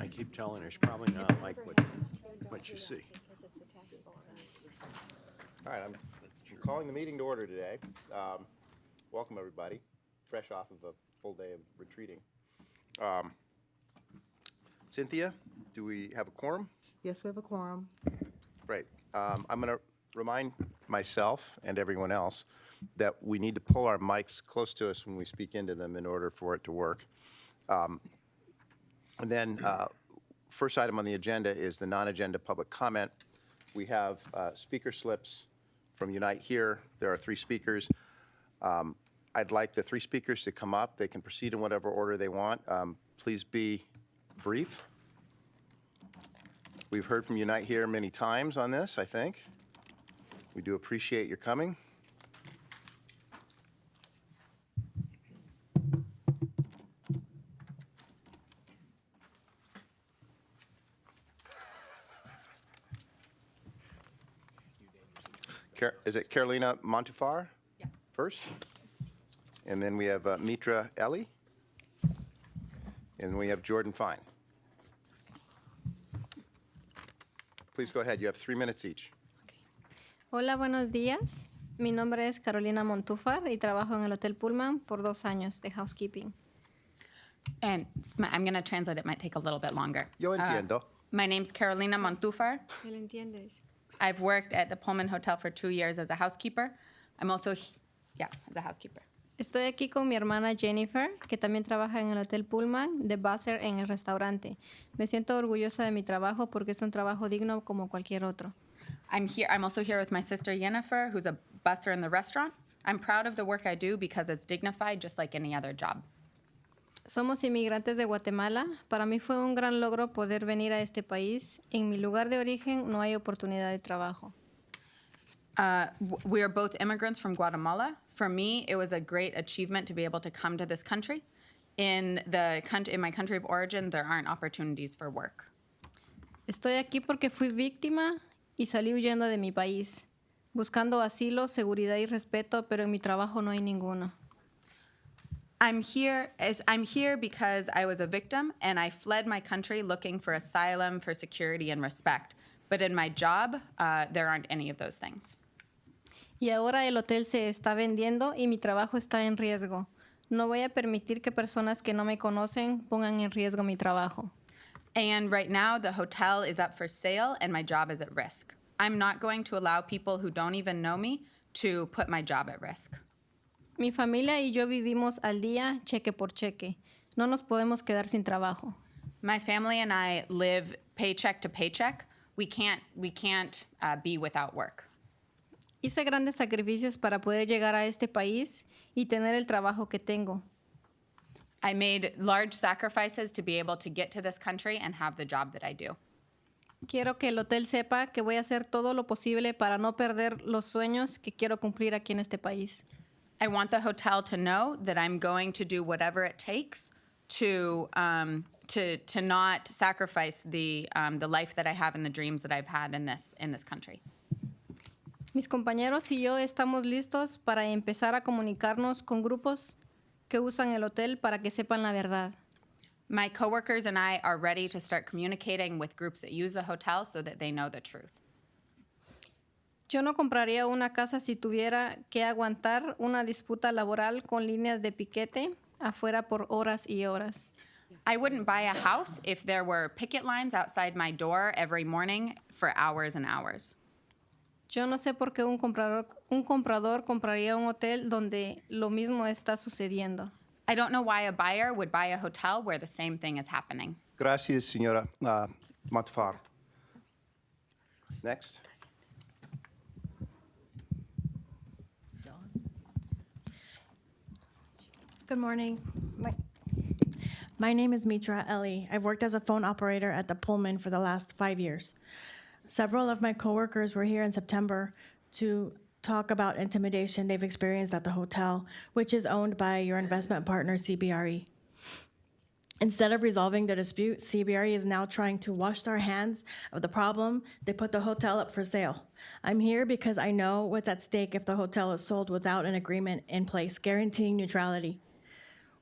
keep telling her, it's probably not like what you see. All right, I'm calling the meeting to order today. Welcome, everybody, fresh off of a full day of retreating. Cynthia, do we have a quorum? Yes, we have a quorum. Great. I'm going to remind myself and everyone else that we need to pull our mics close to us when we speak into them in order for it to work. And then first item on the agenda is the non-agenda public comment. We have speaker slips from Unite Here. There are 3 speakers. I'd like the 3 speakers to come up. They can proceed in whatever order they want. Please be brief. We've heard from Unite Here many times on this, I think. We do appreciate your coming. Is it Carolina Montufar? Yeah. First? And then we have Mitra Ellie. And we have Jordan Fine. Please go ahead. You have 3 minutes each. Hola, buenos días. Mi nombre es Carolina Montúfar y trabajo en el Hotel Pullman por 2 años de housekeeping. And I'm going to translate. It might take a little bit longer. Yo entiendo. My name's Carolina Montúfar. ¿Me lo entiendes? I've worked at the Pullman Hotel for 2 years as a housekeeper. I'm also, as a housekeeper. Estoy aquí con mi hermana Jennifer, que también trabaja en el Hotel Pullman, de buzzer en el restaurante. Me siento orgullosa de mi trabajo porque es un trabajo digno como cualquier otro. I'm also here with my sister Jennifer, who's a busser in the restaurant. I'm proud of the work I do because it's dignified just like any other job. Somos inmigrantes de Guatemala. Para mí fue un gran logro poder venir a este país. En mi lugar de origen no hay oportunidad de trabajo. We are both immigrants from Guatemala. For me, it was a great achievement to be able to come to this country. In my country of origin, there aren't opportunities for work. Estoy aquí porque fui víctima y salí huyendo de mi país, buscando asilo, seguridad y respeto, pero en mi trabajo no hay ninguno. I'm here because I was a victim and I fled my country looking for asylum, for security and respect. But in my job, there aren't any of those things. Y ahora el hotel se está vendiendo y mi trabajo está en riesgo. No voy a permitir que personas que no me conocen pongan en riesgo mi trabajo. And right now, the hotel is up for sale and my job is at risk. I'm not going to allow people who don't even know me to put my job at risk. Mi familia y yo vivimos al día, cheque por cheque. No nos podemos quedar sin trabajo. My family and I live paycheck to paycheck. We can't be without work. Hice grandes sacrificios para poder llegar a este país y tener el trabajo que tengo. I made large sacrifices to be able to get to this country and have the job that I do. Quiero que el hotel sepa que voy a hacer todo lo posible para no perder los sueños que quiero cumplir aquí en este país. I want the hotel to know that I'm going to do whatever it takes to not sacrifice the life that I have and the dreams that I've had in this country. Mis compañeros y yo estamos listos para empezar a comunicarnos con grupos que usan el hotel para que sepan la verdad. My coworkers and I are ready to start communicating with groups that use the hotel so that they know the truth. Yo no compraría una casa si tuviera que aguantar una disputa laboral con líneas de piquete afuera por horas y horas. I wouldn't buy a house if there were picket lines outside my door every morning for hours and hours. Yo no sé por qué un comprador compraría un hotel donde lo mismo está sucediendo. I don't know why a buyer would buy a hotel where the same thing is happening. Gracias, señora Montufar. Next. Good morning. My name is Mitra Ellie. I've worked as a phone operator at the Pullman for the last 5 years. Several of my coworkers were here in September to talk about intimidation they've experienced at the hotel, which is owned by your investment partner, CBRE. Instead of resolving the dispute, CBRE is now trying to wash their hands of the problem. They put the hotel up for sale. I'm here because I know what's at stake if the hotel is sold without an agreement in place guaranteeing neutrality.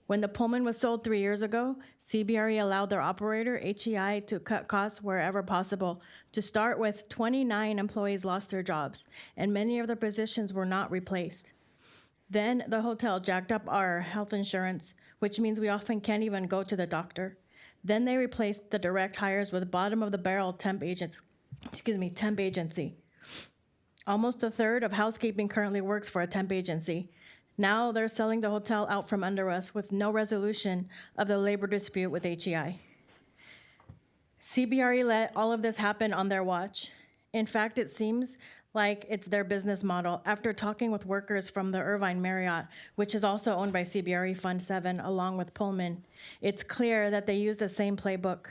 When the Pullman was sold 3 years ago, CBRE allowed their operator, HEI, to cut costs wherever possible. To start with, 29 employees lost their jobs, and many of their positions were not replaced. Then the hotel jacked up our health insurance, which means we often can't even go to the doctor. Then they replaced the direct hires with bottom-of-the-barrel temp agency. Almost a third of housekeeping currently works for a temp agency. Now they're selling the hotel out from under us with no resolution of the labor dispute with HEI. CBRE let all of this happen on their watch. In fact, it seems like it's their business model. After talking with workers from the Irvine Marriott, which is also owned by CBRE Fund 7, along with Pullman, it's clear that they use the same playbook.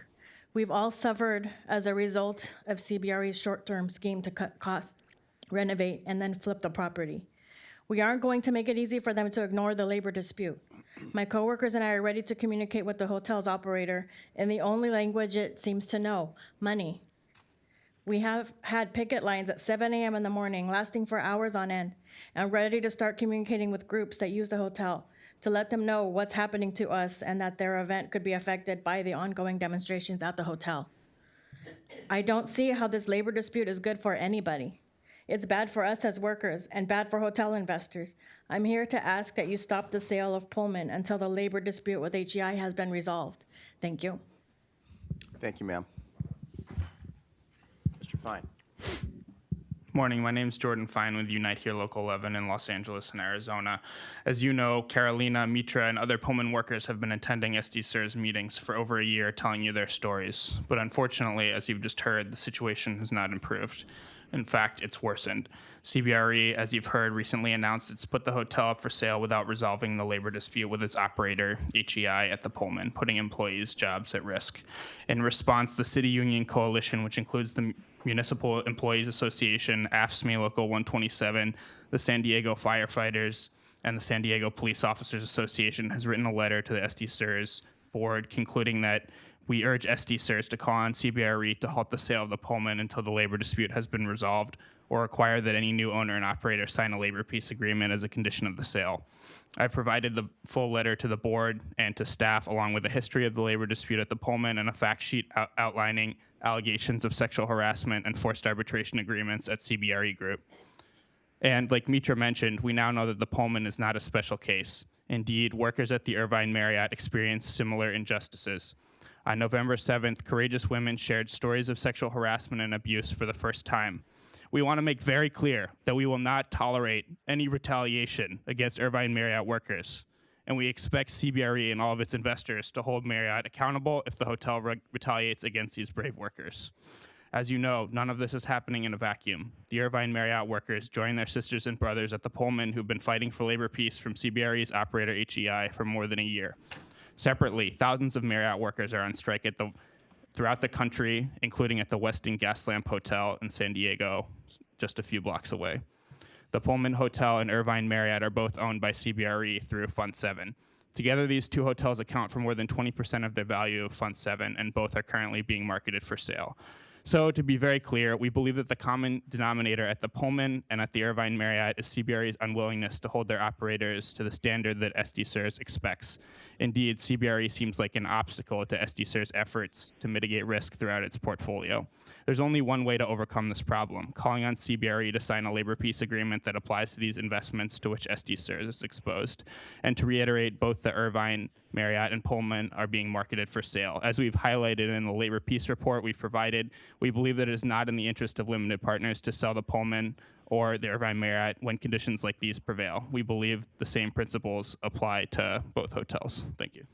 We've all suffered as a result of CBRE's short-term scheme to cut costs, renovate, and then flip the property. We aren't going to make it easy for them to ignore the labor dispute. My coworkers and I are ready to communicate with the hotel's operator in the only language it seems to know, money. We have had picket lines at 7 a.m. in the morning, lasting for hours on end, and ready to start communicating with groups that use the hotel to let them know what's happening to us and that their event could be affected by the ongoing demonstrations at the hotel. I don't see how this labor dispute is good for anybody. It's bad for us as workers and bad for hotel investors. I'm here to ask that you stop the sale of Pullman until the labor dispute with HEI has been resolved. Thank you. Thank you, ma'am. Mr. Fine. Morning, my name is Jordan Fine with Unite Here Local 11 in Los Angeles and Arizona. As you know, Carolina, Mitra, and other Pullman workers have been attending SDCERS meetings for over a year telling you their stories. But unfortunately, as you've just heard, the situation has not improved. In fact, it's worsened. CBRE, as you've heard, recently announced it's put the hotel up for sale without resolving the labor dispute with its operator, HEI, at the Pullman, putting employees' jobs at risk. In response, the City Union Coalition, which includes the Municipal Employees Association, AFSCME Local 127, the San Diego Firefighters, and the San Diego Police Officers Association, has written a letter to the SDCERS board concluding that we urge SDCERS to call on CBRE to halt the sale of the Pullman until the labor dispute has been resolved, or require that any new owner and operator sign a labor peace agreement as a condition of the sale. I've provided the full letter to the board and to staff, along with a history of the labor dispute at the Pullman and a fact sheet outlining allegations of sexual harassment and forced arbitration agreements at CBRE Group. And like Mitra mentioned, we now know that the Pullman is not a special case. Indeed, workers at the Irvine Marriott experienced similar injustices. On November 7th, courageous women shared stories of sexual harassment and abuse for the first time. We want to make very clear that we will not tolerate any retaliation against Irvine Marriott workers, and we expect CBRE and all of its investors to hold Marriott accountable if the hotel retaliates against these brave workers. As you know, none of this is happening in a vacuum. The Irvine Marriott workers join their sisters and brothers at the Pullman who've been fighting for labor peace from CBRE's operator HEI for more than a year. Separately, thousands of Marriott workers are on strike throughout the country, including at the Westin Gaslamp Hotel in San Diego, just a few blocks away. The Pullman Hotel and Irvine Marriott are both owned by CBRE through Fund 7. Together, these two hotels account for more than 20% of the value of Fund 7, and both are currently being marketed for sale. So to be very clear, we believe that the common denominator at the Pullman and at the Irvine Marriott is CBRE's unwillingness to hold their operators to the standard that SDCERS expects. Indeed, CBRE seems like an obstacle to SDCERS' efforts to mitigate risk throughout its portfolio. There's only one way to overcome this problem, calling on CBRE to sign a labor peace agreement that applies to these investments to which SDCERS is exposed. And to reiterate, both the Irvine Marriott and Pullman are being marketed for sale. As we've highlighted in the labor peace report we've provided, we believe that it is not in the interest of limited partners to sell the Pullman or the Irvine Marriott when conditions like these prevail. We believe the same principles apply to both hotels. Thank you.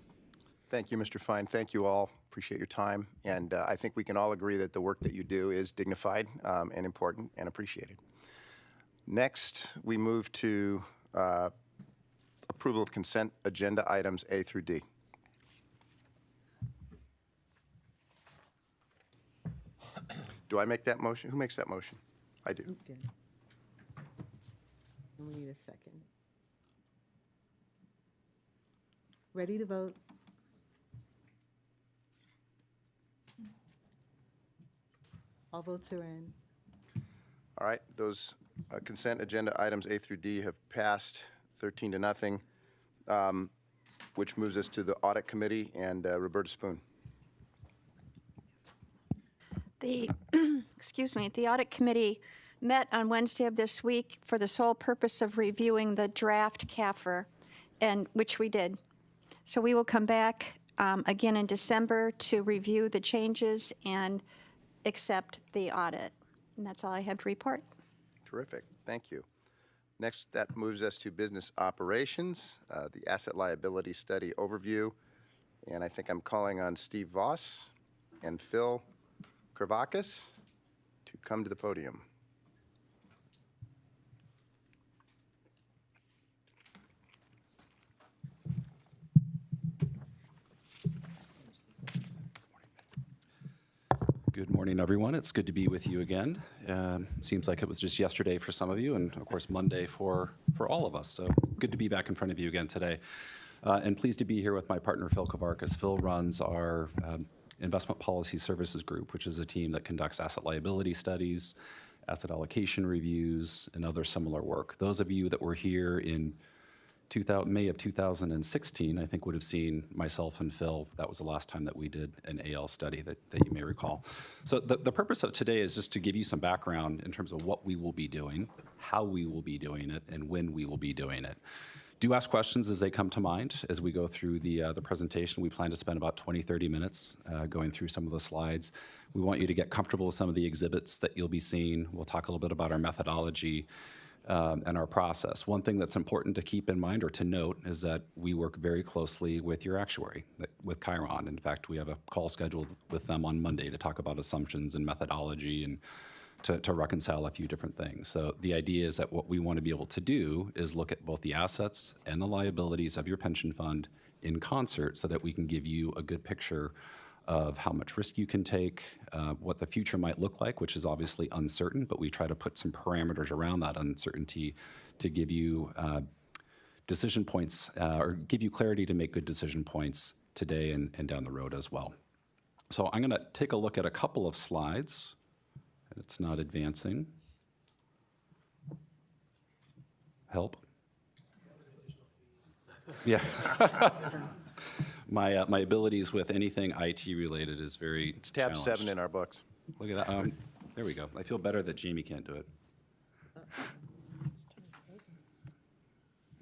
Thank you, Mr. Fine. Thank you all. Appreciate your time. And I think we can all agree that the work that you do is dignified and important and appreciated. Next, we move to approval of consent agenda items A through D. Do I make that motion? Who makes that motion? I do. Okay. And we need a second. Ready to vote? All votes are in. All right, those consent agenda items A through D have passed 13 to nothing. which moves us to the Audit Committee and Roberta Spoon. The, excuse me, the Audit Committee met on Wednesday of this week for the sole purpose of reviewing the draft CAFR, and which we did. So we will come back again in December to review the changes and accept the audit. And that's all I have to report. Terrific, thank you. Next, that moves us to business operations, the asset liability study overview. And I think I'm calling on Steve Voss and Phil Kravakis to come to the podium. Good morning, everyone. It's good to be with you again. Seems like it was just yesterday for some of you, and of course Monday for all of us. So good to be back in front of you again today. And pleased to be here with my partner, Phil Kavarkas. Phil runs our Investment Policy Services Group, which is a team that conducts asset liability studies, asset allocation reviews, and other similar work. Those of you that were here in May of 2016, I think would have seen myself and Phil. That was the last time that we did an AL study that you may recall. So the purpose of today is just to give you some background in terms of what we will be doing, how we will be doing it, and when we will be doing it. Do ask questions as they come to mind as we go through the presentation. We plan to spend about 20, 30 minutes going through some of the slides. We want you to get comfortable with some of the exhibits that you'll be seeing. We'll talk a little bit about our methodology and our process. One thing that's important to keep in mind or to note is that we work very closely with your actuary, with Chiron. In fact, we have a call scheduled with them on Monday to talk about assumptions and methodology and to reconcile a few different things. So the idea is that what we want to be able to do is look at both the assets and the liabilities of your pension fund in concert so that we can give you a good picture of how much risk you can take, what the future might look like, which is obviously uncertain, but we try to put some parameters around that uncertainty to give you decision points or give you clarity to make good decision points today and down the road as well. So I'm going to take a look at a couple of slides. It's not advancing. Help? Yeah. My abilities with anything IT related is very It's tab challenged. 7 in our books. Look at that. There we go. I feel better that Jamie can't do it.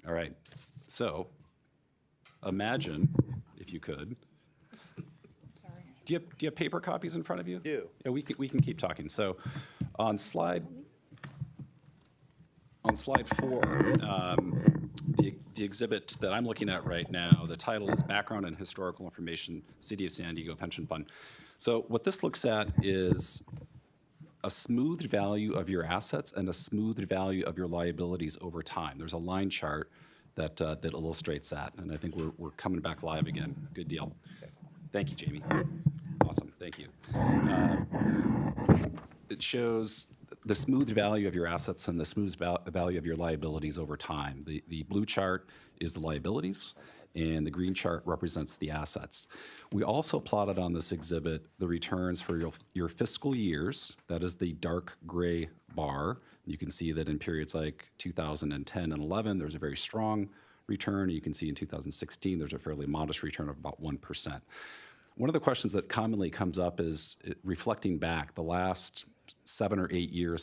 All right. So imagine, if you could. Do you have paper copies in front of you? Do. Yeah, we can keep talking. So on slide 4, the exhibit that I'm looking at right now, the title is Background and Historical Information, City of San Diego Pension Fund. So what this looks at is a smoothed value of your assets and a smoothed value of your liabilities over time. There's a line chart that illustrates that, and I think we're coming back live again. Good deal. Thank you, Jamie. Awesome, thank you. It shows the smoothed value of your assets and the smoothed value of your liabilities over time. The blue chart is the liabilities, and the green chart represents the assets. We also plotted on this exhibit the returns for your fiscal years. That is the dark gray bar. You can see that in periods like 2010 and 11, there's a very strong return. You can see in 2016, there's a fairly modest return of about 1%. One of the questions that commonly comes up is reflecting back the last 7 or 8 years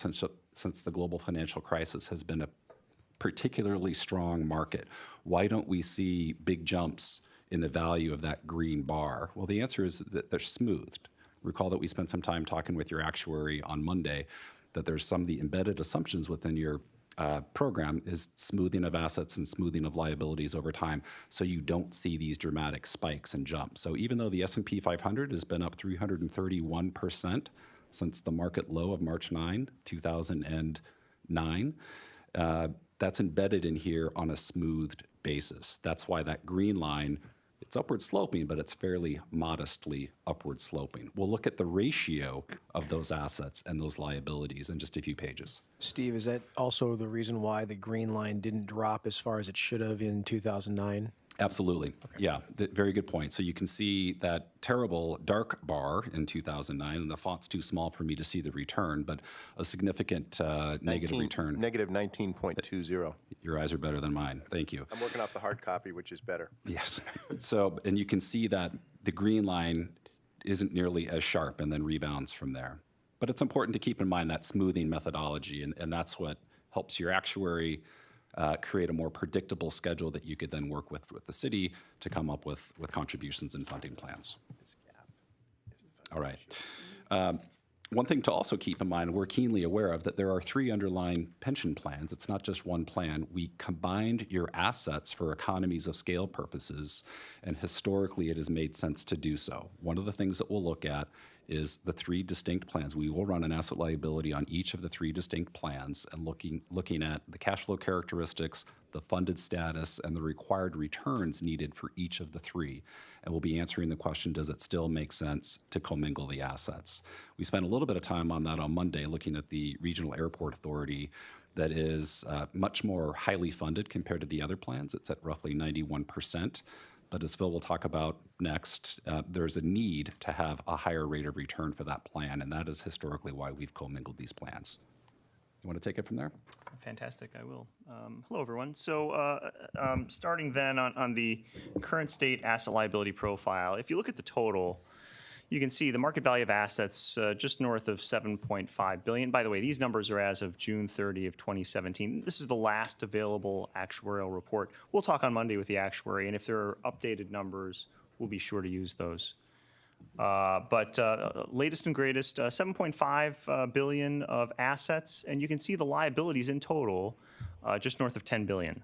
since the global financial crisis has been a particularly strong market. Why don't we see big jumps in the value of that green bar? Well, the answer is that they're smoothed. Recall that we spent some time talking with your actuary on Monday, that there's some of the embedded assumptions within your program is smoothing of assets and smoothing of liabilities over time, so you don't see these dramatic spikes and jumps. So even though the S&P 500 has been up 331% since the market low of March 9, 2009, that's embedded in here on a smoothed basis. That's why that green line, it's upward sloping, but it's fairly modestly upward sloping. We'll look at the ratio of those assets and those liabilities in just a few pages. Steve, is that also the reason why the green line didn't drop as far as it should have in 2009? Absolutely. Yeah, very good point. So you can see that terrible dark bar in 2009, and the font's too small for me to see the return, but a significant negative return. Negative 19.20. Your eyes are better than mine. Thank you. I'm working off the hard copy, which is better. Yes. So, and you can see that the green line isn't nearly as sharp and then rebounds from there. But it's important to keep in mind that smoothing methodology, and that's what helps your actuary create a more predictable schedule that you could then work with the city to come up with contributions and funding plans. All right. One thing to also keep in mind, we're keenly aware of that there are 3 underlying pension plans. It's not just one plan. We combined your assets for economies of scale purposes, and historically it has made sense to do so. One of the things that we'll look at is the 3 distinct plans. We will run an asset liability on each of the 3 distinct plans and looking at the cash flow characteristics, the funded status, and the required returns needed for each of the 3. And we'll be answering the question, does it still make sense to commingle the assets? We spent a little bit of time on that on Monday looking at the Regional Airport Authority that is much more highly funded compared to the other plans. It's at roughly 91%. But as Phil will talk about next, there's a need to have a higher rate of return for that plan, and that is historically why we've commingled these plans. You want to take it from there? Fantastic, I will. Hello, everyone. So starting then on the current state asset liability profile, if you look at the total, you can see the market value of assets just north of $7.5 billion. By the way, these numbers are as of June 30 of 2017. This is the last available actuarial report. We'll talk on Monday with the actuary, and if there are updated numbers, we'll be sure to use those. But latest and greatest, $7.5 billion of assets, and you can see the liabilities in total just north of $10 billion.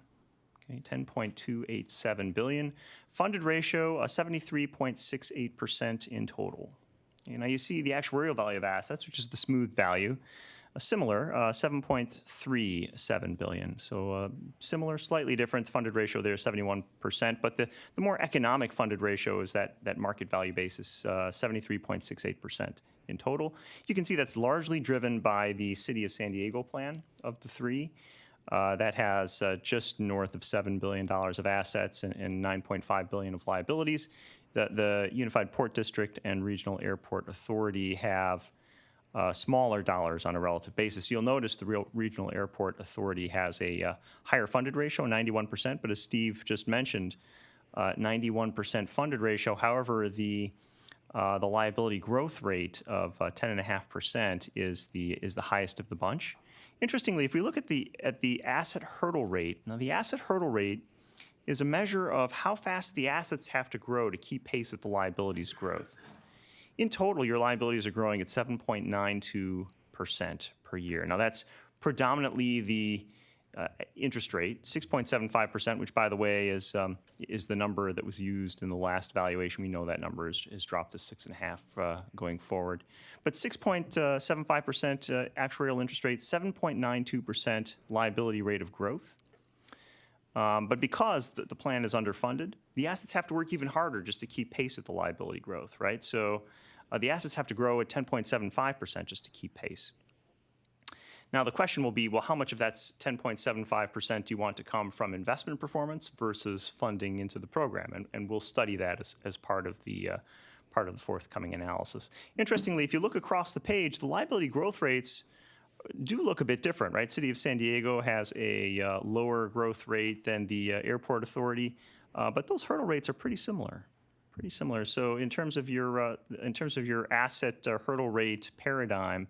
Okay, 10.287 billion. Funded ratio, 73.68% in total. And now you see the actuarial value of assets, which is the smooth value, similar, 7.37 billion. So similar, slightly different. Funded ratio there, 71%. But the more economic funded ratio is that market value basis, 73.68% in total. You can see that's largely driven by the City of San Diego plan of the 3. That has just north of $7 billion of assets and $9.5 billion of liabilities. The Unified Port District and Regional Airport Authority have smaller dollars on a relative basis. You'll notice the Regional Airport Authority has a higher funded ratio, 91%, but as Steve just mentioned, 91% funded ratio. However, the liability growth rate of 10.5% is the highest of the bunch. Interestingly, if we look at the asset hurdle rate, now the asset hurdle rate is a measure of how fast the assets have to grow to keep pace with the liabilities growth. In total, your liabilities are growing at 7.92% per year. Now that's predominantly the interest rate, 6.75%, which by the way is the number that was used in the last valuation. We know that number is dropped to 6.5 going forward. But 6.75% actuarial interest rate, 7.92% liability rate of growth. But because the plan is underfunded, the assets have to work even harder just to keep pace with the liability growth, right? So the assets have to grow at 10.75% just to keep pace. Now, the question will be, well, how much of that 10.75% do you want to come from investment performance versus funding into the program? And we'll study that as part of the forthcoming analysis. Interestingly, if you look across the page, the liability growth rates do look a bit different, right? City of San Diego has a lower growth rate than the Airport Authority, but those hurdle rates are pretty similar. Pretty similar. So in terms of your asset hurdle rate paradigm,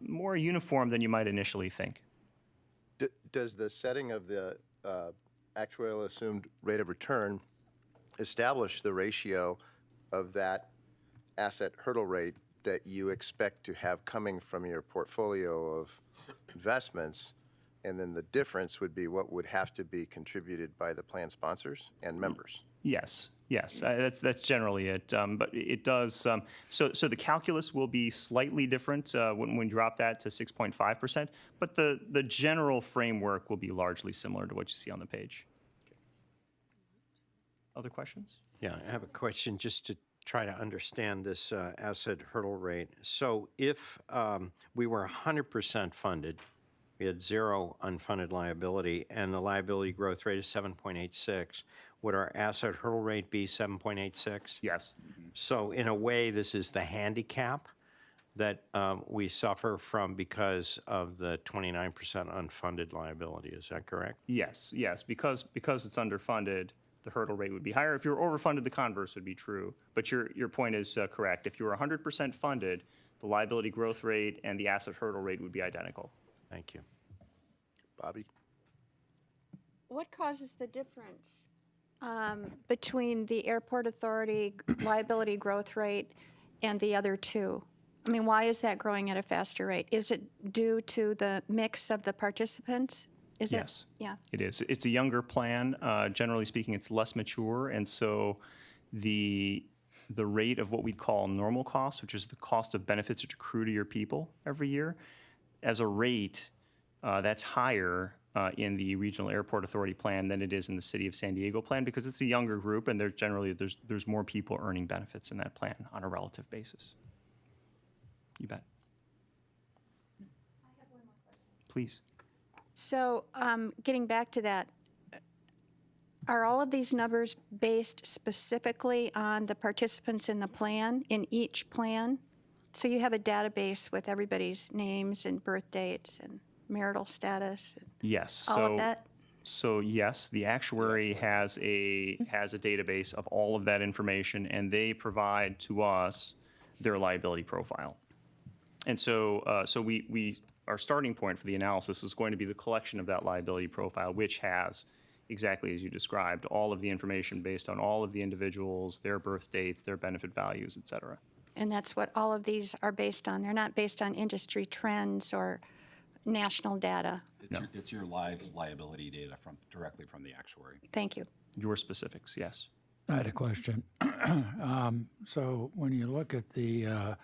more uniform than you might initially think. Does the setting of the actuarial assumed rate of return establish the ratio of that asset hurdle rate that you expect to have coming from your portfolio of investments? And then the difference would be what would have to be contributed by the plan sponsors and members? Yes. That's generally it. But it does. So the calculus will be slightly different when we drop that to 6.5%. But the general framework will be largely similar to what you see on the page. Other questions? Yeah, I have a question just to try to understand this asset hurdle rate. So if we were 100% funded, we had zero unfunded liability, and the liability growth rate is 7.86, would our asset hurdle rate be 7.86? Yes. So in a way, this is the handicap that we suffer from because of the 29% unfunded liability. Is that correct? Yes, yes, because it's underfunded, the hurdle rate would be higher. If you were overfunded, the converse would be true. But your point is correct. If you were 100% funded, the liability growth rate and the asset hurdle rate would be identical. Thank you. Bobby? What causes the difference between the airport authority liability growth rate and the other two? I mean, why is that growing at a faster rate? Is it due to the mix of the participants? Is Yes. it? Yeah. It is. It's a younger plan. Generally speaking, it's less mature, and so the rate of what we'd call normal cost, which is the cost of benefits that accrue to your people every year, as a rate, that's higher in the regional airport authority plan than it is in the city of San Diego plan because it's a younger group, and there's more people earning benefits in that plan on a relative basis. You bet. Please. So getting back to that, are all of these numbers based specifically on the participants in the plan, in each plan? So you have a database with everybody's names and birth dates and marital status, and Yes. all of that? So yes, the actuary has a database of all of that information, and they provide to us their liability profile. And so our starting point for the analysis is going to be the collection of that liability profile, which has, exactly as you described, all of the information based on all of the individuals, their birth dates, their benefit values, et cetera. And that's what all of these are based on. They're not based on industry trends or national data. It's your live liability data directly from the actuary. Thank you. Your specifics, yes. I had a question. So when you look at the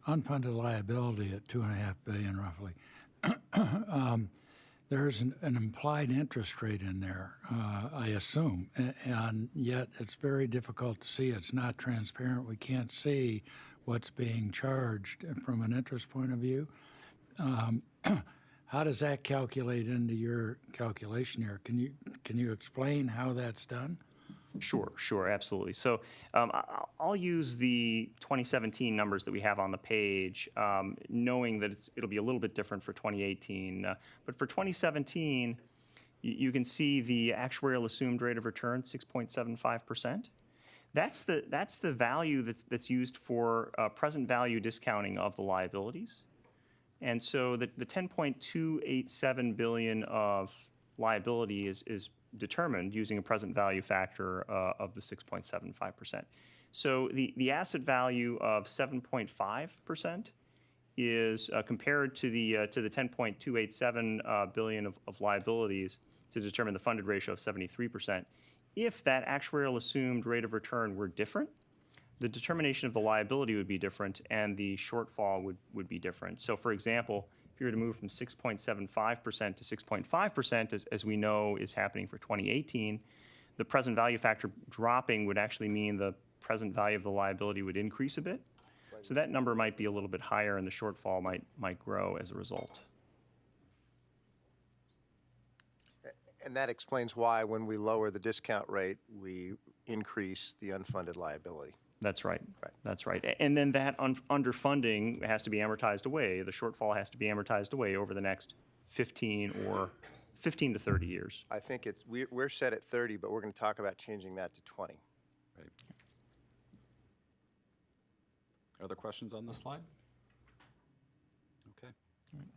unfunded liability at $2.5 billion roughly, there's an implied interest rate in there, I assume, and yet it's very difficult to see. It's not transparent. We can't see what's being charged from an interest point of view. How does that calculate into your calculation here? Can you explain how that's done? Sure, absolutely. So I'll use the 2017 numbers that we have on the page, knowing that it'll be a little bit different for 2018. But for 2017, you can see the actuarial assumed rate of return, 6.75%. That's the value that's used for present value discounting of the liabilities. And so the 10.287 billion of liability is determined using a present value factor of the 6.75%. So the asset value of 7.5% is compared to the 10.287 billion of liabilities to determine the funded ratio of 73%. If that actuarial assumed rate of return were different, the determination of the liability would be different and the shortfall would be different. So for example, if you were to move from 6.75% to 6.5%, as we know is happening for 2018, the present value factor dropping would actually mean the present value of the liability would increase a bit. So that number might be a little bit higher and the shortfall might grow as a result. And that explains why when we lower the discount rate, we increase the unfunded liability. That's right. That's right. And then that underfunding has to be amortized away. The shortfall has to be amortized away over the next 15 to 30 years. I think we're set at 30, but we're going to talk about changing that to 20. Right. Other questions on this slide? Okay.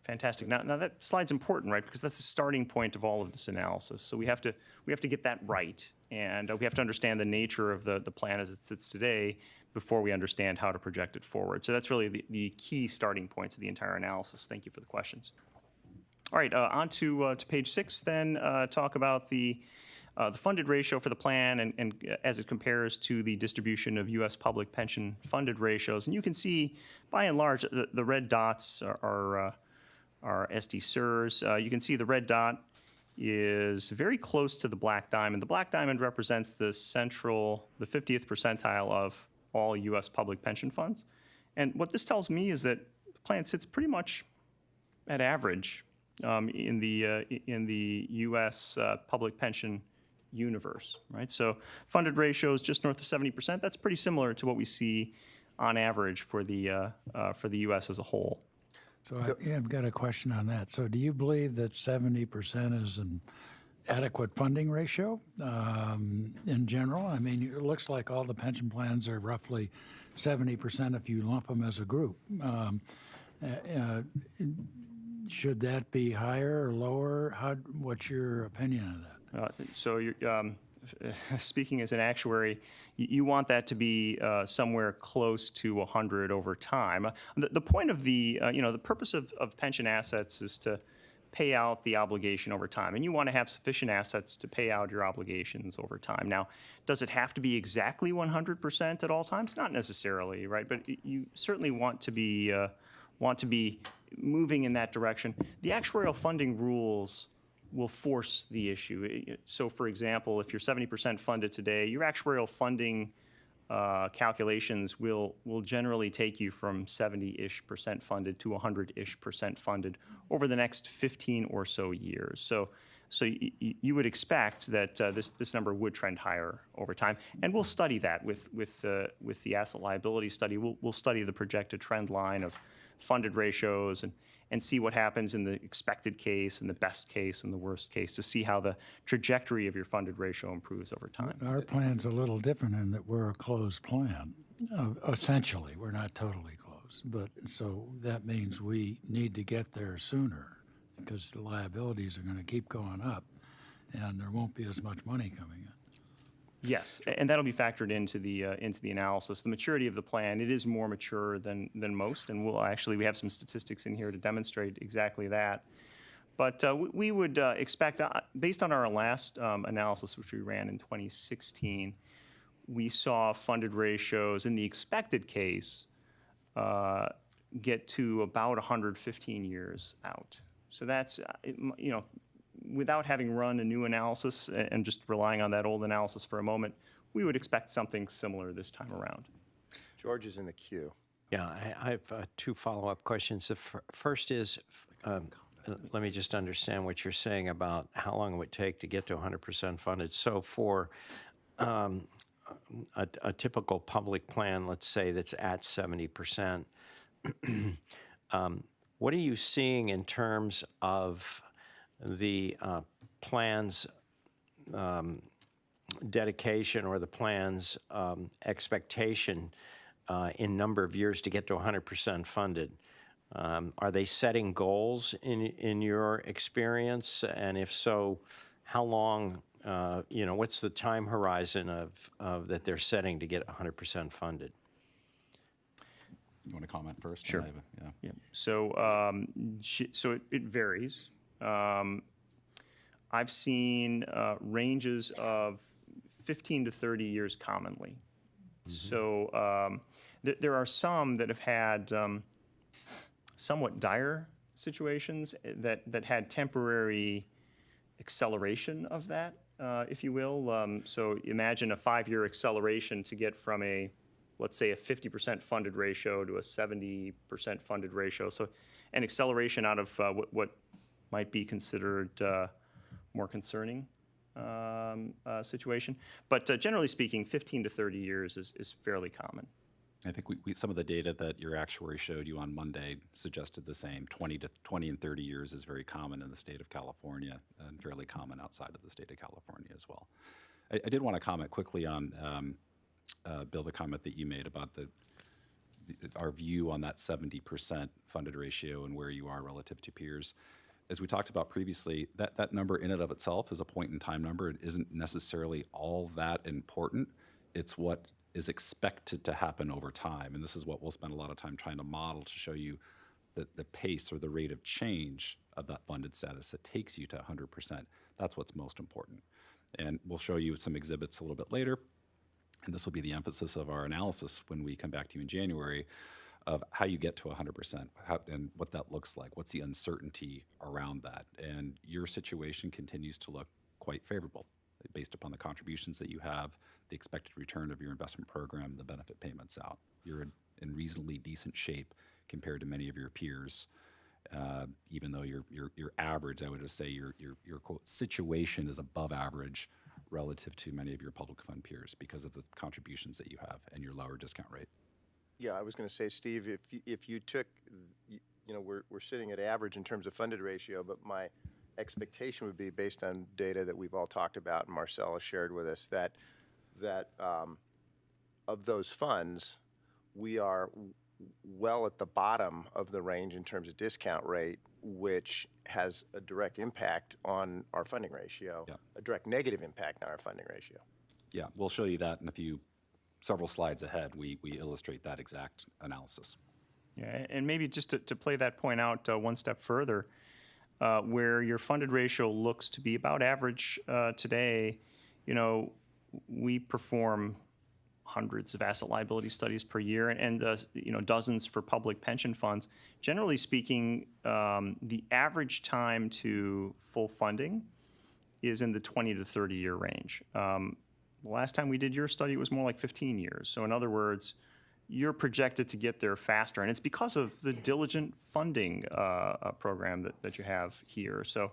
Fantastic. Now that slide's important, right? Because that's the starting point of all of this analysis. So we have to get that right, and we have to understand the nature of the plan as it sits today before we understand how to project it forward. So that's really the key starting point to the entire analysis. Thank you for the questions. All right, on to page 6. Then talk about the funded ratio for the plan and as it compares to the distribution of U.S. public pension funded ratios. And you can see, by and large, the red dots are SDCERS. You can see the red dot is very close to the black diamond. The black diamond represents the 50th percentile of all U.S. public pension funds. And what this tells me is that the plan sits pretty much at average in the U.S. Public pension universe, right? So funded ratios just north of 70%, that's pretty similar to what we see on average for the U.S. as a whole. So I've got a question on that. So do you believe that 70% is an adequate funding ratio in general? I mean, it looks like all the pension plans are roughly 70% if you lump them as a group. Should that be higher or lower? What's your opinion of that? So you're, speaking as an actuary, you want that to be somewhere close to 100 over time. The point of the purpose of pension assets is to pay out the obligation over time, and you want to have sufficient assets to pay out your obligations over time. Now, does it have to be exactly 100% at all times? Not necessarily, right? But you certainly want to be moving in that direction. The actuarial funding rules will force the issue. So, for example, if you're 70% funded today, your actuarial funding calculations will generally take you from 70-ish% funded to 100-ish% funded over the next 15 or so years. So you would expect that this number would trend higher over time, and we'll study that with the asset liability study. We'll study the projected trend line of funded ratios and see what happens in the expected case and the best case and the worst case to see how the trajectory of your funded ratio improves over time. Our plan's a little different in that we're a closed plan. Essentially, we're not totally closed. But so that means we need to get there sooner because the liabilities are going to keep going up and there won't be as much money coming in. Yes, and that'll be factored into the analysis. The maturity of the plan, it is more mature than most, and we have some statistics in here to demonstrate exactly that. But we would expect, based on our last analysis, which we ran in 2016, we saw funded ratios in the expected case get to about 115 years out. So that's, without having run a new analysis and just relying on that old analysis for a moment, we would expect something similar this time around. George is in the queue. Yeah, I have two follow-up questions. The first is, let me just understand what you're saying about how long it would take to get to 100% funded. So for a typical public plan, let's say that's at 70%, what are you seeing in terms of the plan's dedication or the plan's expectation in number of years to get to 100% funded? Are they setting goals in your experience? And if so, how long, what's the time horizon of that they're setting to get 100% funded? You want to comment first? Sure. Yeah. So it varies. I've seen ranges of 15 to 30 years commonly. Mm-hmm. So there are some that have had somewhat dire situations that had temporary acceleration of that, if you will. So imagine a 5-year acceleration to get from let's say a 50% funded ratio to a 70% funded ratio. So an acceleration out of what might be considered more concerning situation. But generally speaking, 15 to 30 years is fairly common. I think some of the data that your actuary showed you on Monday suggested the same. 20 and 30 years is very common in the state of California and fairly common outside of the state of California as well. I did want to comment quickly on, Bill, the comment that you made about our view on that 70% funded ratio and where you are relative to peers. As we talked about previously, that number in and of itself is a point-in-time number. It isn't necessarily all that important. It's what is expected to happen over time. And this is what we'll spend a lot of time trying to model to show you the pace or the rate of change of that funded status that takes you to 100%. That's what's most important. And we'll show you some exhibits a little bit later. And this will be the emphasis of our analysis when we come back to you in January of how you get to 100% and what that looks like. What's the uncertainty around that? And your situation continues to look quite favorable based upon the contributions that you have, the expected return of your investment program, the benefit payments out. You're in reasonably decent shape compared to many of your peers, even though your average, I would just say your quote situation is above average relative to many of your public fund peers because of the contributions that you have and your lower discount rate. Yeah, I was going to say, Steve, if you took, we're sitting at average in terms of funded ratio, but my expectation would be based on data that we've all talked about and Marcella shared with us that of those funds, we are well at the bottom of the range in terms of discount rate, which has a direct impact on our funding ratio, Yeah. a direct negative impact on our funding ratio. Yeah, we'll show you that in several slides ahead. We illustrate that exact analysis. Yeah, and maybe just to play that point out one step further, where your funded ratio looks to be about average today, we perform hundreds of asset liability studies per year and dozens for public pension funds. Generally speaking, the average time to full funding is in the 20 to 30 year range. The last time we did your study, it was more like 15 years. So in other words, you're projected to get there faster. And it's because of the diligent funding program that you have here. So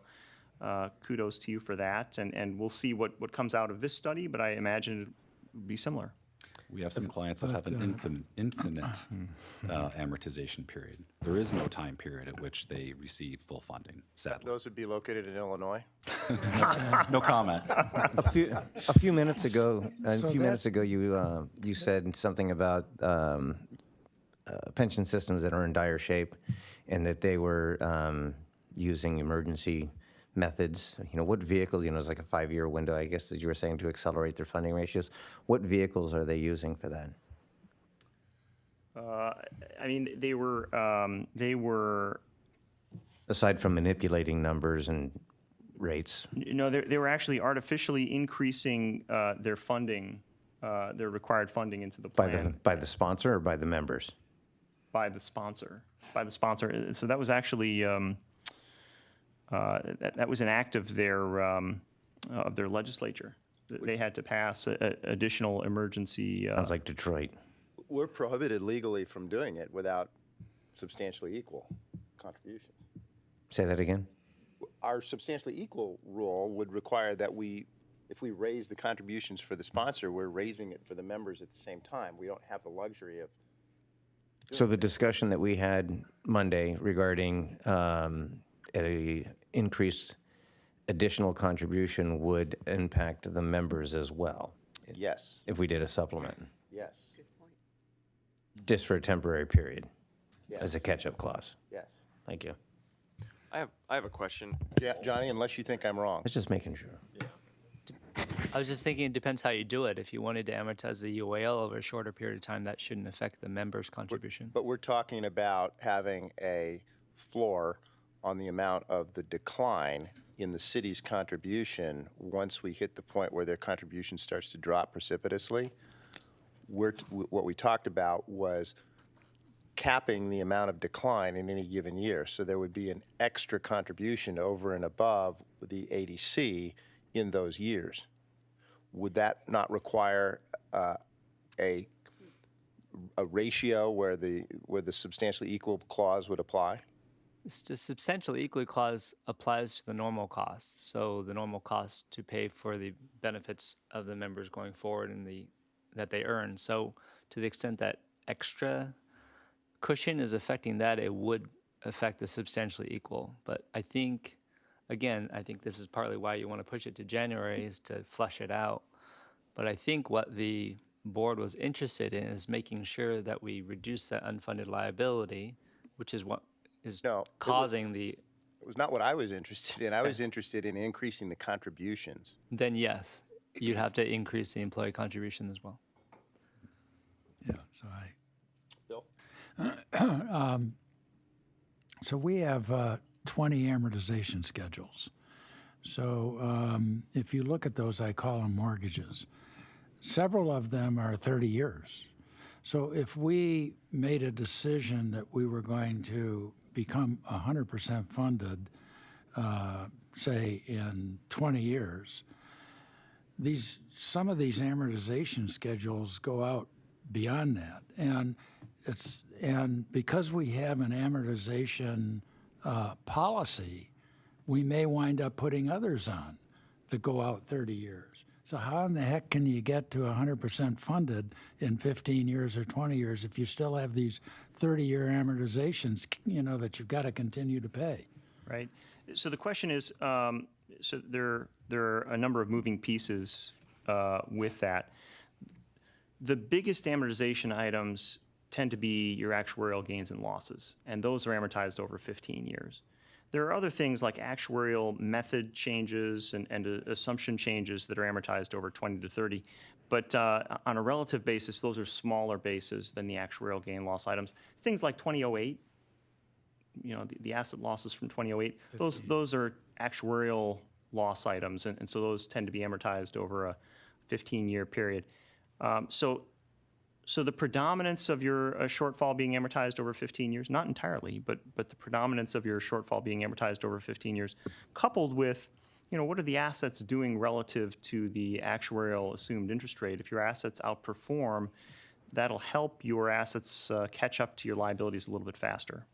kudos to you for that. And we'll see what comes out of this study, but I imagine it would be similar. We have some clients that have an infinite amortization period. There is no time period at which they receive full funding, sadly. Those would be located in Illinois. No comment. A few minutes ago, you said something about pension systems that are in dire shape, and that they were using emergency methods. What vehicles? It's like a 5-year window, I guess, as you were saying, to accelerate their funding ratios. What vehicles are they using for that? They were. Aside from manipulating numbers and rates. They were actually artificially increasing their funding, their required funding into the plan. By the sponsor or by the members? By the sponsor. So that was actually that was an act of their legislature. They had to pass additional emergency. Sounds like Detroit. We're prohibited legally from doing it without substantially equal contributions. Say that again? Our substantially equal rule would require that if we raise the contributions for the sponsor, we're raising it for the members at the same time. We don't have the luxury of. So the discussion that we had Monday regarding a increased additional contribution would impact the members as well. Yes. If we did a supplement, Yes. just for a temporary period, Yes. as a catch-up clause. Yes. Thank you. I have a question. Johnny, unless you think I'm wrong. I was just making sure. I was just thinking it depends how you do it. If you wanted to amortize the UAL over a shorter period of time, that shouldn't affect the members' contribution. But we're talking about having a floor on the amount of the decline in the city's contribution once we hit the point where their contribution starts to drop precipitously. What we talked about was capping the amount of decline in any given year. So there would be an extra contribution over and above the ADC in those years. Would that not require a ratio where the substantially equal clause would apply? The substantially equal clause applies to the normal cost. So the normal cost to pay for the benefits of the members going forward and that they earn. So to the extent that extra cushion is affecting that, it would affect the substantially equal. But I think this is partly why you want to push it to January, is to flush it out. But I think what the board was interested in is making sure that we reduce that unfunded liability, which is what is causing the. It was not what I was interested in. I was interested in increasing the contributions. Then yes, you'd have to increase the employee contribution as well. Yeah, Bill? So we have 20 amortization schedules. So if you look at those, I call them mortgages. Several of them are 30 years. So if we made a decision that we were going to become 100% funded, say in 20 years, some of these amortization schedules go out beyond that, and because we have an amortization policy, we may wind up putting others on that go out 30 years. So how in the heck can you get to 100% funded in 15 years or 20 years if you still have these 30-year amortizations, that you've got to continue to pay? Right. So the question is, so there are a number of moving pieces with that. The biggest amortization items tend to be your actuarial gains and losses, and those are amortized over 15 years. There are other things like actuarial method changes and assumption changes that are amortized over 20 to 30. But on a relative basis, those are smaller bases than the actuarial gain loss items. Things like 2008, the asset losses from 2008, those are actuarial loss items, and so those tend to be amortized over a 15-year period. So the predominance of your shortfall being amortized over 15 years, not entirely, but the predominance of your shortfall being amortized over 15 years, coupled with, what are the assets doing relative to the actuarial assumed interest rate? If your assets outperform, that'll help your assets catch up to your liabilities a little bit faster.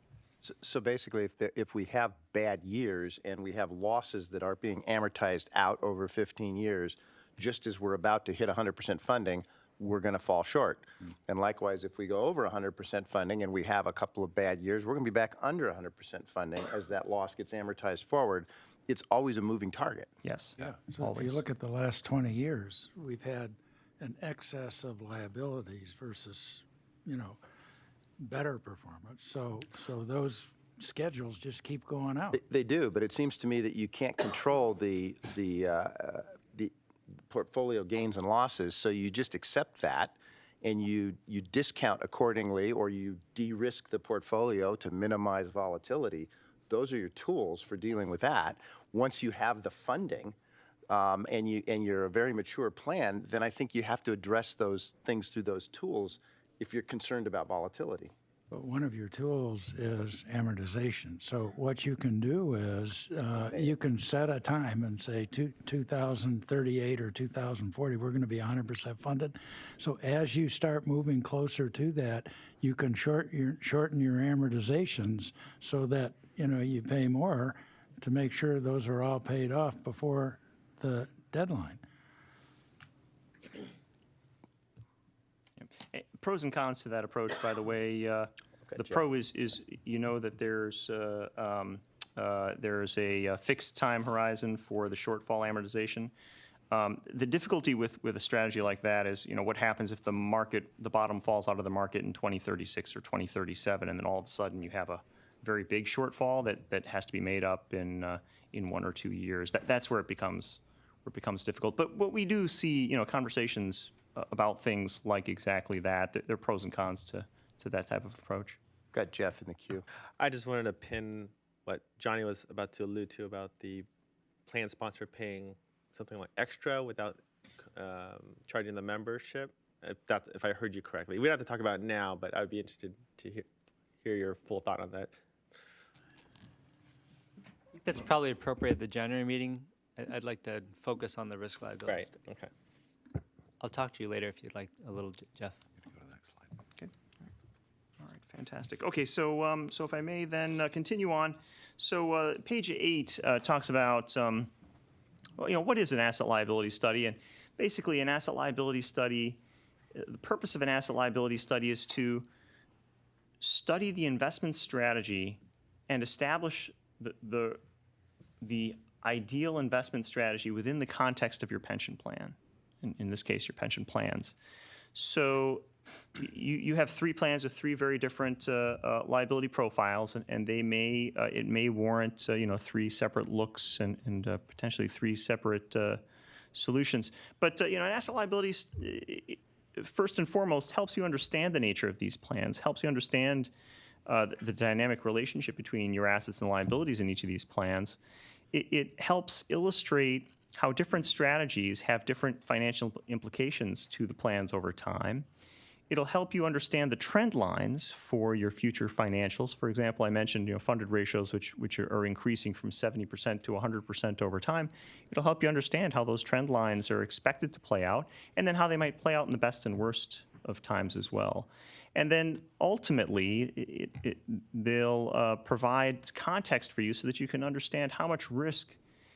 So basically, if we have bad years and we have losses that are being amortized out over 15 years, just as we're about to hit 100% funding, we're going to fall short. And likewise, if we go over 100% funding and we have a couple of bad years, we're going to be back under 100% funding as that loss gets amortized forward. It's always a moving target. Yes. Yeah. So if you look at the last 20 years, we've had an excess of liabilities versus, better performance. So those schedules just keep going out. They do, but it seems to me that you can't control the portfolio gains and losses, so you just accept that and you discount accordingly, or you de-risk the portfolio to minimize volatility. Those are your tools for dealing with that. Once you have the funding and you're a very mature plan, then I think you have to address those things through those tools if you're concerned about volatility. But one of your tools is amortization. So what you can do is you can set a time and say 2038 or 2040, we're going to be 100% funded. So as you start moving closer to that, you can shorten your amortizations so that you pay more to make sure those are all paid off before the deadline. Pros and cons to that approach, by the way. The pro is that there's a fixed time horizon for the shortfall amortization. The difficulty with a strategy like that is, what happens if the bottom falls out of the market in 2036 or 2037, and then all of a sudden you have a very big shortfall that has to be made up in 1 or 2 years. That's where it becomes difficult. But what we do see, conversations about things like exactly that. There are pros and cons to that type of approach. Got Jeff in the queue. I just wanted to pin what Johnny was about to allude to about the plan sponsor paying something like extra without charging the membership. If I heard you correctly. We don't have to talk about it now, but I would be interested to hear your full thought on that. I think that's probably appropriate at the January meeting. I'd like to focus on the risk liability. Right. Okay. I'll talk to you later if you'd like a little, Jeff. Go to the next slide. Okay. All right. Fantastic. Okay. So if I may then continue on. So page 8 talks about what is an asset liability study, and basically an asset liability study. The purpose of an asset liability study is to study the investment strategy and establish the ideal investment strategy within the context of your pension plan. In this case, your pension plans. So you have 3 plans with 3 very different liability profiles, and they it may warrant 3 separate looks and potentially 3 separate solutions. But an asset liability, first and foremost, helps you understand the nature of these plans, helps you understand the dynamic relationship between your assets and liabilities in each of these plans. It helps illustrate how different strategies have different financial implications to the plans over time. It'll help you understand the trend lines for your future financials. For example, I mentioned funded ratios which are increasing from 70% to 100% over time. It'll help you understand how those trend lines are expected to play out, and then how they might play out in the best and worst of times as well. And then ultimately, they'll provide context for you so that you can understand how much risk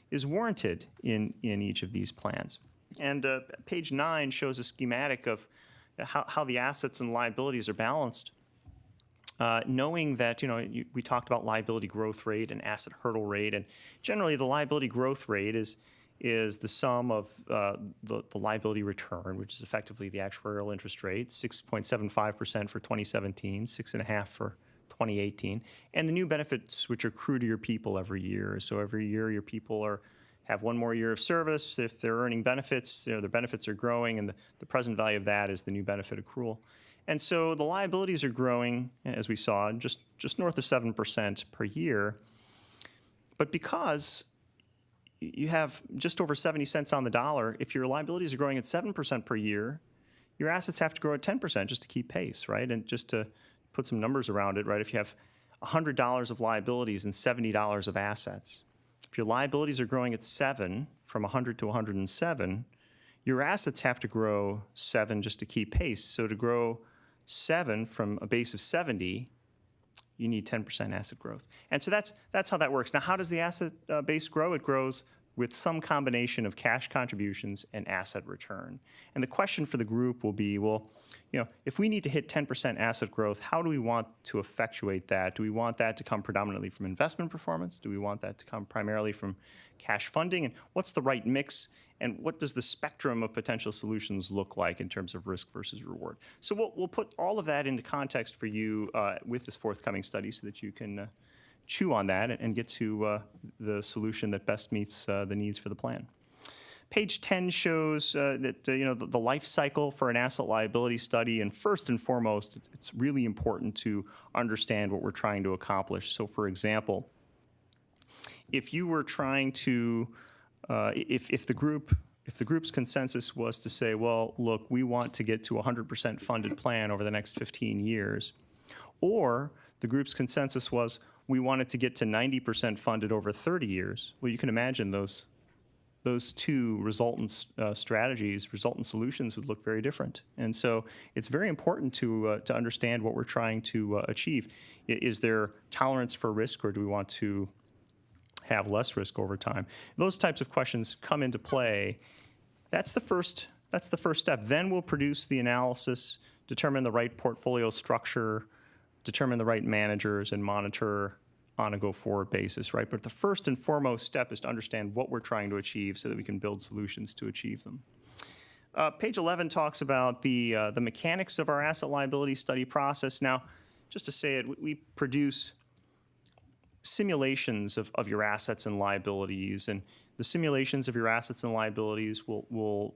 is warranted in each of these plans. And page 9 shows a schematic of how the assets and liabilities are balanced. Knowing that, we talked about liability growth rate and asset hurdle rate, and generally the liability growth rate is the sum of the liability return, which is effectively the actuarial interest rate, 6.75% for 2017, 6.5% for 2018, and the new benefits which accrue to your people every year. So every year your people have one more year of service. If they're earning benefits, their benefits are growing, and the present value of that is the new benefit accrual. And so the liabilities are growing, as we saw, just north of 7% per year. But because you have just over 70 cents on the dollar, if your liabilities are growing at 7% per year, your assets have to grow at 10% just to keep pace, right? And just to put some numbers around it, right? If you have $100 of liabilities and $70 of assets, if your liabilities are growing at 7 from 100 to 107, your assets have to grow 7 just to keep pace. So to grow 7 from a base of 70, you need 10% asset growth. And so that's how that works. Now, how does the asset base grow? It grows with some combination of cash contributions and asset return. And the question for the group will be, well, if we need to hit 10% asset growth, how do we want to effectuate that? Do we want that to come predominantly from investment performance? Do we want that to come primarily from cash funding? And what's the right mix? And what does the spectrum of potential solutions look like in terms of risk versus reward? So we'll put all of that into context for you with this forthcoming study so that you can chew on that and get to the solution that best meets the needs for the plan. Page 10 shows that the life cycle for an asset liability study, and first and foremost, it's really important to understand what we're trying to accomplish. So, for example, if you were trying to if the group's consensus was to say, well, look, we want to get to a 100% funded plan over the next 15 years, or the group's consensus was we wanted to get to 90% funded over 30 years, well, you can imagine those two resultant strategies, resultant solutions would look very different. And so it's very important to understand what we're trying to achieve. Is there tolerance for risk, or do we want to have less risk over time? Those types of questions come into play. That's the first step. Then we'll produce the analysis, determine the right portfolio structure, determine the right managers, and monitor on a go-forward basis, right? But the first and foremost step is to understand what we're trying to achieve so that we can build solutions to achieve them. Page 11 talks about the mechanics of our asset liability study process. Now, just to say it, we produce simulations of your assets and liabilities, and the simulations of your assets and liabilities will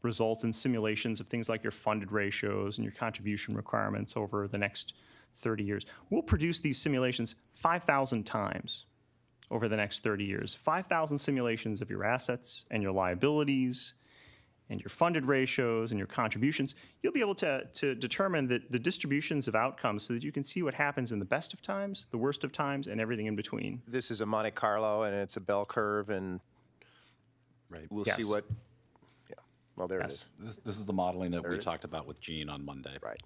result in simulations of things like your funded ratios and your contribution requirements over the next 30 years. We'll produce these simulations 5,000 times over the next 30 years. 5,000 simulations of your assets and your liabilities and your funded ratios and your contributions. You'll be able to determine the distributions of outcomes so that you can see what happens in the best of times, the worst of times, and everything in between. This is a Monte Carlo, and it's a bell curve, and we'll see what, well, there it is. This is the modeling that we talked about with Gene on Monday. Right.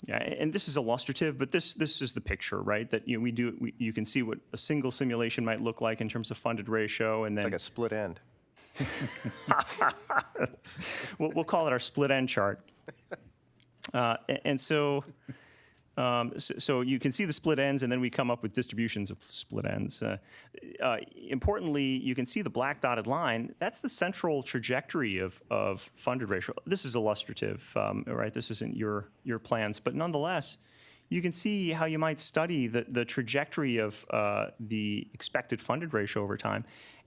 Yeah, and this is illustrative, but this is the picture, right? That you can see what a single simulation might look like in terms of funded ratio, and then like a split end. We'll call it our split end chart. And so you can see the split ends, and then we come up with distributions of split ends. Importantly, you can see the black dotted line. That's the central trajectory of funded ratio. This is illustrative, right? This isn't your plans, but nonetheless, you can see how you might study the trajectory of the expected funded ratio over time,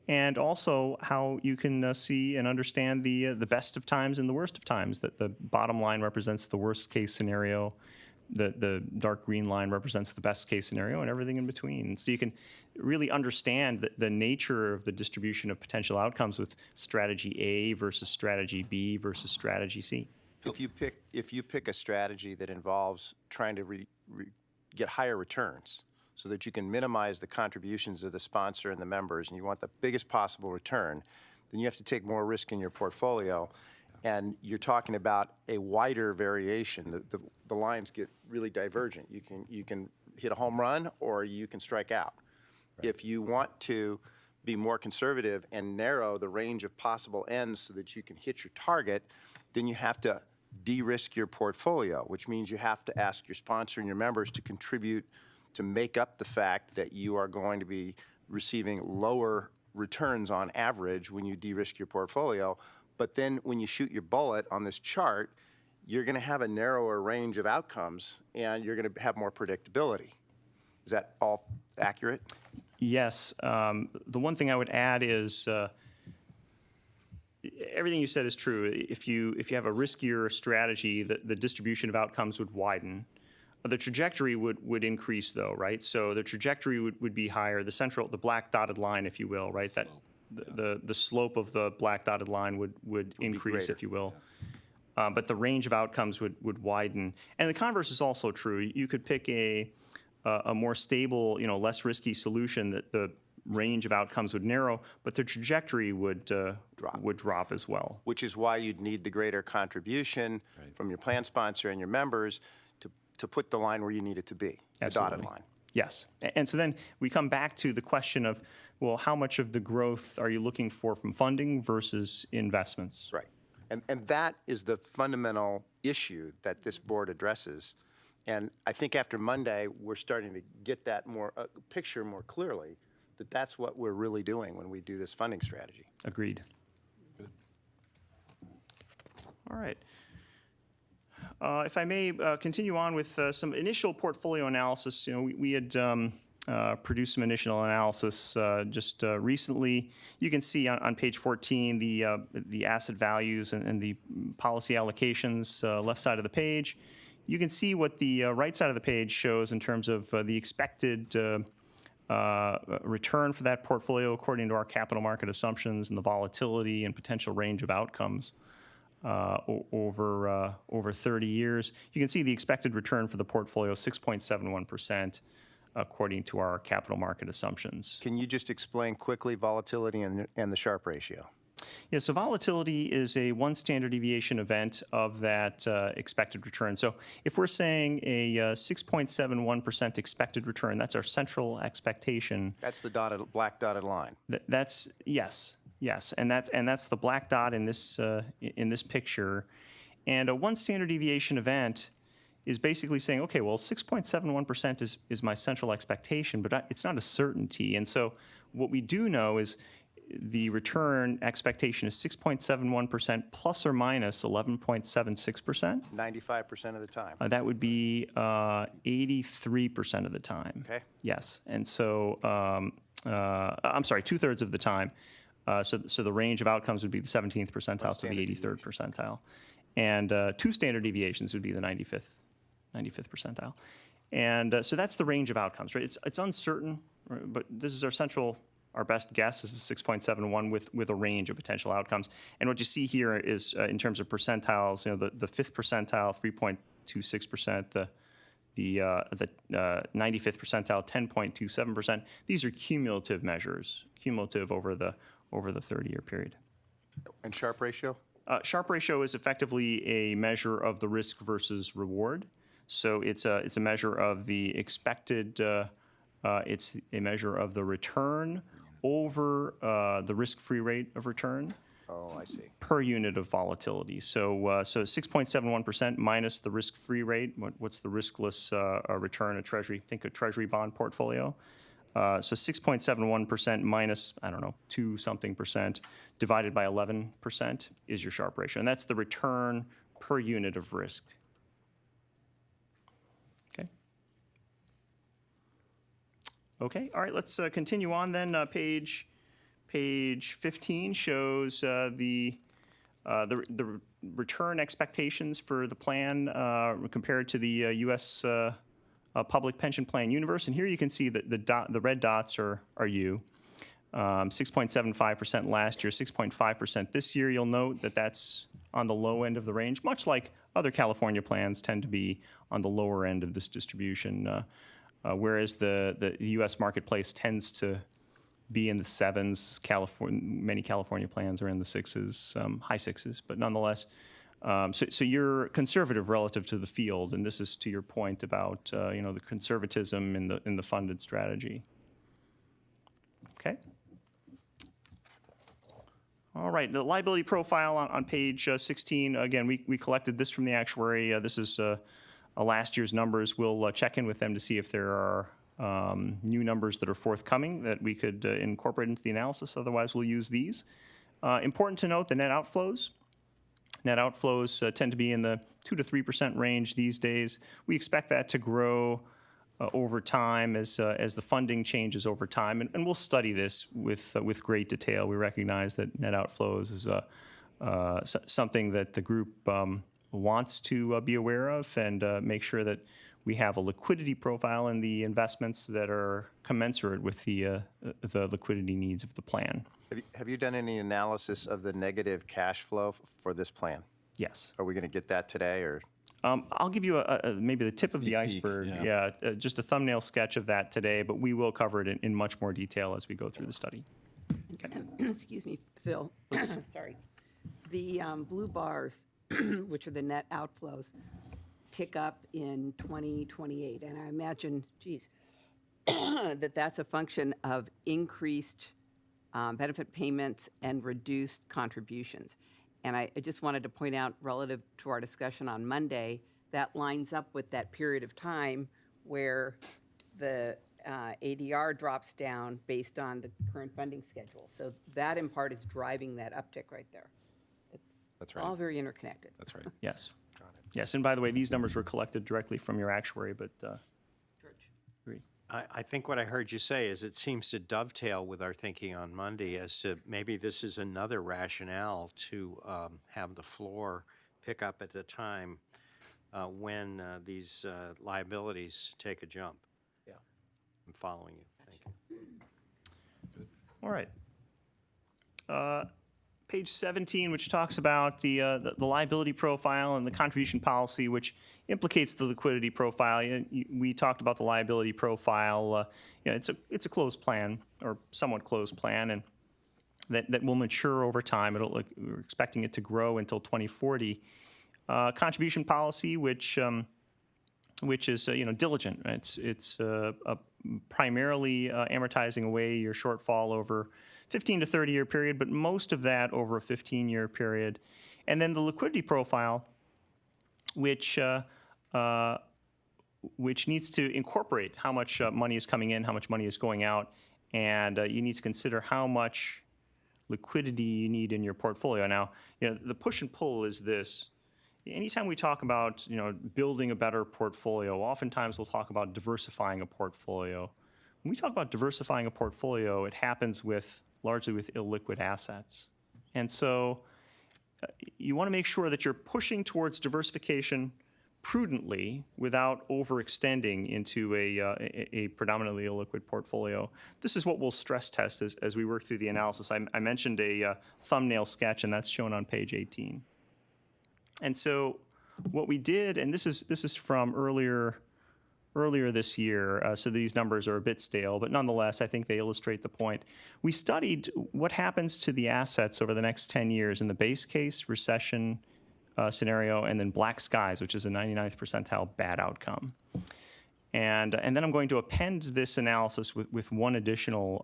and also how you can see and understand the best of times and the worst of times. That the bottom line represents the worst case scenario, the dark green line represents the best case scenario, and everything in between. So you can really understand the nature of the distribution of potential outcomes with strategy A versus strategy B versus strategy C. If you pick a strategy that involves trying to get higher returns, so that you can minimize the contributions of the sponsor and the members, and you want the biggest possible return, then you have to take more risk in your portfolio. And you're talking about a wider variation. The lines get really divergent. You can hit a home run, or you can strike out. Right. If you want to be more conservative and narrow the range of possible ends so that you can hit your target, then you have to de-risk your portfolio, which means you have to ask your sponsor and your members to contribute to make up the fact that you are going to be receiving lower returns on average when you de-risk your portfolio. But then when you shoot your bullet on this chart, you're going to have a narrower range of outcomes and you're going to have more predictability. Is that all accurate? Yes. The one thing I would add is everything you said is true. If you have a riskier strategy, the distribution of outcomes would widen. The trajectory would increase, though, right? So the trajectory would be higher. The black dotted line, if you will, right? That the slope of the black dotted line would increase, if you will. But the range of outcomes would widen. And the converse is also true. You could pick a more stable, less risky solution that the range of outcomes would narrow, but the trajectory would drop as well. Which is why you'd need the greater contribution from your plan sponsor and your members to put the line where you need it to be, the dotted line. Yes. And so then we come back to the question of, well, how much of the growth are you looking for from funding versus investments? Right. And that is the fundamental issue that this board addresses. And I think after Monday, we're starting to get that picture more clearly, that that's what we're really doing when we do this funding strategy. Agreed. Good. All right. If I may continue on with some initial portfolio analysis, we had produced some initial analysis just recently. You can see on page 14 the asset values and the policy allocations left side of the page. You can see what the right side of the page shows in terms of the expected return for that portfolio according to our capital market assumptions and the volatility and potential range of outcomes over 30 years. You can see the expected return for the portfolio, 6.71%, according to our capital market assumptions. Can you just explain quickly volatility and the Sharpe ratio? Yeah, so volatility is a one standard deviation event of that expected return. So if we're saying a 6.71% expected return, that's our central expectation. That's the black dotted line. That's yes, and that's the black dot in this picture. And a one standard deviation event is basically saying, okay, well, 6.71% is my central expectation, but it's not a certainty. And so what we do know is the return expectation is 6.71% plus or minus 11.76%. 95% of the time. That would be 83% of the time. Okay. Yes. And so, I'm sorry, 2/3 of the time. So the range of outcomes would be the 17th percentile to the 83rd percentile. And two standard deviations would be the 95th percentile. And so that's the range of outcomes, right? It's uncertain, right? But this is our best guess is the 6.71 with a range of potential outcomes. And what you see here is in terms of percentiles, the 5th percentile, 3.26%, the 95th percentile, 10.27%. These are cumulative measures, over the 30-year period. And Sharpe ratio? Sharpe ratio is effectively a measure of the risk versus reward. So it's a measure of the expected. It's a measure of the return over the risk-free rate of return. Oh, I see. Per unit of volatility. So 6.71% minus the risk-free rate. What's the riskless return of Treasury? Think of Treasury bond portfolio. So 6.71% minus, 2-something% divided by 11% is your Sharpe ratio. And that's the return per unit of risk. Okay, all right, let's continue on then. Page 15 shows the return expectations for the plan compared to the U.S. Public Pension Plan universe. And here you can see that the red dots are you. 6.75% last year, 6.5% this year. You'll note that that's on the low end of the range, much like other California plans tend to be on the lower end of this distribution. Whereas the U.S. marketplace tends to be in the 7s. Many California plans are in the 6s, high 6s, but nonetheless. So you're conservative relative to the field, and this is to your point about the conservatism in the funded strategy. Okay. All right, the liability profile on page 16, again, we collected this from the actuary. This is last year's numbers. We'll check in with them to see if there are new numbers that are forthcoming that we could incorporate into the analysis. Otherwise, we'll use these. Important to note the net outflows. Net outflows tend to be in the 2 to 3% range these days. We expect that to grow over time as the funding changes over time, and we'll study this with great detail. We recognize that net outflows is something that the group wants to be aware of, and make sure that we have a liquidity profile in the investments that are commensurate with the liquidity needs of the plan. Have you done any analysis of the negative cash flow for this plan? Yes. Are we going to get that today, or? I'll give you maybe the tip of the iceberg. Just a thumbnail sketch of that today, but we will cover it in much more detail as we go through the study. Excuse me, Phil. Sorry. The blue bars, which are the net outflows, tick up in 2028, and I imagine, that's a function of increased benefit payments and reduced contributions. And I just wanted to point out, relative to our discussion on Monday, that lines up with that period of time where the ADR drops down based on the current funding schedule. So that, in part, is driving that uptick right there. That's right. All very interconnected. That's right. Yes. Yes, and by the way, these numbers were collected directly from your actuary, but agree. I think what I heard you say is it seems to dovetail with our thinking on Monday as to maybe this is another rationale to have the floor pick up at the time when these liabilities take a jump. Yeah. I'm following you. Thank you. All right. Page 17, which talks about the liability profile and the contribution policy, which implicates the liquidity profile. We talked about the liability profile. It's a closed plan, or somewhat closed plan, and that will mature over time. We're expecting it to grow until 2040. Contribution policy, which is diligent. It's primarily amortizing away your shortfall over 15 to 30-year period, but most of that over a 15-year period. And then the liquidity profile, which needs to incorporate how much money is coming in, how much money is going out, and you need to consider how much liquidity you need in your portfolio. Now, the push and pull is this. Anytime we talk about building a better portfolio, oftentimes we'll talk about diversifying a portfolio. When we talk about diversifying a portfolio, it happens largely with illiquid assets. And so you want to make sure that you're pushing towards diversification prudently without overextending into a predominantly illiquid portfolio. This is what we'll stress test as we work through the analysis. I mentioned a thumbnail sketch, and that's shown on page 18. And so what we did, and this is from earlier this year, so these numbers are a bit stale, but nonetheless, I think they illustrate the point. We studied what happens to the assets over the next 10 years in the base case recession scenario, and then black skies, which is a 99th percentile bad outcome. And then I'm going to append this analysis with one additional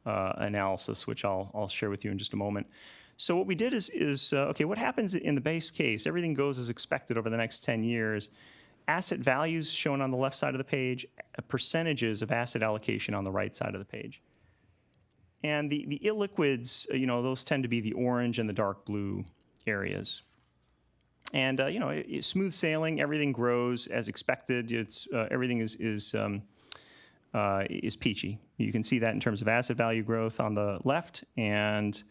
analysis, which I'll share with you in just a moment. So what we did is okay, what happens in the base case? Everything goes as expected over the next 10 years. Asset values shown on the left side of the page, percentages of asset allocation on the right side of the page. And the illiquids, those tend to be the orange and the dark blue areas. And it's smooth sailing, everything grows as expected. Everything is peachy. You can see that in terms of asset value growth on the left and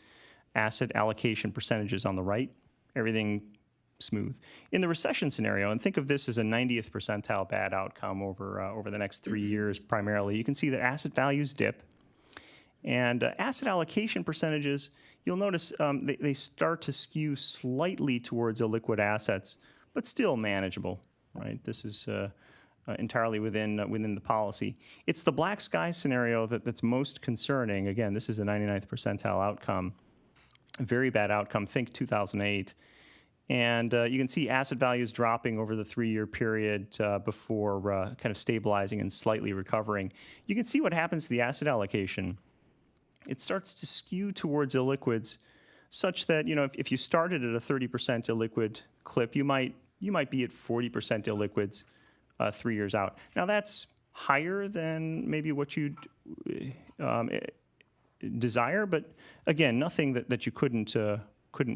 asset allocation percentages on the right. Everything smooth. In the recession scenario, and think of this as a 90th percentile bad outcome over the next 3 years primarily, you can see that asset values dip. And asset allocation percentages, you'll notice they start to skew slightly towards illiquid assets, but still manageable, right? This is entirely within the policy. It's the black sky scenario that's most concerning. Again, this is a 99th percentile outcome, a very bad outcome. Think 2008. And you can see asset values dropping over the 3-year period before kind of stabilizing and slightly recovering. You can see what happens to the asset allocation. It starts to skew towards illiquids such that, if you started at a 30% illiquid clip, you might be at 40% illiquids 3 years out. Now, that's higher than maybe what you'd desire, but again, nothing that you couldn't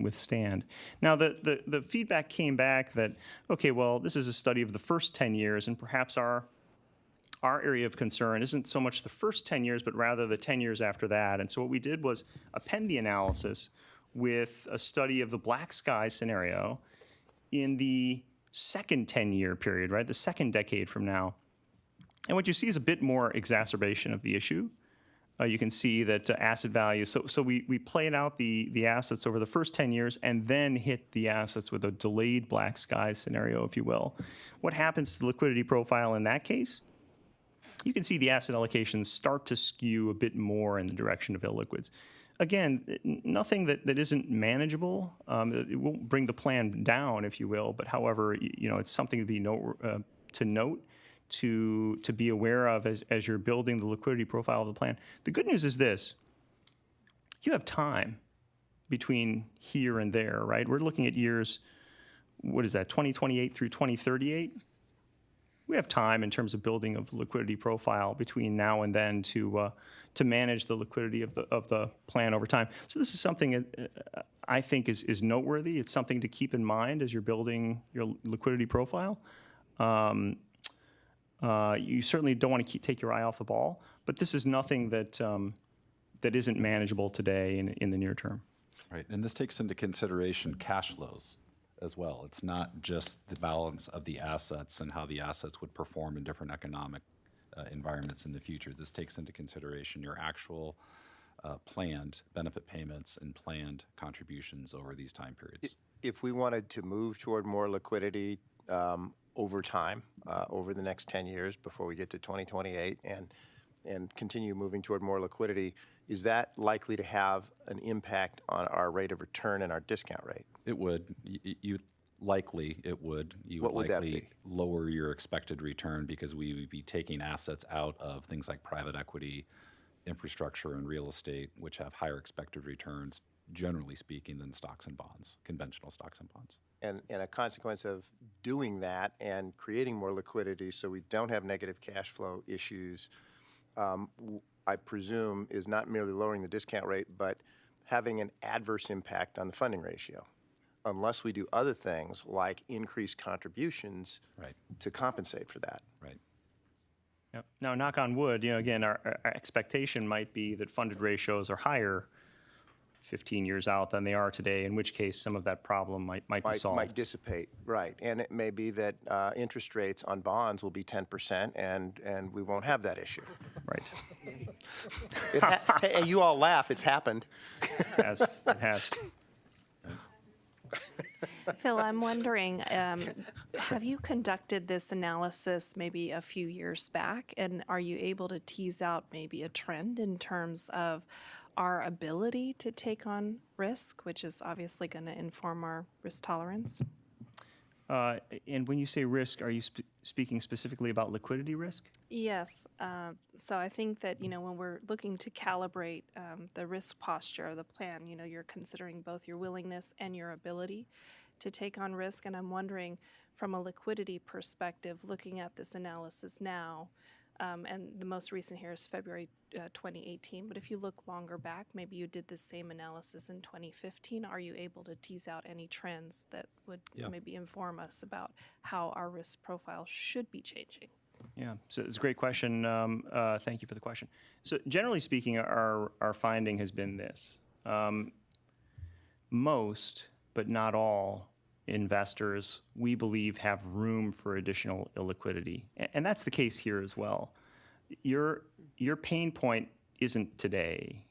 withstand. Now, the feedback came back that, okay, well, this is a study of the first 10 years, and perhaps our area of concern isn't so much the first 10 years, but rather the 10 years after that. And so what we did was append the analysis with a study of the black sky scenario in the second 10-year period, right, the second decade from now. And what you see is a bit more exacerbation of the issue. You can see that asset value, so we played out the assets over the first 10 years and then hit the assets with a delayed black sky scenario, if you will. What happens to the liquidity profile in that case? You can see the asset allocations start to skew a bit more in the direction of illiquids. Again, nothing that isn't manageable. It won't bring the plan down, if you will, but however, it's something to be to note, to be aware of as you're building the liquidity profile of the plan. The good news is this: you have time between here and there, right? We're looking at years, 2028 through 2038? We have time in terms of building of the liquidity profile between now and then to manage the liquidity of the plan over time. So this is something I think is noteworthy. It's something to keep in mind as you're building your liquidity profile. You certainly don't want to take your eye off the ball, but this is nothing that isn't manageable today in the near term. Right, and this takes into consideration cash flows as well. It's not just the balance of the assets and how the assets would perform in different economic environments in the future. This takes into consideration your actual planned benefit payments and planned contributions over these time periods. If we wanted to move toward more liquidity over time, over the next 10 years before we get to 2028 and continue moving toward more liquidity, is that likely to have an impact on our rate of return and our discount rate? It would. You likely it would. You What would that likely be? lower your expected return because we would be taking assets out of things like private equity, infrastructure, and real estate, which have higher expected returns, generally speaking, than stocks and bonds, conventional stocks and bonds. And a consequence of doing that and creating more liquidity so we don't have negative cash flow issues, I presume, is not merely lowering the discount rate, but having an adverse impact on the funding ratio, unless we do other things like increase contributions to compensate for that. Right. Yep. Now, knock on wood, again, our expectation might be that funded ratios are higher 15 years out than they are today, in which case some of that problem might be solved. Might dissipate, right. And it may be that interest rates on bonds will be 10% and we won't have that issue. Right. Hey, you all laugh, it's happened. It has. Phil, I'm wondering, have you conducted this analysis maybe a few years back, and are you able to tease out maybe a trend in terms of our ability to take on risk, which is obviously going to inform our risk tolerance? And when you say risk, are you speaking specifically about liquidity risk? Yes. So I think that, when we're looking to calibrate the risk posture of the plan, you're considering both your willingness and your ability to take on risk. And I'm wondering, from a liquidity perspective, looking at this analysis now, and the most recent here is February 2018, but if you look longer back, maybe you did the same analysis in 2015, are you able to tease out any trends that would maybe inform us about how our risk profile should be changing? Yeah, so it's a great question. Thank you for the question. So generally speaking, our finding has been this. Most, but not all, investors, we believe, have room for additional illiquidity. And that's the case here as well. Your pain point isn't today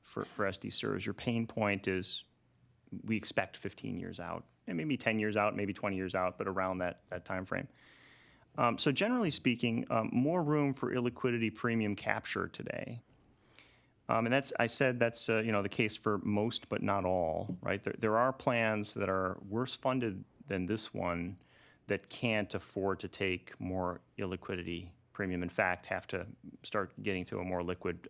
for SDCERS. Your pain point is we expect 15 years out, and maybe 10 years out, maybe 20 years out, but around that time frame. So generally speaking, more room for illiquidity premium capture today. And that's the case for most, but not all, right? There are plans that are worse funded than this one that can't afford to take more illiquidity premium. In fact, have to start getting to a more liquid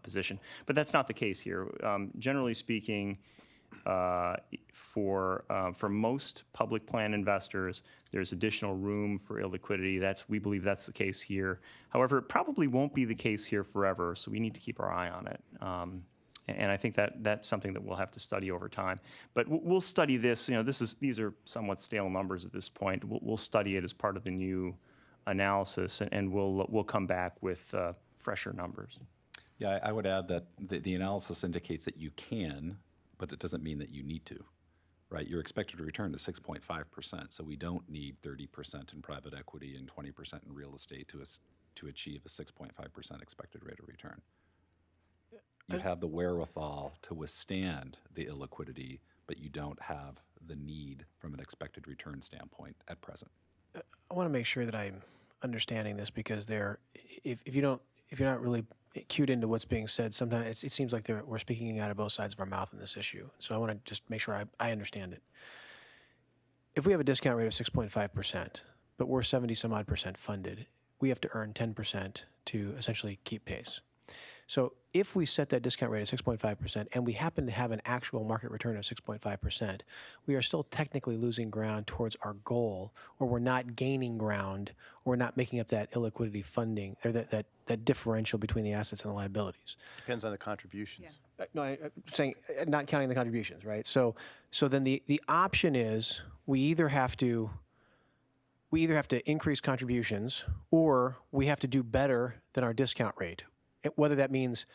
position. But that's not the case here. Generally speaking, for most public plan investors, there's additional room for illiquidity. We believe that's the case here. However, it probably won't be the case here forever, so we need to keep our eye on it. And I think that's something that we'll have to study over time. But we'll study this. These are somewhat stale numbers at this point. We'll study it as part of the new analysis, and we'll come back with fresher numbers. Yeah, I would add that the analysis indicates that you can, but it doesn't mean that you need to, right? Your expected return is 6.5%, so we don't need 30% in private equity and 20% in real estate to achieve a 6.5% expected rate of return. You have the wherewithal to withstand the illiquidity, but you don't have the need from an expected return standpoint at present. I want to make sure that I'm understanding this, because if you're not really cued into what's being said, sometimes it seems like we're speaking out of both sides of our mouth in this issue. So I want to just make sure I understand it. If we have a discount rate of 6.5%, but we're 70 some odd percent funded, we have to earn 10% to essentially keep pace. So if we set that discount rate at 6.5% and we happen to have an actual market return of 6.5%, we are still technically losing ground towards our goal, or we're not gaining ground, or we're not making up that illiquidity funding, or that differential between the assets and the liabilities. Depends on the contributions. No, I'm saying not counting the contributions, right? So then the option is we either have to increase contributions, or we have to do better than our discount rate. Whether that means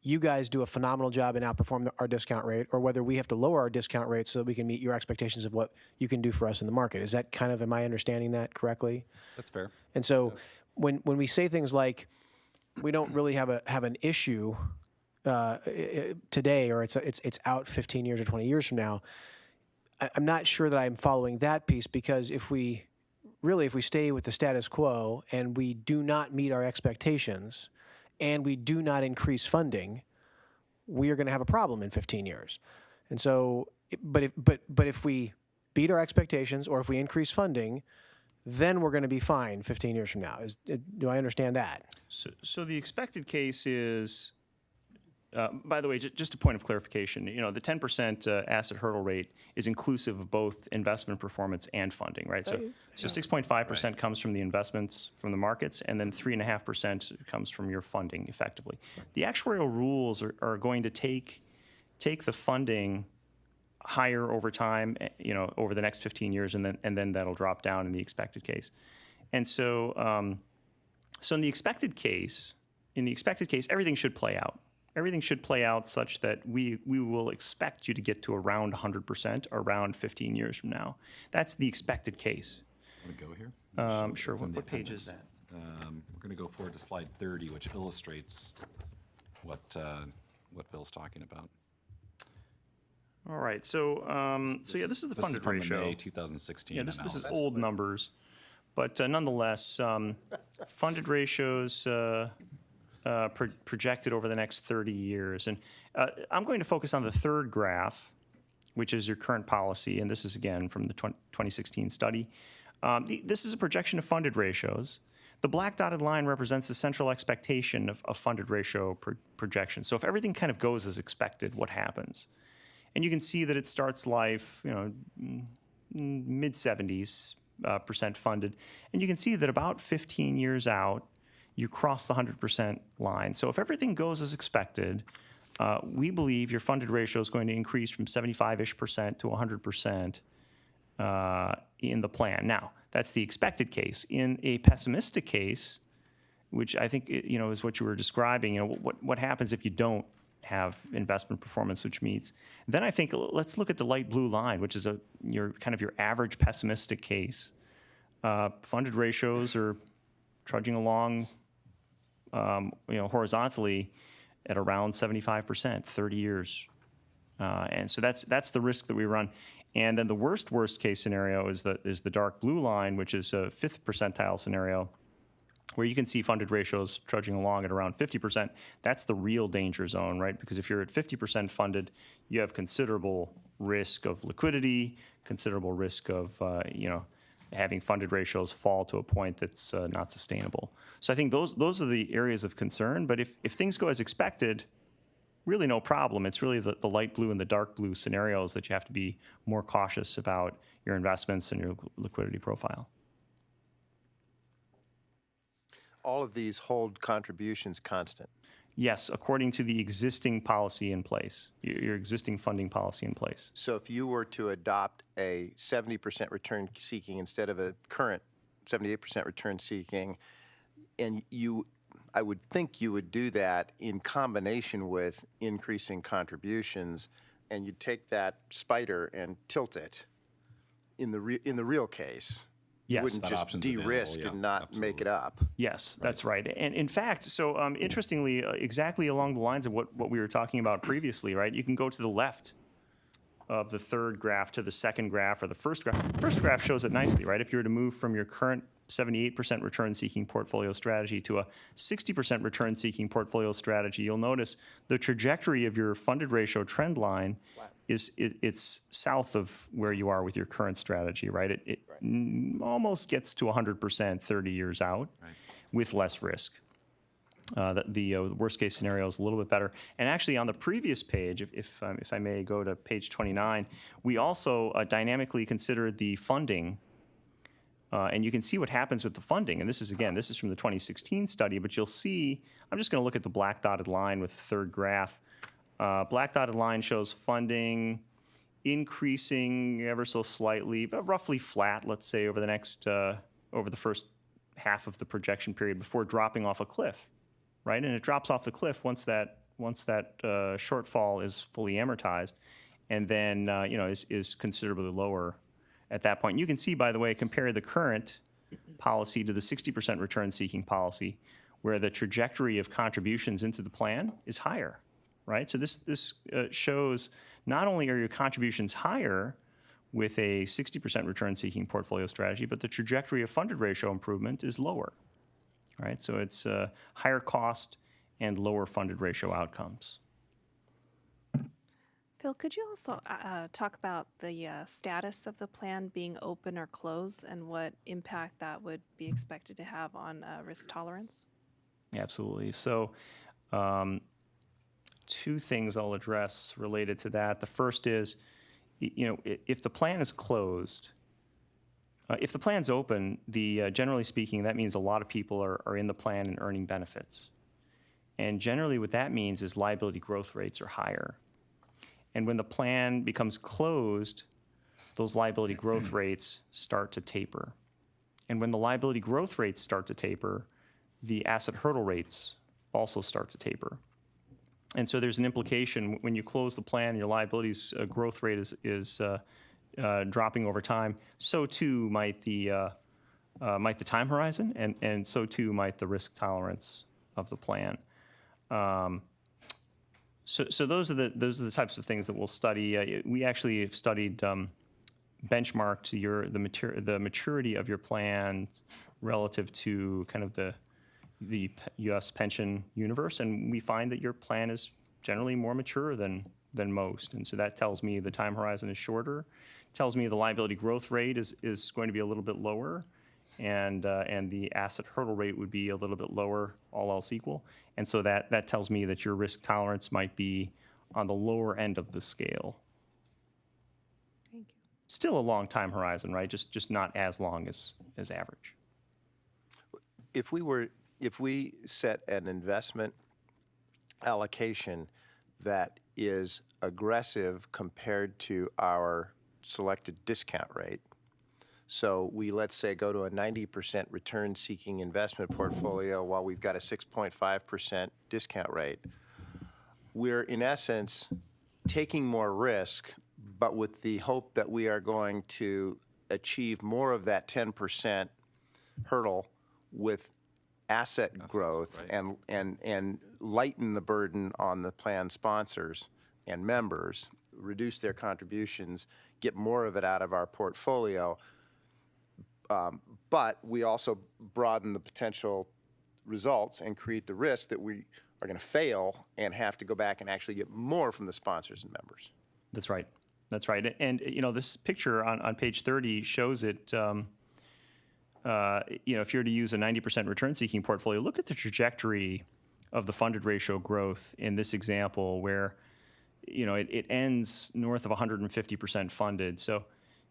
you guys do a phenomenal job and outperform our discount rate, or whether we have to lower our discount rate so that we can meet your expectations of what you can do for us in the market. Is that kind of, am I understanding that correctly? That's fair. And so when we say things like we don't really have an issue today, or it's out 15 years or 20 years from now, I'm not sure that I'm following that piece, because if we stay with the status quo and we do not meet our expectations, and we do not increase funding, we are going to have a problem in 15 years. And so, but if we beat our expectations, or if we increase funding, then we're going to be fine 15 years from now. Do I understand that? So the expected case is, by the way, just a point of clarification, the 10% asset hurdle rate is inclusive of both investment performance and funding, right? So 6.5% comes from the investments from the markets, and then 3.5% comes from your funding, effectively. The actuarial rules are going to take the funding higher over time, over the next 15 years, and then that'll drop down in the expected case. And so, so in the expected case, everything should play out. Everything should play out such that we will expect you to get to around 100% around 15 years from now. That's the expected case. Want to go here? Sure. What page is that? We're going to go forward to slide 30, which illustrates what Bill's talking about. All right. So yeah, this is the funded ratio. This is from the May 2016 Yeah, this is analysis. old numbers, but nonetheless, funded ratios projected over the next 30 years. And I'm going to focus on the third graph, which is your current policy, and this is again from the 2016 study. This is a projection of funded ratios. The black dotted line represents the central expectation of funded ratio projection. So if everything kind of goes as expected, what happens? And you can see that it starts life, mid 70s percent funded, and you can see that about 15 years out, you cross the 100% line. So if everything goes as expected, we believe your funded ratio is going to increase from 75-ish% to 100% in the plan. Now, that's the expected case. In a pessimistic case, which I think is what you were describing, what happens if you don't have investment performance which meets? Then I think let's look at the light blue line, which is your average pessimistic case. Funded ratios are trudging along horizontally at around 75%, 30 years. And so that's the risk that we run. And then the worst case scenario is the dark blue line, which is a 5th percentile scenario, where you can see funded ratios trudging along at around 50%. That's the real danger zone, right? Because if you're at 50% funded, you have considerable risk of liquidity, considerable risk of having funded ratios fall to a point that's not sustainable. So I think those are the areas of concern. But if things go as expected, really no problem. It's really the light blue and the dark blue scenarios that you have to be more cautious about your investments and your liquidity profile. All of these hold contributions constant. Yes, according to the existing policy in place, your existing funding policy in place. So if you were to adopt a 70% return seeking instead of a current 78% return seeking, and I would think you would do that in combination with increasing contributions, and you'd take that spider and tilt it in the real case. You Yes. wouldn't That just option's available, de-risk yeah, and not make it up. Yes, that's right. And in fact, so interestingly, exactly along the lines of what we were talking about previously, right? You can go to the left of the third graph to the second graph or the first graph. The first graph shows it nicely, right? If you were to move from your current 78% return-seeking portfolio strategy to a 60% return-seeking portfolio strategy, you'll notice the trajectory of your funded ratio trend line it's south of where you are with your current strategy, right? It almost gets to 100% 30 years out with less risk. The worst case scenario is a little bit better. And actually on the previous page, if I may go to page 29, we also dynamically considered the funding. And you can see what happens with the funding. And this is from the 2016 study, but you'll see, I'm just going to look at the black dotted line with the third graph. Black dotted line shows funding increasing ever so slightly, but roughly flat, let's say, over the first half of the projection period before dropping off a cliff, right? And it drops off the cliff once that shortfall is fully amortized, and then is considerably lower at that point. You can see, by the way, compare the current policy to the 60% return-seeking policy, where the trajectory of contributions into the plan is higher, right? So this shows not only are your contributions higher with a 60% return-seeking portfolio strategy, but the trajectory of funded ratio improvement is lower, right? So it's higher cost and lower funded ratio outcomes. Phil, could you also talk about the status of the plan being open or closed and what impact that would be expected to have on risk tolerance? Absolutely. So two things I'll address related to that. The first is, if the plan is closed, if the plan's open, generally speaking, that means a lot of people are in the plan and earning benefits. And generally what that means is liability growth rates are higher. And when the plan becomes closed, those liability growth rates start to taper. And when the liability growth rates start to taper, the asset hurdle rates also start to taper. And so there's an implication when you close the plan, your liabilities growth rate is dropping over time. So too might the time horizon, and so too might the risk tolerance of the plan. So those are the types of things that we'll study. We actually have studied benchmarked the maturity of your plan relative to kind of the U.S. pension universe, and we find that your plan is generally more mature than most. And so that tells me the time horizon is shorter, tells me the liability growth rate is going to be a little bit lower, and the asset hurdle rate would be a little bit lower, all else equal. And so that tells me that your risk tolerance might be on the lower end of the scale. Thank you. Still a long time horizon, right? Just not as long as average. If we set an investment allocation that is aggressive compared to our selected discount rate, so we, let's say, go to a 90% return-seeking investment portfolio while we've got a 6.5% discount rate, we're, in essence, taking more risk, but with the hope that we are going to achieve more of that 10% hurdle with asset growth, right, and lighten the burden on the plan sponsors and members, reduce their contributions, get more of it out of our portfolio. But we also broaden the potential results and create the risk that we are going to fail and have to go back and actually get more from the sponsors and members. That's right. That's right. And this picture on page 30 shows it. If you were to use a 90% return-seeking portfolio, look at the trajectory of the funded ratio growth in this example where, it ends north of 150% funded. So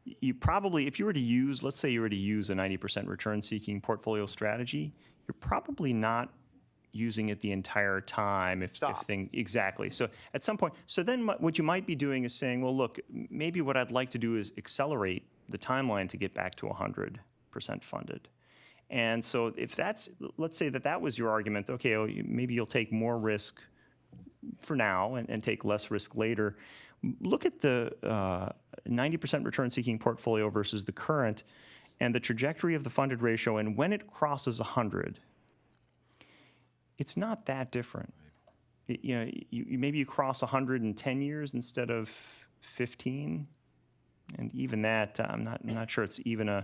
you probably, if you were to use, let's say you were to use a 90% return-seeking portfolio strategy, you're probably not using it the entire time exactly. So at some point, so then what you might be doing is saying, well, look, maybe what I'd like to do is accelerate the timeline to get back to 100% funded. And so if that's, let's say that was your argument, okay, maybe you'll take more risk for now and take less risk later. Look at the 90% return-seeking portfolio versus the current and the trajectory of the funded ratio, and when it crosses 100, it's not that different. Maybe you cross 100 in 10 years instead of 15, and even that, I'm not sure it's even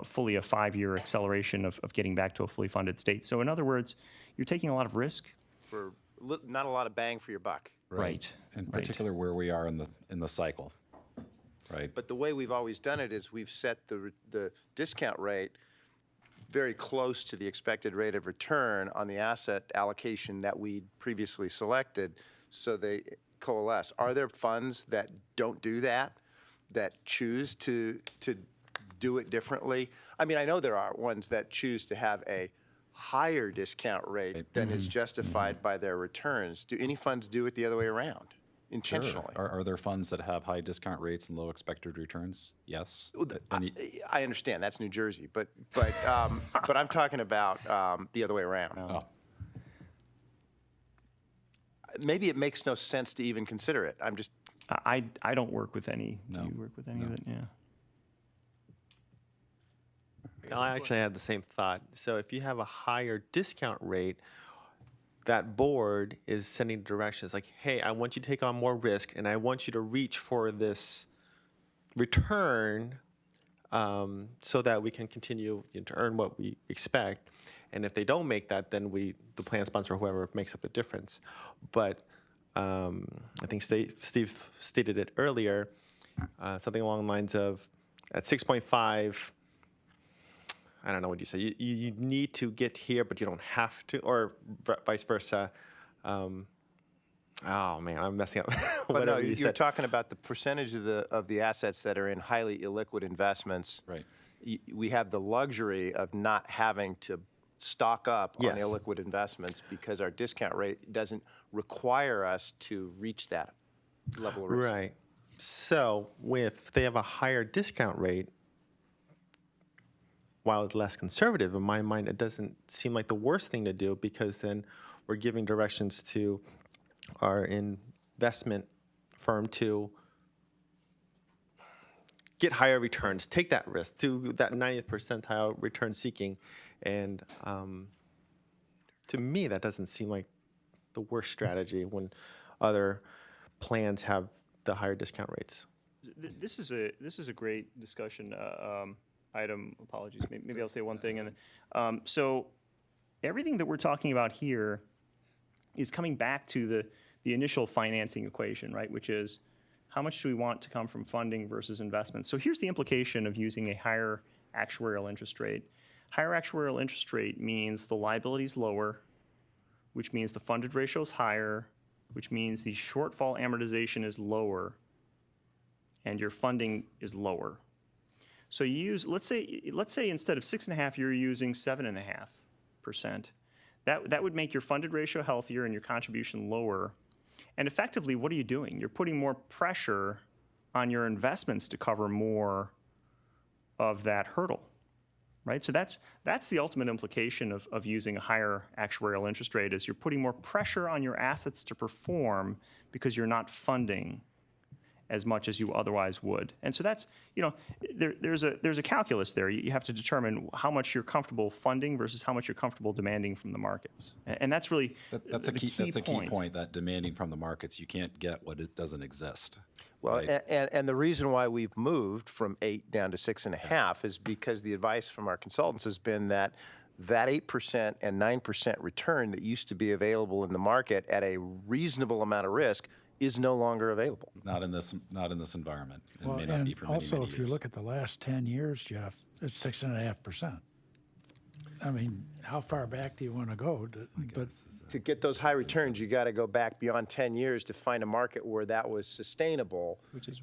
fully a 5-year acceleration of getting back to a fully funded state. So in other words, you're taking a lot of risk For not a lot of bang for your buck. Right. In particular, where we are in the cycle, right? But the way we've always done it is we've set the discount rate very close to the expected rate of return on the asset allocation that we previously selected, so they coalesce. Are there funds that don't do that choose to do it differently? I mean, I know there are ones that choose to have a higher discount rate than is justified by their returns. Do any funds do it the other way around, intentionally? Sure. Are there funds that have high discount rates and low expected returns? Yes. I understand that's New Jersey, but I'm talking about the other way around. Oh. Maybe it makes no sense to even consider it. I'm just. I don't work with any. Do you work with any of it? Yeah. I actually had the same thought. So if you have a higher discount rate, that board is sending directions like, hey, I want you to take on more risk, and I want you to reach for this return so that we can continue to earn what we expect. And if they don't make that, then the plan sponsor or whoever makes up the difference. But I think Steve stated it earlier, something along the lines of at 6.5, I don't know what you say. You need to get here, but you don't have to, or vice versa. Oh man, I'm messing up. But no, you're talking about the percentage of the assets that are in highly illiquid investments. Right. We have the luxury of not having to stock up on Yes. illiquid investments because our discount rate doesn't require us to reach that level of risk. Right. So if they have a higher discount rate, while it's less conservative, in my mind, it doesn't seem like the worst thing to do, because then we're giving directions to our investment firm to get higher returns, take that risk, to that 90th percentile return seeking. And to me, that doesn't seem like the worst strategy when other plans have the higher discount rates. This is a great discussion item. Apologies. Maybe I'll say one thing. And so everything that we're talking about here is coming back to the initial financing equation, right? Which is, how much do we want to come from funding versus investments? So here's the implication of using a higher actuarial interest rate. Higher actuarial interest rate means the liability is lower, which means the funded ratio is higher, which means the shortfall amortization is lower, and your funding is lower. So you use, let's say instead of 6.5, you're using 7.5%. That would make your funded ratio healthier and your contribution lower. And effectively, what are you doing? You're putting more pressure on your investments to cover more of that hurdle, right? So that's the ultimate implication of using a higher actuarial interest rate, is you're putting more pressure on your assets to perform because you're not funding as much as you otherwise would. And so that's, there's a calculus there. You have to determine how much you're comfortable funding versus how much you're comfortable demanding from the markets. And that's really that's a key point, that demanding from the markets, you can't get what it doesn't exist. Well, right? and the reason why we've moved from 8 down to 6.5 is because the advice from our consultants has been that 8% and 9% return that used to be available in the market at a reasonable amount of risk is no longer available. Not in this environment. It Well, may not be for many, also, many if you years. look at the last 10 years, Jeff, it's 6.5%. I mean, how far back do you want to go? But To get those high returns, you got to go back beyond 10 years to find a market where that was sustainable.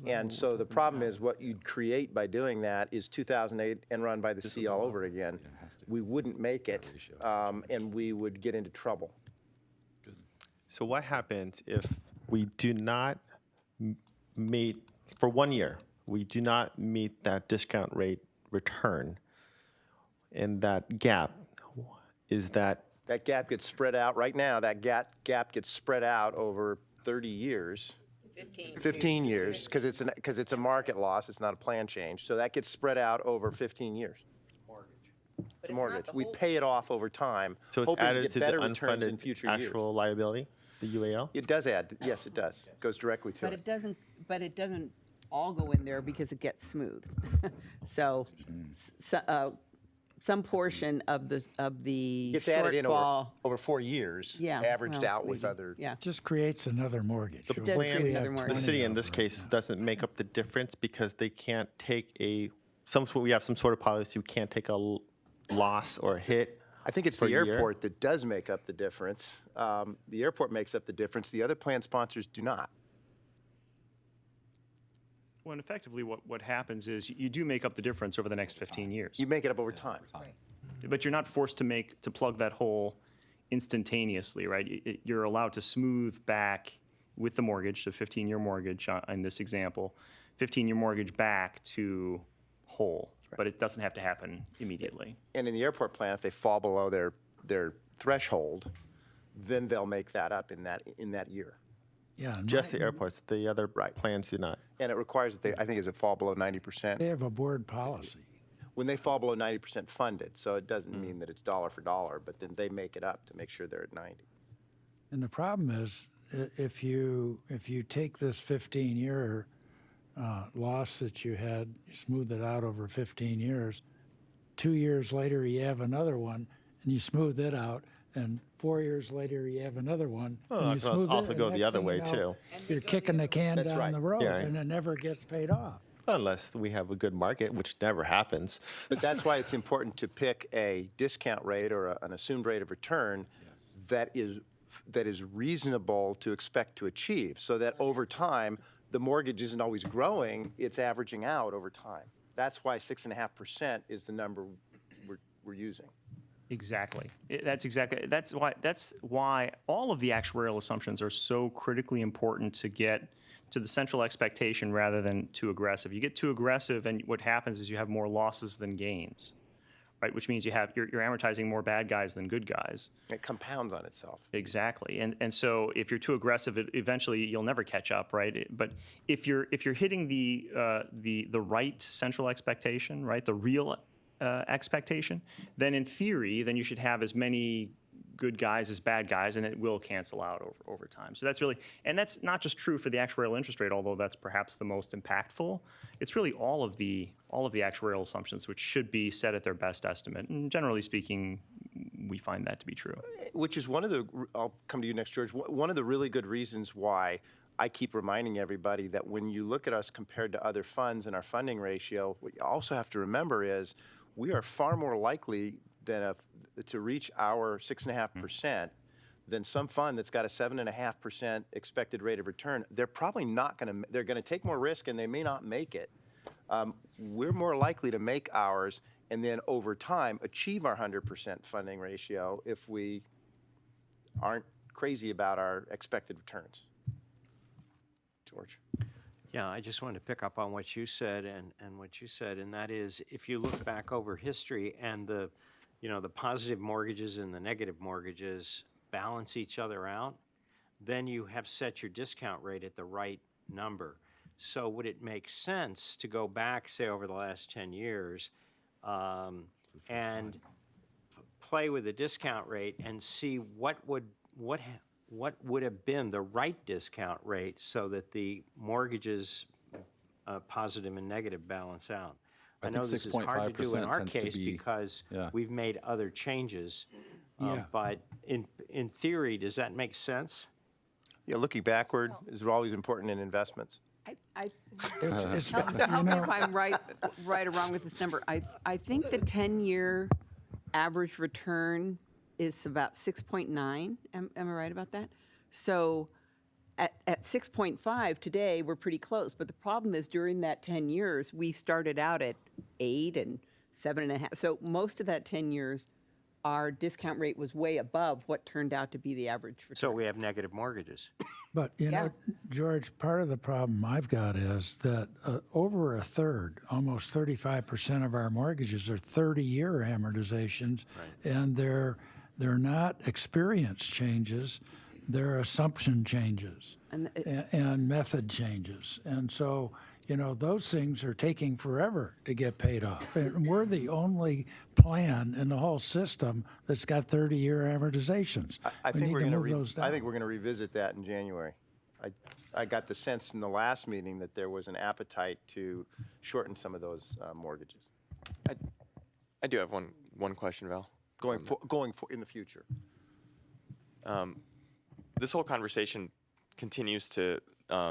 And so the problem is what you'd create by doing that is 2008 and run by the sea all over again. We wouldn't make it, and we would get into trouble. So what happens if we do not meet, for 1 year, we do not meet that discount rate return? And that gap, is that? That gap gets spread out, right now, that gap gets spread out over 30 years. 15 years, because it's a market loss, it's not a plan change. So that gets spread out over 15 years. It's a mortgage. We pay it off over time, So it's hoping to added get to the better returns in unfunded future years. actual liability, the UAL? It does add, yes, it does. It goes directly to But it. it doesn't all go in there because it gets smoothed. So, some portion of the Gets added in shortfall. over 4 years, Yeah, averaged well, out with maybe, other. yeah. just creates another mortgage. The So does if plan, we create have another the mortgage. 20 city in of this them, case doesn't make up the difference because they can't take we have some sort of policy, we can't take a loss or a hit. I think it's for the a year? airport that does make up the difference. The airport makes up the difference. The other plan sponsors do not. Well, and effectively, what happens is you do make up the difference over the next 15 years. You make it up over time. But you're not forced to plug that hole instantaneously, right? You're allowed to smooth back with the mortgage, the 15-year mortgage in this example, 15-year mortgage back to whole, but it doesn't have to happen immediately. And in the airport plan, if they fall below their threshold, then they'll make that up in that year. Yeah, and Just the airports, the other plans do not. And it requires that they, I think, is it fall below 90%? they have a board policy. When they fall below 90% funded, so it doesn't mean that it's dollar for dollar, but then they make it up to make sure they're at 90. And the problem is, if you take this 15-year loss that you had, you smooth it out over 15 years, 2 years later you have another one, and you smooth it out, and 4 years later you have another one, Well, and you it can smooth also it, go and the next other thing way, you know, too. You're kicking the can That's down right. the road, Yeah. and it never gets paid off. Unless we have a good market, which never happens. But that's why it's important to pick a discount rate or an assumed rate of return that is reasonable to expect to achieve, so that over time, the mortgage isn't always growing, it's averaging out over time. That's why 6.5% is the number we're using. Exactly. That's why all of the actuarial assumptions are so critically important to get to the central expectation rather than too aggressive. You get too aggressive, and what happens is you have more losses than gains, right? Which means you're amortizing more bad guys than good guys. It compounds on itself. Exactly. And so if you're too aggressive, eventually you'll never catch up, right? But if you're hitting the right central expectation, right, the real expectation, then in theory, then you should have as many good guys as bad guys, and it will cancel out over time. So that's really, and that's not just true for the actuarial interest rate, although that's perhaps the most impactful. It's really all of the actuarial assumptions, which should be set at their best estimate. And generally speaking, we find that to be true. Which is I'll come to you next, George, one of the really good reasons why I keep reminding everybody that when you look at us compared to other funds and our funding ratio, what you also have to remember is we are far more likely to reach our 6.5% than some fund that's got a 7.5% expected rate of return. They're probably not going to, they're going to take more risk and they may not make it. We're more likely to make ours and then over time achieve our 100% funding ratio if we aren't crazy about our expected returns. George. Yeah, I just wanted to pick up on what you said and what you said, and that is if you look back over history and the positive mortgages and the negative mortgages balance each other out, then you have set your discount rate at the right number. So would it make sense to go back, say, over the last 10 years and play with the discount rate and see what would have been the right discount rate so that the mortgages, positive and negative, balance out? I know this is hard to do in our case because we've made other changes, but in theory, does that make sense? Yeah, looking backward is always important in investments. Tell me if I'm right or wrong with this number. I think the 10-year average return is about 6.9. Am I right about that? So at 6.5 today, we're pretty close. But the problem is during that 10 years, we started out at 8 and 7.5. So most of that 10 years, our discount rate was way above what turned out to be the average return. So we have negative mortgages. But, you know, George, part of the problem I've got is that over a third, almost 35% of our mortgages are 30-year amortizations, and they're not experience changes, they're assumption changes and method changes. And so, you know, those things are taking forever to get paid off. And we're the only plan in the whole system that's got 30-year amortizations. I We think need we're to going move those to. down. I think we're going to revisit that in January. I got the sense in the last meeting that there was an appetite to shorten some of those mortgages. I do have one question, Val. Going for in the future. This whole conversation continues to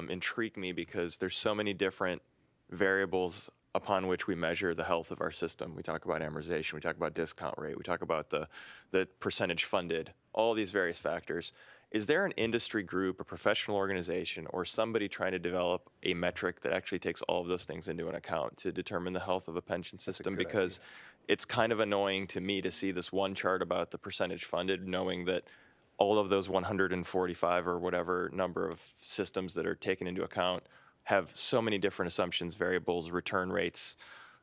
intrigue me because there's so many different variables upon which we measure the health of our system. We talk about amortization, we talk about discount rate, we talk about the percentage funded, all these various factors. Is there an industry group, a professional organization, or somebody trying to develop a metric that actually takes all of those things into an account to determine the health of a pension system? Because it's kind of annoying to me to see this one chart about the percentage funded, knowing that all of those 145 or whatever number of systems that are taken into account have so many different assumptions, variables, return rates,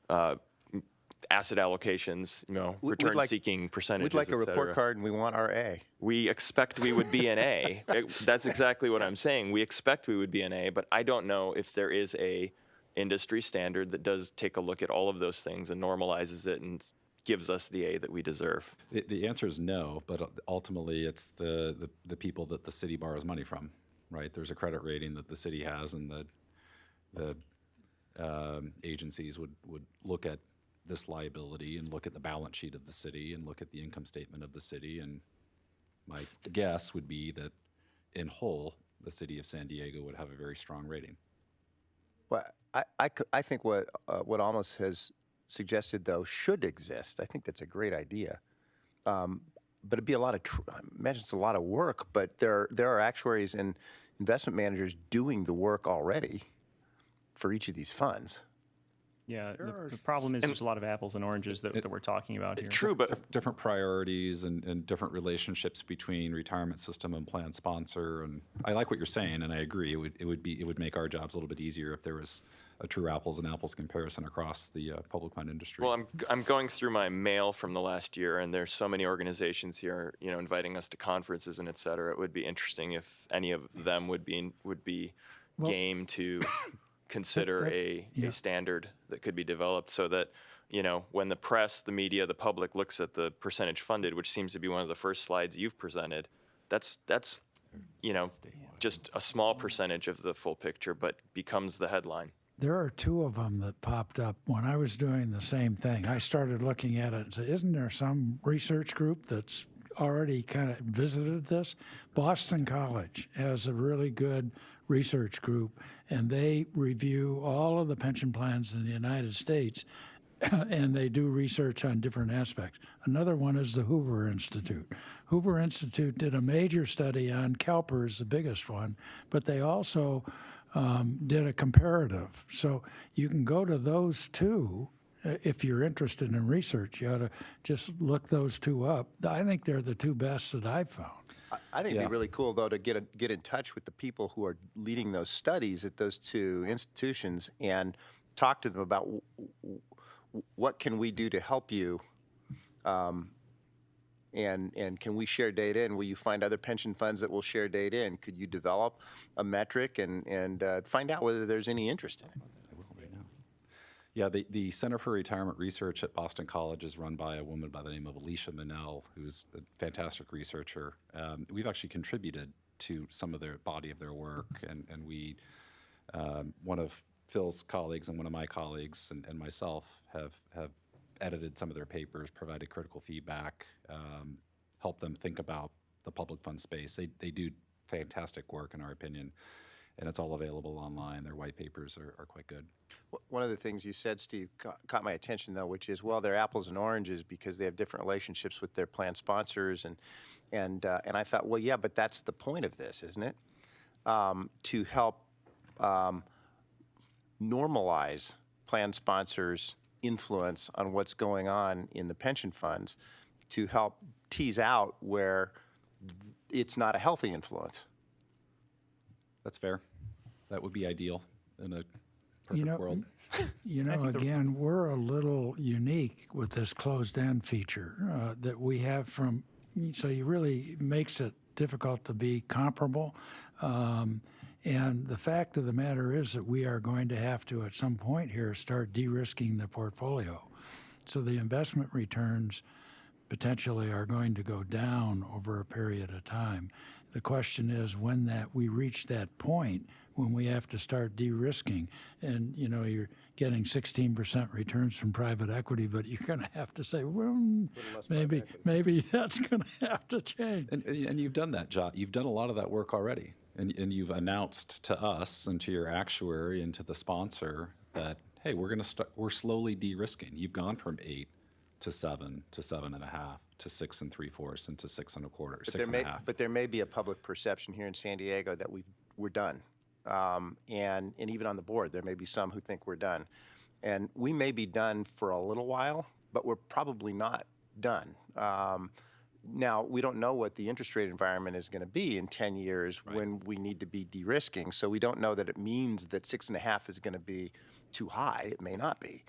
asset allocations, you know, return-seeking percentages, We'd like a et report cetera. card, and we want our A. We expect we would be an A. That's exactly what I'm saying. We expect we would be an A, but I don't know if there is a industry standard that does take a look at all of those things and normalizes it and gives us the A that we deserve. The answer is no, but ultimately it's the people that the city borrows money from, right? There's a credit rating that the city has, and the agencies would look at this liability and look at the balance sheet of the city and look at the income statement of the city. And my guess would be that in whole, the city of San Diego would have a very strong rating. Well, I think what Almost has suggested, though, should exist. I think that's a great idea. But it'd be a lot of, I imagine it's a lot of work, but there are actuaries and investment managers doing the work already for each of these funds. Yeah, the problem is there's a lot of apples and oranges that we're talking about here. True, but different priorities and different relationships between retirement system and plan sponsor. And I like what you're saying, and I agree. It would make our jobs a little bit easier if there was a true apples and apples comparison across the public fund industry. Well, I'm going through my mail from the last year, and there's so many organizations here, you know, inviting us to conferences and et cetera. It would be interesting if any of them would be game to consider a standard that could be developed, so that, you know, when the press, the media, the public looks at the percentage funded, which seems to be one of the first slides you've presented, that's you know, just a small percentage of the full picture, but becomes the headline. There are two of them that popped up when I was doing the same thing. I started looking at it and said, isn't there some research group that's already kind of visited this? Boston College has a really good research group, and they review all of the pension plans in the United States, and they do research on different aspects. Another one is the Hoover Institute. Hoover Institute did a major study on CalPERS, the biggest one, but they also did a comparative. So you can go to those two if you're interested in research. You ought to just look those two up. I think they're the two best that I've found. I think it'd be really cool, though, to get in touch with the people who are leading those studies at those two institutions and talk to them about what can we do to help you, and can we share data, and will you find other pension funds that will share data, and could you develop a metric and find out whether there's any interest in it? Yeah, the Center for Retirement Research at Boston College is run by a woman by the name of Alicia Minnell, who's a fantastic researcher. We've actually contributed to some of their body of their work, and we, one of Phil's colleagues and one of my colleagues and myself have edited some of their papers, provided critical feedback, helped them think about the public fund space. They do fantastic work, in our opinion. and it's all available online. Their white papers are quite good. One of the things you said, Steve, caught my attention, though, which is, well, they're apples and oranges because they have different relationships with their plan sponsors. And I thought, well, yeah, but that's the point of this, isn't it? To help normalize plan sponsors' influence on what's going on in the pension funds, to help tease out where it's not a healthy influence. That's fair. That would be ideal in a perfect world. Again, we're a little unique with this closed-end feature that we have from, so it really makes it difficult to be comparable. And the fact of the matter is that we are going to have to, at some point here, start de-risking the portfolio. So the investment returns potentially are going to go down over a period of time. The question is when that we reach that point when we have to start de-risking, and you're getting 16% returns from private equity, but you're going to have to say, well, maybe that's going to have to change. And you've done that, John. You've done a lot of that work already, and you've announced to us and to your actuary and to the sponsor that, hey, we're slowly de-risking. You've gone from 8 to 7 to 7.5 to 6 3/4 and to 6 1/4, 6.5. But there may be a public perception here in San Diego that we're done. And even on the board, there may be some who think we're done. And we may be done for a little while, but we're probably not done. Now, we don't know what the interest rate environment is going to be in 10 years when we need to be de-risking. So we don't know that it means that 6.5 is going to be too high. It may not be.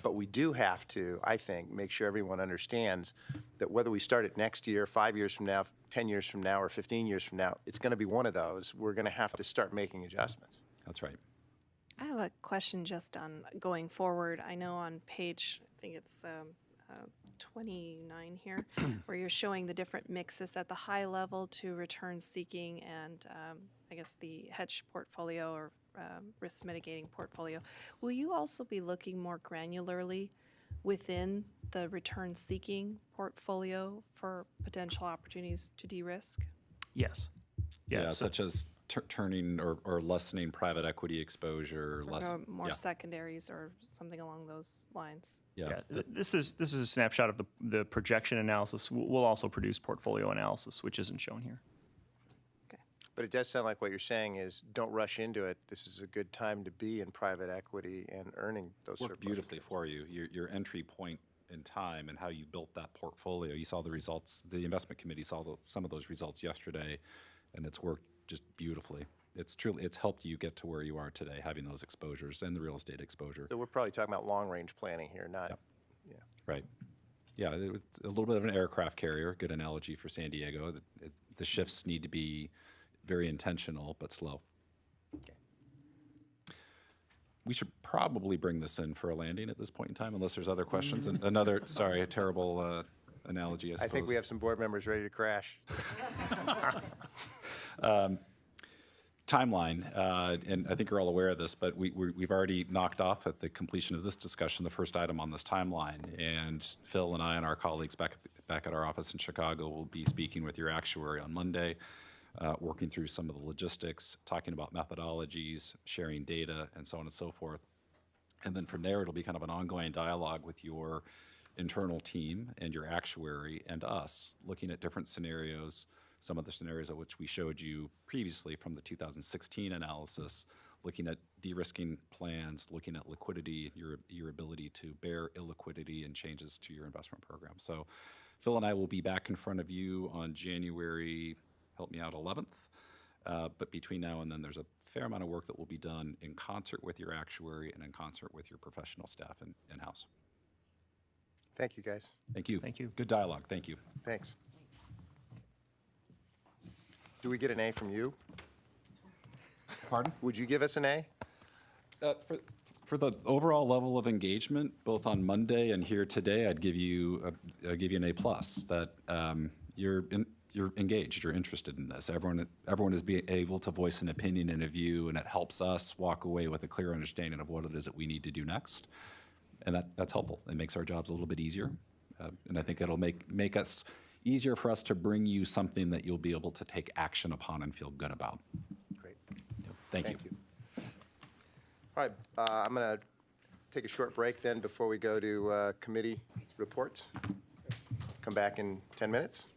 But we do have to, I think, make sure everyone understands that whether we start it next year, 5 years from now, 10 years from now, or 15 years from now, it's going to be one of those. We're going to have to start making adjustments. That's right. I have a question just on going forward. I know on page, I think it's 29 here, where you're showing the different mixes at the high level to return seeking and I guess the hedge portfolio or risk mitigating portfolio. Will you also be looking more granularly within the return seeking portfolio for potential opportunities to de-risk? Yes. Yeah, such as turning or lessening private equity exposure, More secondaries or something along those lines. This is a snapshot of the projection analysis. We'll also produce portfolio analysis, which isn't shown here. But it does sound like what you're saying is don't rush into it. This is a good time to be in private equity and earning those surpluses. Worked beautifully for you. Your entry point in time and how you built that portfolio. You saw the results. The investment committee saw some of those results yesterday, and it's worked just beautifully. It's helped you get to where you are today, having those exposures and the real estate exposure. So we're probably talking about long-range planning here, not. Yeah. Right. Yeah, it's a little bit of an aircraft carrier. Good analogy for San Diego. The shifts need to be very intentional, but slow. Okay. We should probably bring this in for a landing at this point in time, unless there's other questions. And another, sorry, a terrible analogy, I suppose. I think we have some board members ready to crash. Timeline, and I think you're all aware of this, but we've already knocked off at the completion of this discussion the first item on this timeline. And Phil and I and our colleagues back at our office in Chicago will be speaking with your actuary on Monday, working through some of the logistics, talking about methodologies, sharing data, and so on and so forth. And then from there, it'll be kind of an ongoing dialogue with your internal team and your actuary and us, looking at different scenarios, some of the scenarios of which we showed you previously from the 2016 analysis, looking at de-risking plans, looking at liquidity, your ability to bear illiquidity and changes to your investment program. So Phil and I will be back in front of you on January, help me out, 11th. But between now and then, there's a fair amount of work that will be done in concert with your actuary and in concert with your professional staff in-house. Thank you, guys. Thank you. Thank you. Good dialogue. Thank you. Thanks. Do we get an A from you? Pardon? Would you give us an A? For the overall level of engagement, both on Monday and here today, I'd give you an A+. That you're engaged, you're interested in this. Everyone is being able to voice an opinion and a view, and it helps us walk away with a clear understanding of what it is that we need to do next. And that's helpful. It makes our jobs a little bit easier, and I think it'll make us easier for us to bring you something that you'll be able to take action upon and feel good about. Great. Yep. Thank you. All right, I'm going to take a short break then before we go to committee reports. Come back in 10 minutes.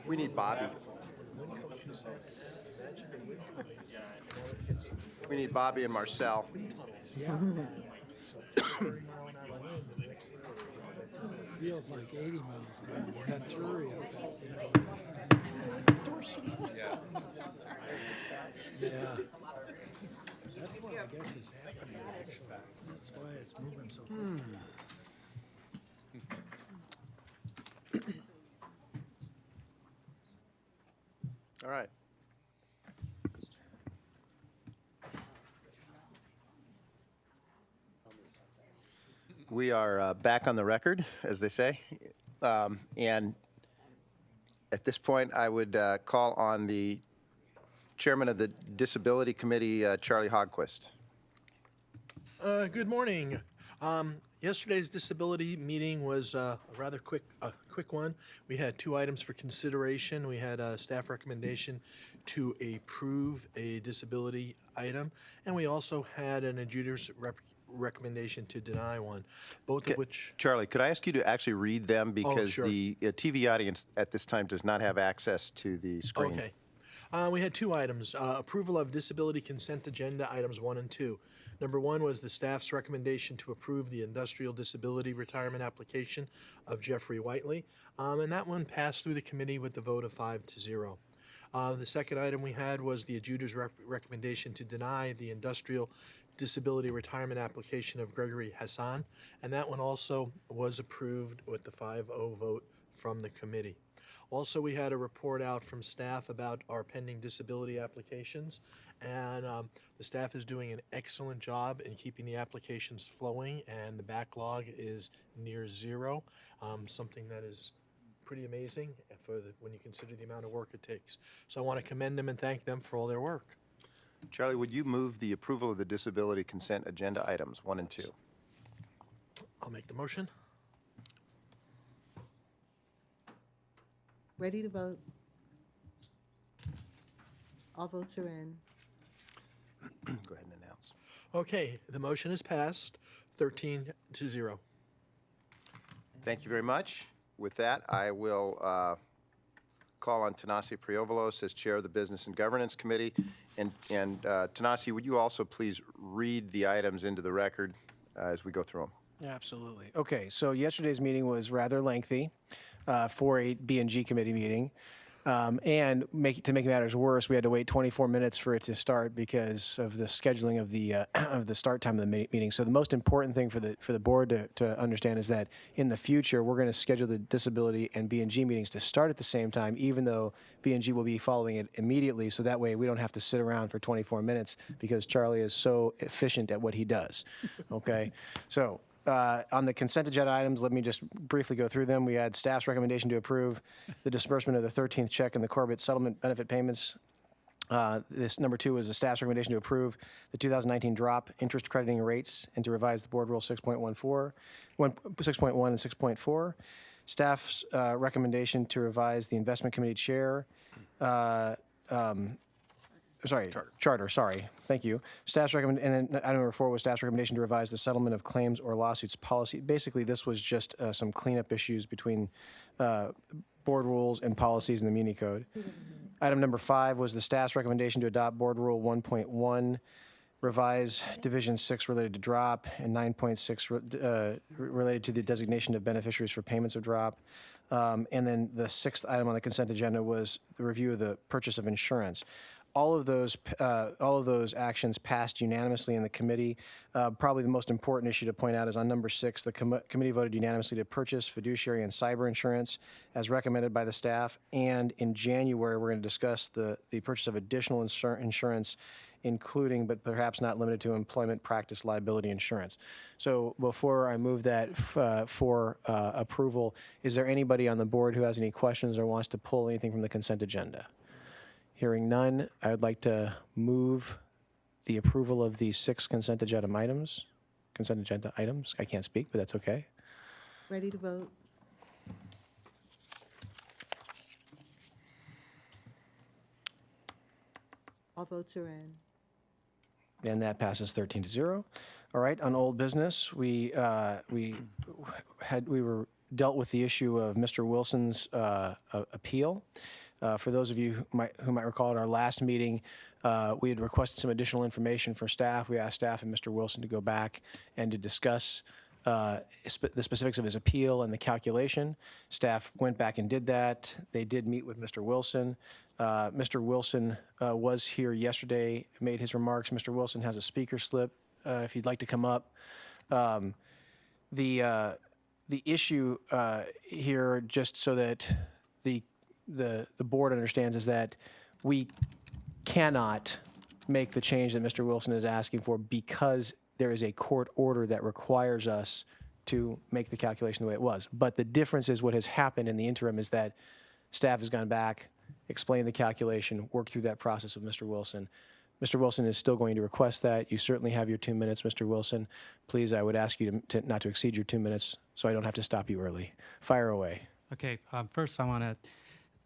We need Bobby. We need Bobby and Marcel. Yeah. Feels like 80 miles an hour. Venturi effect, you know. Yeah. That's what I guess is happening, actually. That's why it's moving so quickly. All right. We are back on the record, as they say. And at this point, I would call on the chairman of the Disability Committee, Charlie Hogquist. Good morning. Yesterday's disability meeting was a rather quick one. We had 2 items for consideration. We had a staff recommendation to approve a disability item, and we also had an adjudicator's recommendation to deny one, both of which... Charlie, could I ask you to actually read them because sure. the TV audience at this time does not have access to the screen. Okay. We had 2 items. Approval of disability consent agenda items 1 and 2. Number 1 was the staff's recommendation to approve the industrial disability retirement application of Jeffrey Whiteley. And that one passed through the committee with the vote of 5-0. The second item we had was the adjudicator's recommendation to deny the industrial disability retirement application of Gregory Hassan. And that one also was approved with the 5-0 vote from the committee. Also, we had a report out from staff about our pending disability applications, and the staff is doing an excellent job in keeping the applications flowing, and the backlog is near 0, something that is pretty amazing when you consider the amount of work it takes. So I want to commend them and thank them for all their work. Charlie, would you move the approval of the disability consent agenda items 1 and 2? I'll make the motion. Ready to vote? All votes are in. Go ahead and announce. Okay, the motion is passed, 13-0. Thank you very much. With that, I will call on Tanasi Priovalos as chair of the Business and Governance Committee. And Tanasi, would you also please read the items into the record as we go through them? Yeah, absolutely. Okay, so yesterday's meeting was rather lengthy for a B&G committee meeting. And to make matters worse, we had to wait 24 minutes for it to start because of the scheduling of the start time of the meeting. So the most important thing for the board to understand is that in the future we're going to schedule the disability and B&G meetings to start at the same time, even though B&G will be following it immediately. So that way we don't have to sit around for 24 minutes because Charlie is so efficient at what he does. Okay, so. On the consent agenda items, let me just briefly go through them. We had staff's recommendation to approve the disbursement of the 13th check and the Corbett settlement benefit payments. This number 2 is the staff's recommendation to approve the 2019 drop interest crediting rates and to revise the board rule 6.1 and 6.4. Staff's recommendation to revise the investment committee chair. Charter, sorry. Thank you. Staff's and then item number 4 was staff's recommendation to revise the settlement of claims or lawsuits policy. Basically, this was just some cleanup issues between board rules and policies in the Muni Code. Item number 5 was the staff's recommendation to adopt board rule 1.1, revise division 6 related to drop, and 9.6 related to the designation of beneficiaries for payments of drop. And then the 6th item on the consent agenda was the review of the purchase of insurance. All of those actions passed unanimously in the committee. Probably the most important issue to point out is on number 6, the committee voted unanimously to purchase fiduciary and cyber insurance as recommended by the staff. And in January, we're going to discuss the purchase of additional insurance, including but perhaps not limited to employment practice liability insurance. So before I move that for approval, is there anybody on the board who has any questions or wants to pull anything from the consent agenda? Hearing none, I would like to move the approval of the 6 consent agenda items. I can't speak, but that's okay. Ready to vote? All votes are in. And that passes 13-0. All right, on old business, we were dealt with the issue of Mr. Wilson's appeal. For those of you who might recall, at our last meeting, we had requested some additional information for staff. We asked staff and Mr. Wilson to go back and to discuss the specifics of his appeal and the calculation. Staff went back and did that. They did meet with Mr. Wilson. Mr. Wilson was here yesterday, made his remarks. Mr. Wilson has a speaker slip if you'd like to come up. The issue here, just so that the board understands, is that we cannot make the change that Mr. Wilson is asking for because there is a court order that requires us to make the calculation the way it was. But the difference is what has happened in the interim is that staff has gone back, explained the calculation, worked through that process with Mr. Wilson. Mr. Wilson is still going to request that. You certainly have your 2 minutes, Mr. Wilson. Please, I would ask you to not to exceed your 2 minutes so I don't have to stop you early. Fire away. Okay, first I want to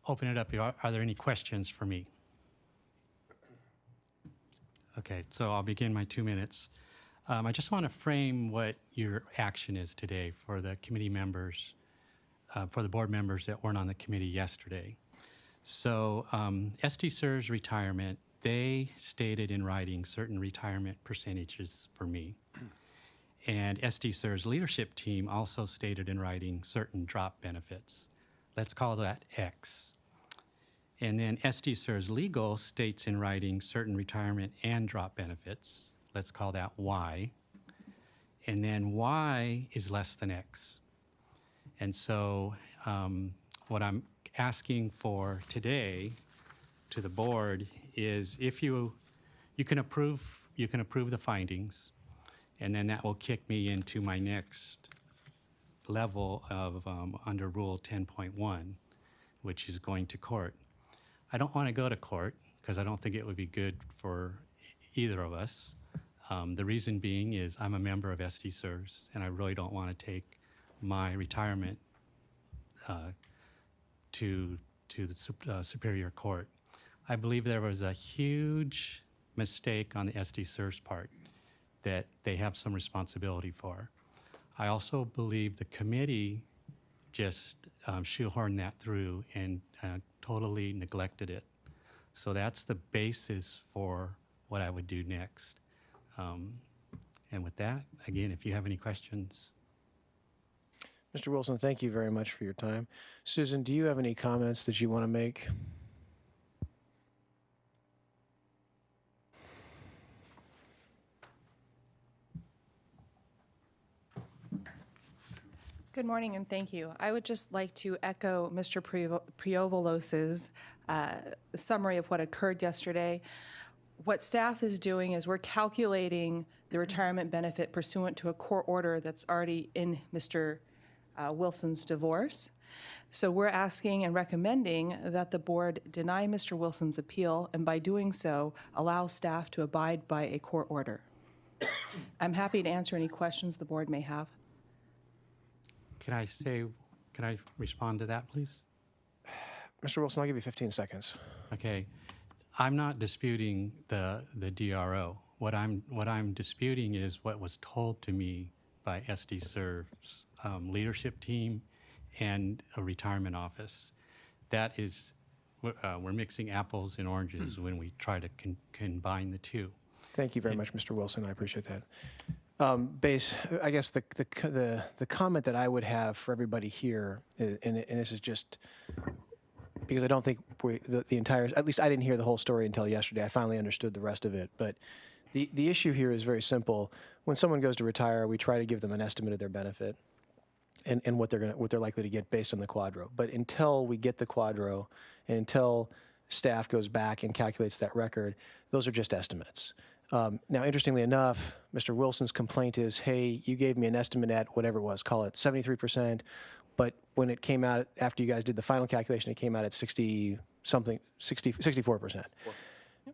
open it up. Are there any questions for me? Okay, so I'll begin my 2 minutes. I just want to frame what your action is today for the committee members, for the board members that weren't on the committee yesterday. So SDCERS retirement, they stated in writing certain retirement percentages for me. And SDCERS leadership team also stated in writing certain drop benefits. Let's call that X. And then SDCERS legal states in writing certain retirement and drop benefits. Let's call that Y. And then Y is less than X. And so what I'm asking for today to the board is if you can approve the findings, and then that will kick me into my next level of under Rule 10.1, which is going to court. I don't want to go to court because I don't think it would be good for either of us. The reason being is I'm a member of SDCERS, and I really don't want to take my retirement to the Superior Court. I believe there was a huge mistake on the SDCERS part that they have some responsibility for. I also believe the committee just shoehorned that through and totally neglected it. So that's the basis for what I would do next. And with that, again, if you have any questions. Mr. Wilson, thank you very much for your time. Susan, do you have any comments that you want to make? Good morning and thank you. I would just like to echo Mr. Priovalos's summary of what occurred yesterday. What staff is doing is we're calculating the retirement benefit pursuant to a court order that's already in Mr. Wilson's divorce. So we're asking and recommending that the board deny Mr. Wilson's appeal, and by doing so, allow staff to abide by a court order. I'm happy to answer any questions the board may have. Can I respond to that, please? Mr. Wilson, I'll give you 15 seconds. Okay. I'm not disputing the DRO. What I'm disputing is what was told to me by SDCERS leadership team and a retirement office. That is, we're mixing apples and oranges when we try to combine the two. Thank you very much, Mr. Wilson. I appreciate that. I guess the comment that I would have for everybody here, and this is just because I don't think the entire, at least I didn't hear the whole story until yesterday. I finally understood the rest of it. But the issue here is very simple. When someone goes to retire, we try to give them an estimate of their benefit and what they're likely to get based on the quadro. But until we get the quadro and until staff goes back and calculates that record, those are just estimates. Now, interestingly enough, Mr. Wilson's complaint is, hey, you gave me an estimate at whatever it was, call it 73%, but when it came out, after you guys did the final calculation, it came out at 64%.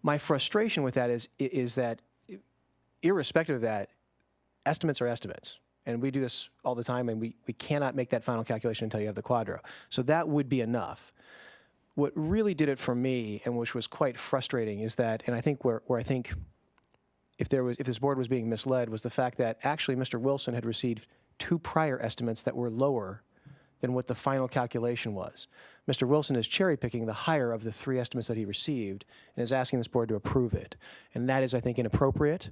My frustration with that is that irrespective of that, estimates are estimates. And we do this all the time, and we cannot make that final calculation until you have the quadro. So that would be enough. What really did it for me, and which was quite frustrating, is that, and I think where I think if this board was being misled, was the fact that actually Mr. Wilson had received 2 prior estimates that were lower than what the final calculation was. Mr. Wilson is cherry picking the higher of the 3 estimates that he received and is asking this board to approve it. And that is, I think, inappropriate,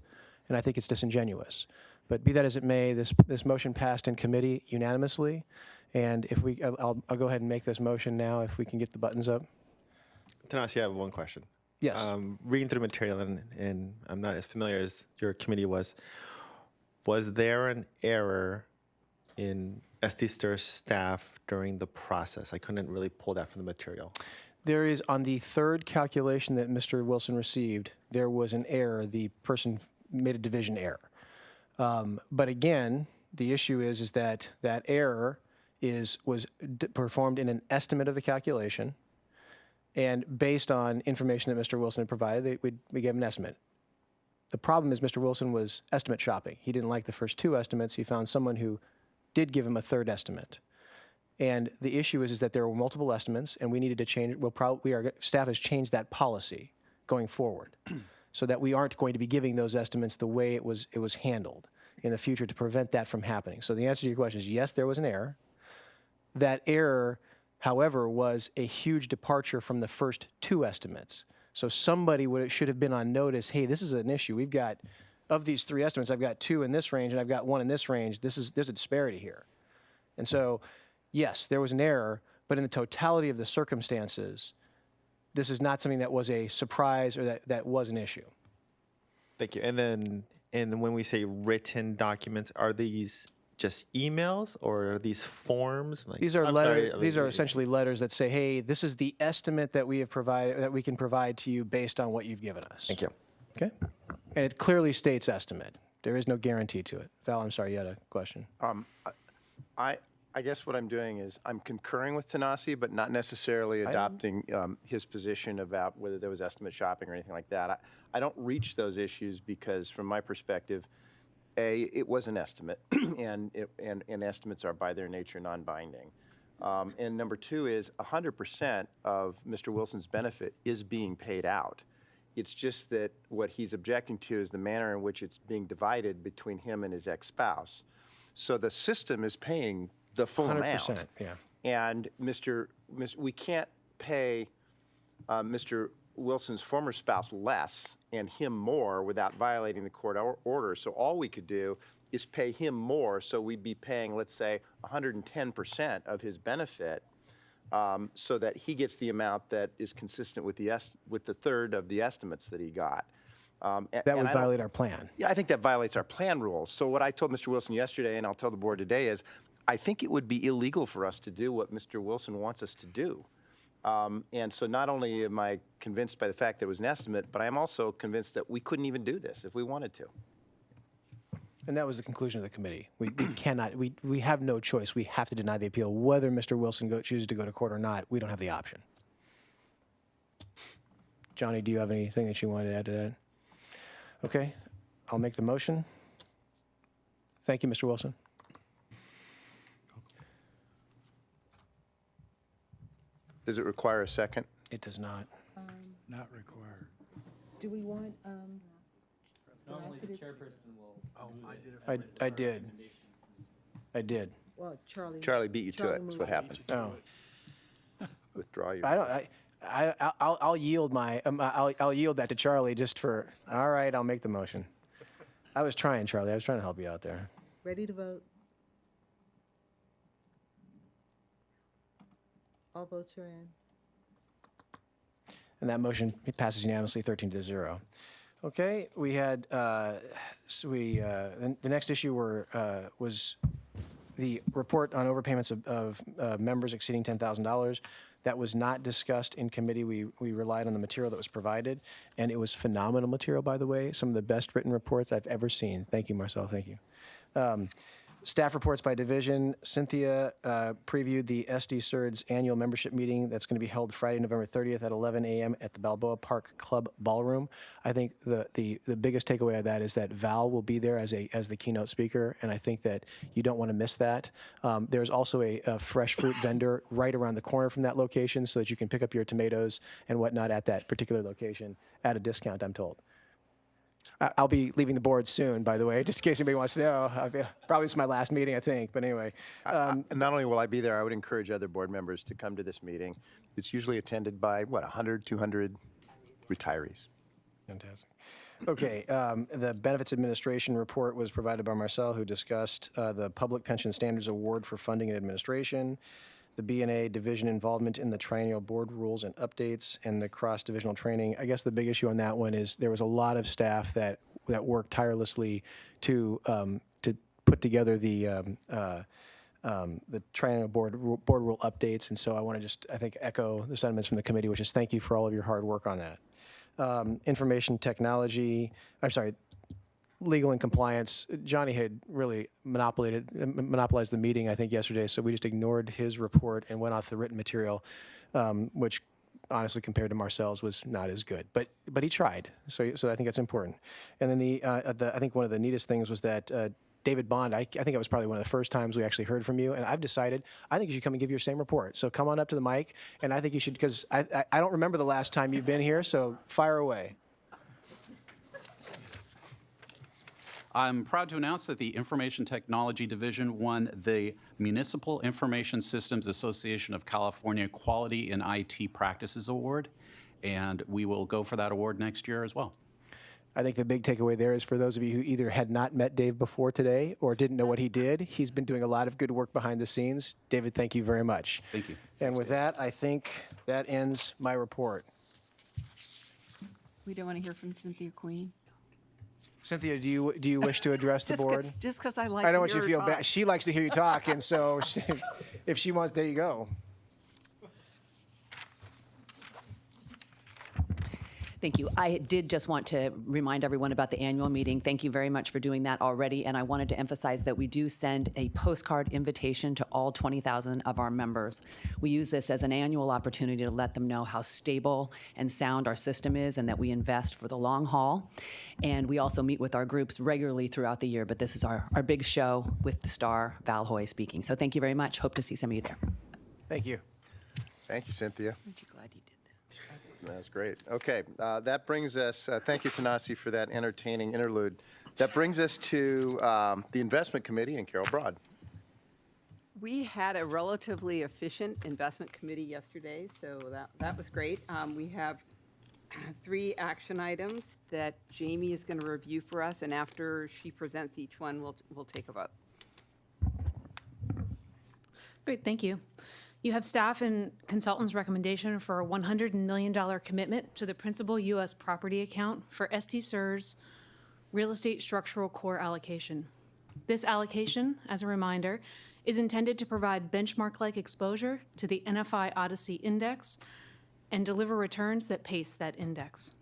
and I think it's disingenuous. But be that as it may, this motion passed in committee unanimously. And if we, I'll go ahead and make this motion now if we can get the buttons up. Tanasi, I have one question. Yes. Reading through the material, and I'm not as familiar as your committee was there an error in SDCERS staff during the process? I couldn't really pull that from the material. There is, on the 3rd calculation that Mr. Wilson received, there was an error. The person made a division error. But again, the issue is that that error was performed in an estimate of the calculation, and based on information that Mr. Wilson had provided, we gave an estimate. The problem is Mr. Wilson was estimate shopping. He didn't like the first 2 estimates. He found someone who did give him a 3rd estimate. And the issue is that there were multiple estimates, and we needed to change. Staff has changed that policy going forward, so that we aren't going to be giving those estimates the way it was handled in the future to prevent that from happening. So the answer to your question is yes, there was an error. That error, however, was a huge departure from the first 2 estimates. So somebody should have been on notice. Hey, this is an issue. We've got, of these 3 estimates, I've got 2 in this range and I've got 1 in this range. There's a disparity here. And so, yes, there was an error, but in the totality of the circumstances, this is not something that was a surprise or that was an issue. Thank you. And when we say written documents, are these just emails or are these forms? Like, These are letters. These are essentially letters that say, "Hey, this is the estimate that we have provided, that we can provide to you based on what you've given us." Thank you. Okay, and it clearly states estimate. There is no guarantee to it. Val, I'm sorry, you had a question. I guess what I'm doing is I'm concurring with Tanasi, but not necessarily adopting his position about whether there was estimate shopping or anything like that. I don't reach those issues because, from my perspective, A, it was an estimate, and estimates are by their nature non-binding. And number 2 is 100% of Mr. Wilson's benefit is being paid out. It's just that what he's objecting to is the manner in which it's being divided between him and his ex-spouse. So the system is paying the full 100%, amount. yeah. And we can't pay Mr. Wilson's former spouse less and him more without violating the court order. So all we could do is pay him more, so we'd be paying, let's say, 110% of his benefit, so that he gets the amount that is consistent with the 1/3 of the estimates that he got. That would violate our plan. Yeah, I think that violates our plan rules. So what I told Mr. Wilson yesterday, and I'll tell the board today, is I think it would be illegal for us to do what Mr. Wilson wants us to do. And so not only am I convinced by the fact that it was an estimate, but I'm also convinced that we couldn't even do this if we wanted to. And that was the conclusion of the committee. We cannot, we have no choice. We have to deny the appeal. Whether Mr. Wilson chooses to go to court or not, we don't have the option. Johnny, do you have anything that you wanted to add to that? Okay, I'll make the motion. Thank you, Mr. Wilson. Does it require a second? It does not. Not required. Do we want, Normally, the chairperson will. Oh, I did it. I did. I did. well, Charlie. Charlie beat you to Charlie it, is moved what it. happened. Oh. Withdraw your. I'll yield I'll yield that to Charlie just for, all right, I'll make the motion. I was trying, Charlie. I was trying to help you out there. Ready to vote? All votes are in. And that motion passes unanimously, 13-0. Okay, we had, the next issue was the report on overpayments of members exceeding $10,000. That was not discussed in committee. We relied on the material that was provided, and it was phenomenal material, by the way. Some of the best written reports I've ever seen. Thank you, Marcel. Thank you. Staff reports by division. Cynthia previewed the SDCERS annual membership meeting that's going to be held Friday, November 30th at 11 a.m. at the Balboa Park Club Ballroom. I think the biggest takeaway of that is that Val will be there as the keynote speaker, and I think that you don't want to miss that. There's also a fresh fruit vendor right around the corner from that location so that you can pick up your tomatoes and whatnot at that particular location at a discount, I'm told. I'll be leaving the board soon, by the way, just in case anybody wants to know. Probably this is my last meeting, I think, but anyway. Not only will I be there, I would encourage other board members to come to this meeting. It's usually attended by, 100, 200 retirees. Fantastic. Okay, the Benefits Administration report was provided by Marcel, who discussed the Public Pension Standards Award for Funding and Administration, the B&A division involvement in the triennial board rules and updates, and the cross-divisional training. I guess the big issue on that one is there was a lot of staff that worked tirelessly to put together the triennial board rule updates, and so I want to just, I think, echo the sentiments from the committee, which is thank you for all of your hard work on that. Information technology, legal and compliance. Johnny had really monopolized the meeting, I think, yesterday, so we just ignored his report and went off the written material, which honestly, compared to Marcel's, was not as good. But he tried, so I think that's important. And then I think one of the neatest things was that David Bond, I think it was probably one of the first times we actually heard from you, and I've decided I think you should come and give your same report. So come on up to the mic, and I think you should, because I don't remember the last time you've been here, so fire away. I'm proud to announce that the Information Technology Division won the Municipal Information Systems Association of California Quality in IT Practices Award, and we will go for that award next year as well. I think the big takeaway there is for those of you who either had not met Dave before today or didn't know what he did, he's been doing a lot of good work behind the scenes. David, thank you very much. Thank you. And with that, I think that ends my report. We don't want to hear from Cynthia Queen. Cynthia, do you wish to address the board? Just because I like I don't want you to your feel bad. She likes to hear you talk, and so if she wants, there you go. Thank you. I did just want to remind everyone about the annual meeting. Thank you very much for doing that already. And I wanted to emphasize that we do send a postcard invitation to all 20,000 of our members. We use this as an annual opportunity to let them know how stable and sound our system is and that we invest for the long haul. And we also meet with our groups regularly throughout the year, but this is our big show with the star, Val Hoy, speaking. So thank you very much. Hope to see some of you there. Thank you. Thank you, Cynthia. Aren't you glad you did that? That's great. Okay, that brings us, thank you, Tanasi, for that entertaining interlude. That brings us to the Investment Committee and Carol Broad. We had a relatively efficient investment committee yesterday, so that was great. We have 3 action items that Jamie is going to review for us, and after she presents each one, we'll take a vote. Great, thank you. You have staff and consultants' recommendation for a $100 million commitment to the principal U.S. property account for SDCERS real estate structural core allocation. This allocation, as a reminder, is intended to provide benchmark-like exposure to the NFI Odyssey Index and deliver returns that pace that index.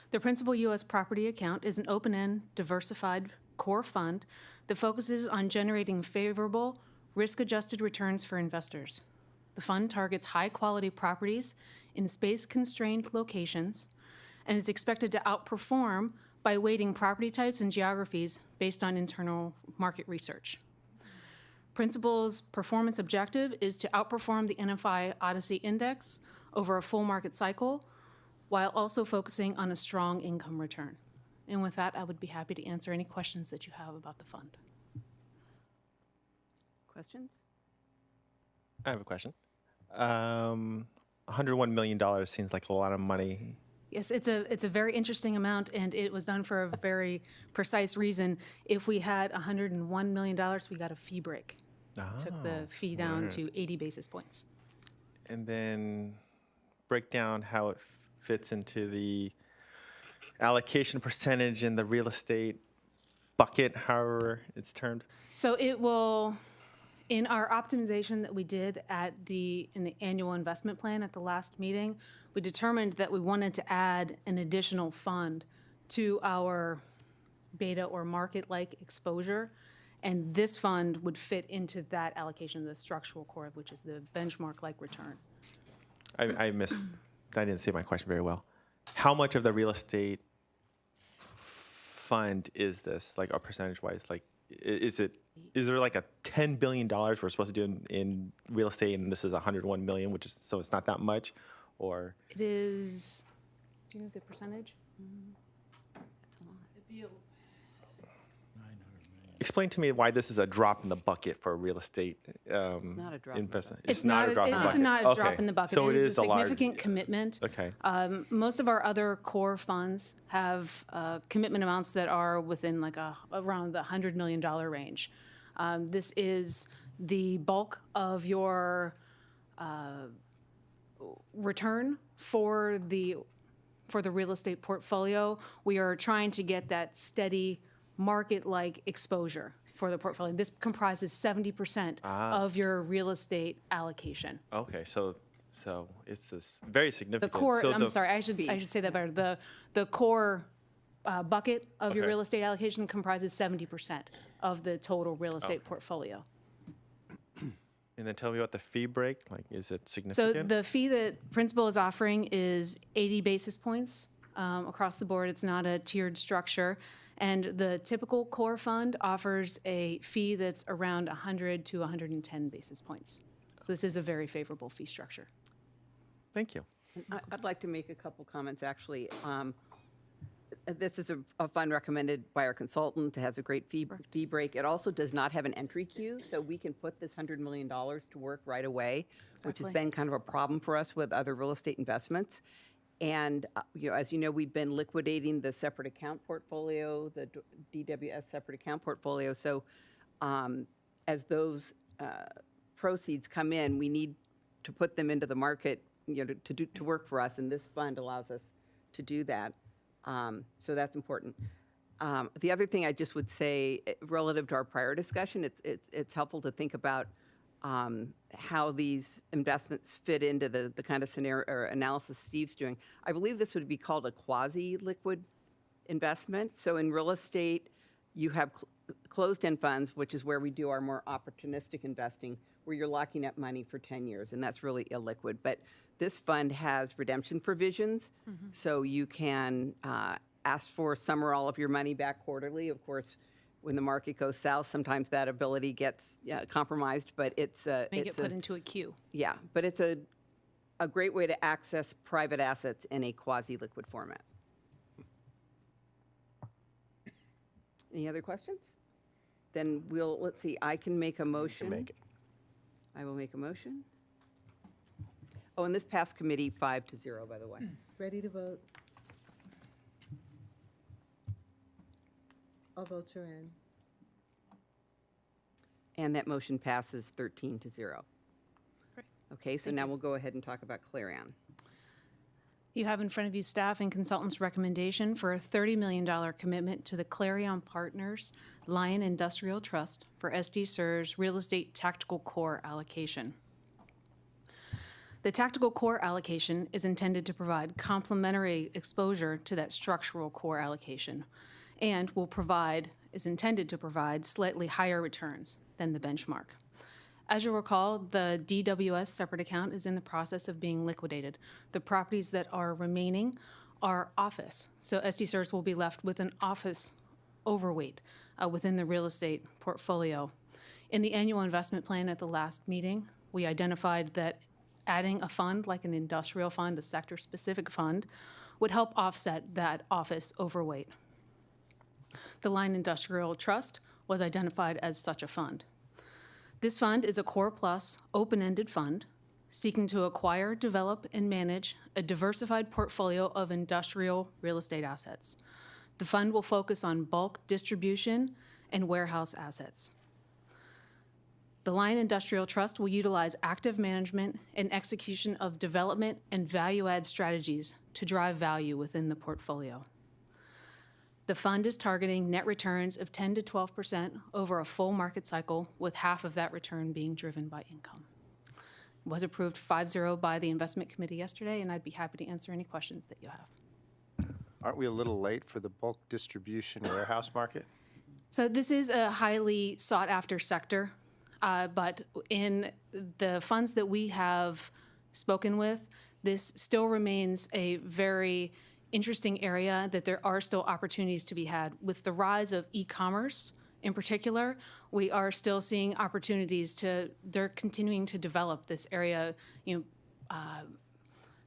The principal U.S. property account is an open-end, diversified core fund that focuses on generating favorable risk-adjusted returns for investors. The fund targets high-quality properties in space-constrained locations and is expected to outperform by weighting property types and geographies based on internal market research. Principal's performance objective is to outperform the NFI Odyssey Index over a full market cycle while also focusing on a strong income return. And with that, I would be happy to answer any questions that you have about the fund. Questions? I have a question. $101 million seems like a lot of money. Yes, it's a very interesting amount, and it was done for a very precise reason. If we had $101 million, we got a fee break. Took the fee down to 80 basis points. And then break down how it fits into the allocation percentage in the real estate bucket, however it's termed. So it will, in our optimization that we did in the annual investment plan at the last meeting, we determined that we wanted to add an additional fund to our beta or market-like exposure. And this fund would fit into that allocation, the structural core, which is the benchmark-like return. I didn't say my question very well. How much of the real estate fund is this, like, a percentage-wise? Like, is there like a $10 billion we're supposed to do in real estate, and this is $101 million, which is, so it's not that much, or? It is, do you know the percentage? Explain to me why this is a drop in the bucket for real estate Not a drop in the investment. bucket. It's not a drop in the bucket. It's not a drop Okay. in the bucket. So it is a large- significant commitment. Okay. Most of our other core funds have commitment amounts that are within like around the $100 million range. This is the bulk of your return for the real estate portfolio. We are trying to get that steady market-like exposure for the portfolio. This comprises 70% of your real estate allocation. Okay. So it's very The significant. core, So I'm sorry, I should say that better. The core bucket of your Okay. real estate allocation comprises 70% of the total real estate portfolio. And then tell me about the fee break. Like, is it So significant? the fee that principal is offering is 80 basis points across the board. It's not a tiered structure. And the typical core fund offers a fee that's around 100 to 110 basis points. So this is a very favorable fee structure. Thank you. I'd like to make a couple comments, actually. This is a fund recommended by our consultant. It has a great fee break. It also does not have an entry queue, so we can put this $100 million to work right away, which has Exactly. been kind of a problem for us with other real estate investments. And as you know, we've been liquidating the separate account portfolio, the DWS separate account portfolio. So as those proceeds come in, we need to put them into the market, to work for us, and this fund allows us to do that. So that's important. The other thing I just would say, relative to our prior discussion, it's helpful to think about how these investments fit into the kind of scenario or analysis Steve's doing. I believe this would be called a quasi-liquid investment. So in real estate, you have closed-end funds, which is where we do our more opportunistic investing, where you're locking up money for 10 years, and that's really illiquid. But this fund has redemption provisions, so you can ask for some or all of your money back quarterly. Of course, when the market goes south, sometimes that ability gets compromised, but it's May get put into a queue. yeah, but it's a great way to access private assets in a quasi-liquid format. Any other questions? Then let's see, I can make a motion. make it. I will make a motion. Oh, and this passed committee 5-0, by the way. Ready to vote? All votes are in. And that motion passes 13-0. Great. Okay, so now we'll go ahead and talk about Clarion. You have in front of you staff and consultants' recommendation for a $30 million commitment to the Clarion Partners Lion Industrial Trust for SDCERS Real Estate Tactical Core Allocation. The Tactical Core Allocation is intended to provide complementary exposure to that structural core allocation and is intended to provide slightly higher returns than the benchmark. As you'll recall, the DWS separate account is in the process of being liquidated. The properties that are remaining are office, so SDCERS will be left with an office overweight within the real estate portfolio. In the annual investment plan at the last meeting, we identified that adding a fund like an industrial fund, a sector-specific fund, would help offset that office overweight. The Lion Industrial Trust was identified as such a fund. This fund is a core plus, open-ended fund seeking to acquire, develop, and manage a diversified portfolio of industrial real estate assets. The fund will focus on bulk distribution and warehouse assets. The Lion Industrial Trust will utilize active management and execution of development and value-add strategies to drive value within the portfolio. The fund is targeting net returns of 10 to 12% over a full market cycle, with half of that return being driven by income. It was approved 5-0 by the investment committee yesterday, and I'd be happy to answer any questions that you have. Aren't we a little late for the bulk distribution warehouse market? So this is a highly sought-after sector, but in the funds that we have spoken with, this still remains a very interesting area that there are still opportunities to be had. With the rise of e-commerce in particular, we are still seeing opportunities they're continuing to develop this area.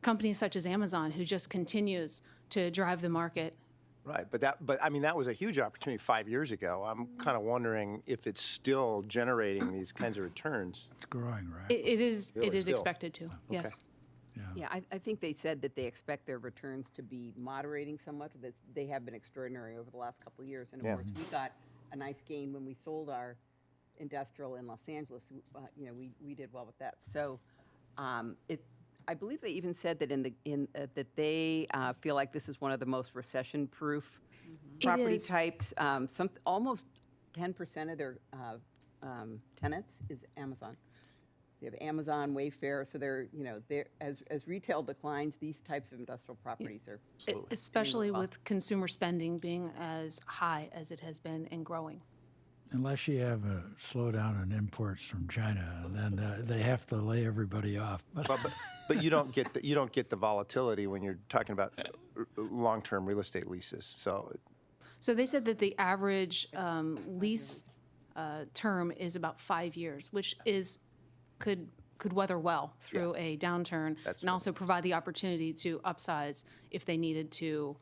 Companies such as Amazon, who just continues to drive the market Right, but I mean, that was a huge opportunity 5 years ago. I'm kind of wondering if it's still generating these kinds of returns. It's growing, right? It is Really? Still? expected to, yes. Yeah, I think they said that they expect their returns to be moderating somewhat, that they have been extraordinary over the last couple of years. And of Yeah. course, we got a nice gain when we sold our industrial in Los Angeles. We did well with that. So I believe they even said that that they feel like this is one of the most recession-proof property is. types. Almost 10% of their tenants is Amazon. They have Amazon, Wayfair, so they're as retail declines, these types of industrial properties are Especially well. with consumer spending being as high as it has been and growing. Unless you have a slowdown in imports from China, then they have to lay everybody off. But you don't get the volatility when you're talking about long-term real estate leases. So they said that the average lease term is about 5 years, which could weather well through a downturn and also provide the opportunity to upsize if they needed to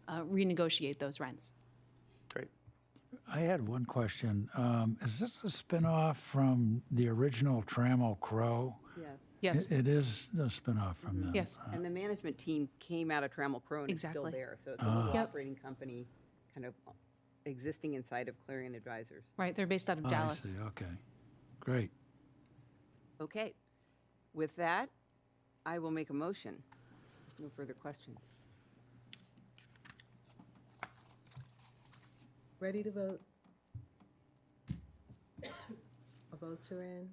renegotiate those rents. Great. I had one question. Is this a spinoff from the original Trammell Crow? Yes. Yes. It is a spinoff from them. Yes. And the management team came out of Trammell Crow and it's still Exactly. there. So it's a little Yep. operating company kind of existing inside of Clarion Advisors. Right, they're based out of I Dallas. see, okay. Great. Okay. With that, I will make a motion. No further questions. Ready to vote? A vote are in.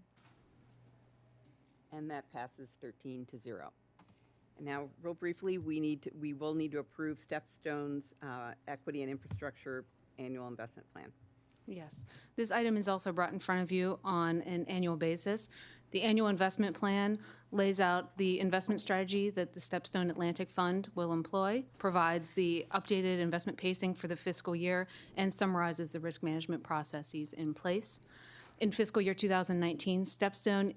And that passes 13-0. And now, real briefly, we will need to approve Stepstone's Equity and Infrastructure Annual Investment Plan. Yes. This item is also brought in front of you on an annual basis. The annual investment plan lays out the investment strategy that the Stepstone Atlantic Fund will employ, provides the updated investment pacing for the fiscal year, and summarizes the risk management processes in place. In fiscal year 2019, Stepstone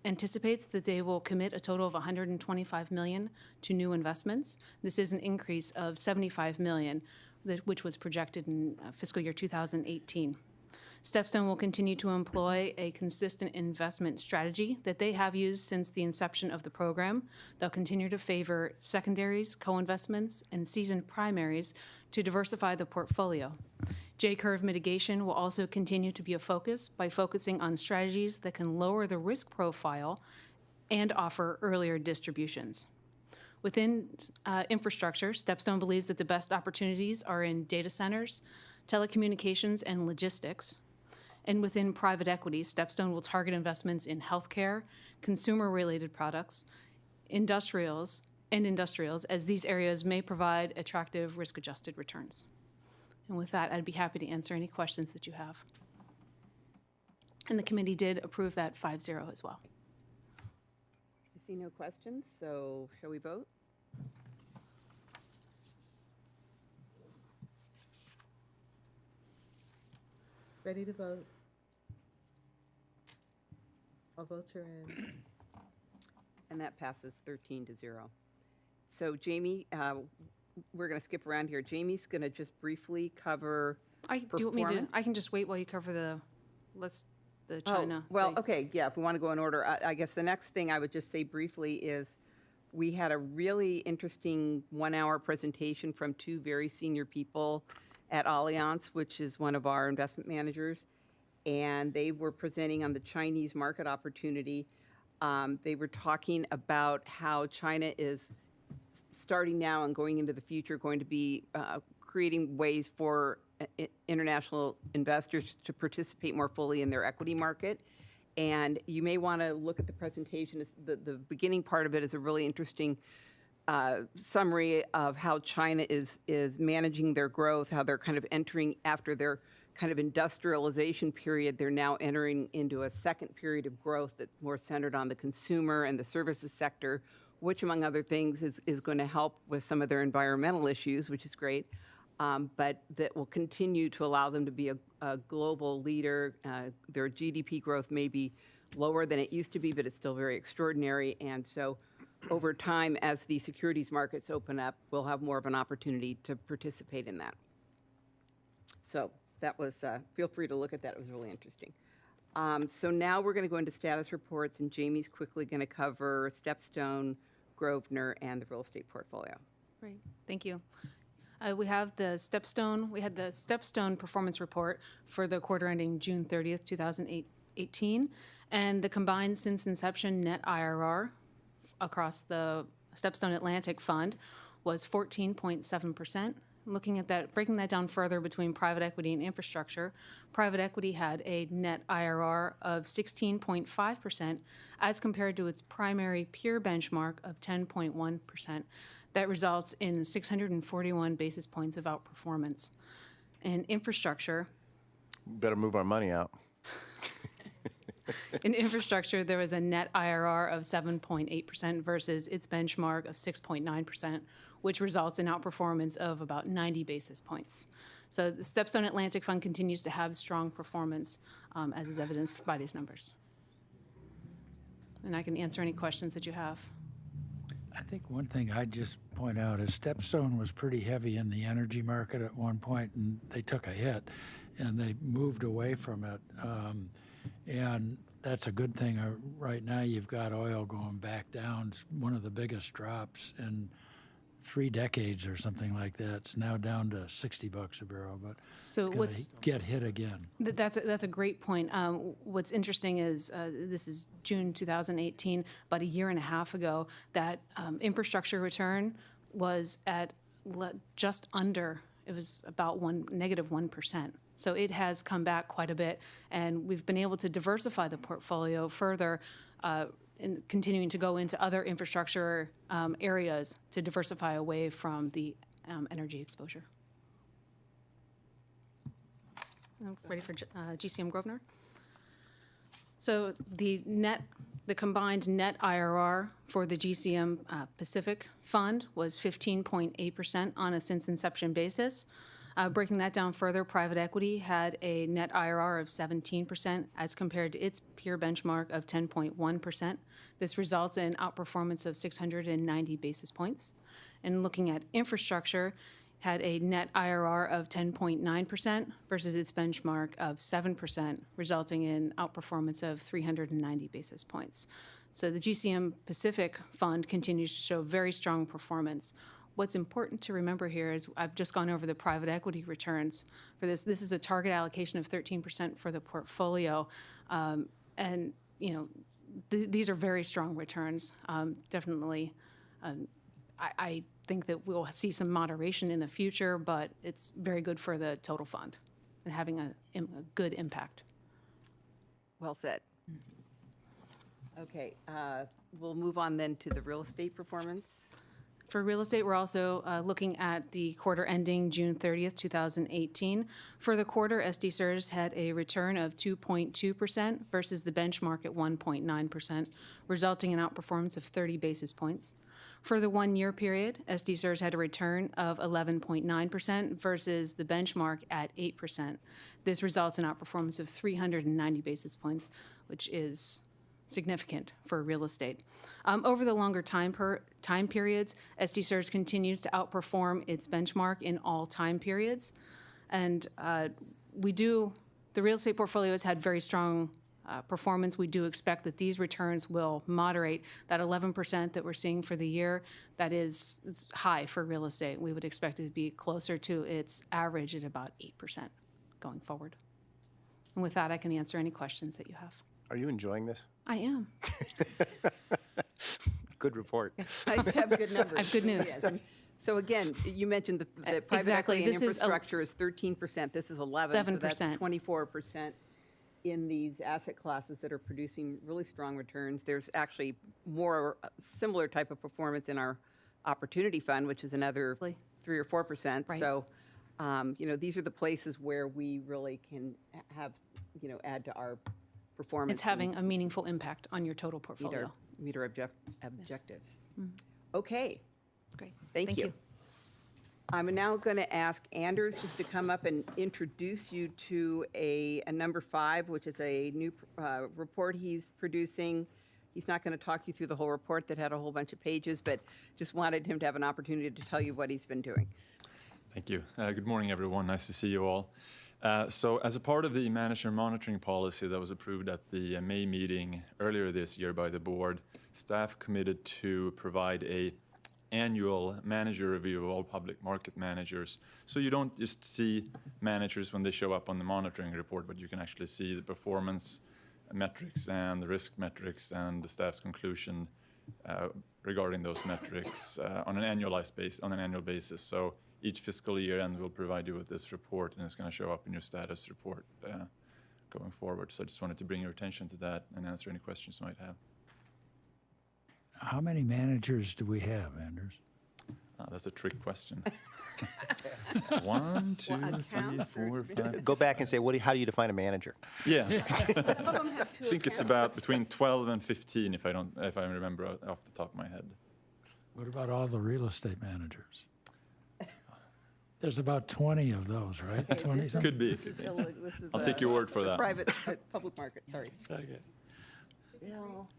anticipates that they will commit a total of $125 million to new investments. This is an increase of $75 million, which was projected in fiscal year 2018. Stepstone will continue to employ a consistent investment strategy that they have used since the inception of the program. They'll continue to favor secondaries, co-investments, and seasoned primaries to diversify the portfolio. J-curve mitigation will also continue to be a focus by focusing on strategies that can lower the risk profile and offer earlier distributions. Within infrastructure, Stepstone believes that the best opportunities are in data centers, telecommunications, and logistics. And within private equity, Stepstone will target investments in healthcare, consumer-related products, industrials, as these areas may provide attractive risk-adjusted returns. And with that, I'd be happy to answer any questions that you have. And the committee did approve that 5-0 as well. I see no questions, so shall we vote? Ready to vote? All votes are in. And that passes 13-0. So Jamie, we're going to skip around here. Jamie's going to just briefly cover Do you want me to? performance. I can just wait while you cover the China. Well, okay, yeah, if we want to go in order, I guess the next thing I would just say briefly is we had a really interesting 1-hour presentation from two very senior people at Allianz, which is one of our investment managers, and they were presenting on the Chinese market opportunity. They were talking about how China is starting now and going into the future going to be creating ways for international investors to participate more fully in their equity market. And you may want to look at the presentation. The beginning part of it is a really interesting summary of how China is managing their growth, how they're kind of entering after their kind of industrialization period. They're now entering into a second period of growth that's more centered on the consumer and the services sector, which, among other things, is going to help with some of their environmental issues, which is great, but that will continue to allow them to be a global leader. Their GDP growth may be lower than it used to be, but it's still very extraordinary. And so over time, as the securities markets open up, we'll have more of an opportunity to participate in that. So that was, feel free to look at that. It was really interesting. So now we're going to go into status reports, and Jamie's quickly going to cover Stepstone, Grosvenor, and the real estate portfolio. Great, thank you. We had the Stepstone performance report for the quarter ending June 30th, 2018, and the combined since inception net IRR across the Stepstone Atlantic Fund was 14.7%. Looking at that, breaking that down further between private equity and infrastructure, private equity had a net IRR of 16.5% as compared to its primary peer benchmark of 10.1%. That results in 641 basis points of outperformance. In infrastructure, Better move our money out. there was a net IRR of 7.8% versus its benchmark of 6.9%, which results in outperformance of about 90 basis points. So the Stepstone Atlantic Fund continues to have strong performance, as is evidenced by these numbers. And I can answer any questions that you have. I think one thing I'd just point out is Stepstone was pretty heavy in the energy market at one point, and they took a hit, and they moved away from it. And that's a good thing. Right now, you've got oil going back down. It's one of the biggest drops in 3 decades or something like that. It's now down to $60 a barrel, but So it's what's going to get hit again. That's a great point. What's interesting is this is June 2018, about a year and a half ago, that infrastructure return was at just under, it was about negative 1%. So it has come back quite a bit, and we've been able to diversify the portfolio further and continuing to go into other infrastructure areas to diversify away from the energy exposure. Ready for GCM Grosvenor? So the combined net IRR for the GCM Pacific Fund was 15.8% on a since inception basis. Breaking that down further, private equity had a net IRR of 17% as compared to its peer benchmark of 10.1%. This results in outperformance of 690 basis points. And looking at infrastructure, had a net IRR of 10.9% versus its benchmark of 7%, resulting in outperformance of 390 basis points. So the GCM Pacific Fund continues to show very strong performance. What's important to remember here is I've just gone over the private equity returns for this. This is a target allocation of 13% for the portfolio. And, you know, these are very strong returns. Definitely, I think that we'll see some moderation in the future, but it's very good for the total fund and having a good impact. Well said. Okay, we'll move on then to the real estate performance. For real estate, we're also looking at the quarter ending June 30th, 2018. For the quarter, SDCERS had a return of 2.2% versus the benchmark at 1.9%, resulting in outperformance of 30 basis points. For the 1 year period, SDCERS had a return of 11.9% versus the benchmark at 8%. This results in outperformance of 390 basis points, which is significant for real estate. Over the longer time periods, SDCERS continues to outperform its benchmark in all time periods. And the real estate portfolio has had very strong performance. We do expect that these returns will moderate. That 11% that we're seeing for the year, it's high for real estate. We would expect it to be closer to its average at about 8% going forward. And with that, I can answer any questions that you have. Are you enjoying this? I am. Good report. Nice to have good numbers. I have good news. Yes. So again, you mentioned the private exactly. equity and This infrastructure is 13%. This is 11%. So that's 24% in these asset classes that are producing really strong returns. There's actually more similar type of performance in our opportunity fund, which is another 3 or 4%. Right. So, these are the places where we really can have, add to our performance. It's having a meaningful impact on your total portfolio. Meet our objectives. Mm. Okay. Great. Thank you. I'm now going to ask Anders just to come up and introduce you to a number 5, which is a new report he's producing He's not going to talk you through the whole report that had a whole bunch of pages, but just wanted him to have an opportunity to tell you what he's been doing. Thank you. Good morning, everyone. Nice to see you all. So as a part of the manager monitoring policy that was approved at the May meeting earlier this year by the board, staff committed to provide a annual manager review of all public market managers. So you don't just see managers when they show up on the monitoring report, but you can actually see the performance metrics and the risk metrics and the staff's conclusion regarding those metrics on an annual basis. So each fiscal year end we'll provide you with this report, and it's going to show up in your status report going forward. So I just wanted to bring your attention to that and answer any questions you might have. How many managers do we have, Anders? That's a trick question. 1, 2, 3, 4, 5. Go back and say, how do you define a manager? Yeah. I think it's about between 12 and 15 if I remember off the top of my head. What about all the real estate managers? There's about 20 of those, right? 20 something? Could be. I'll take your word for that. Private, public market, sorry. Second.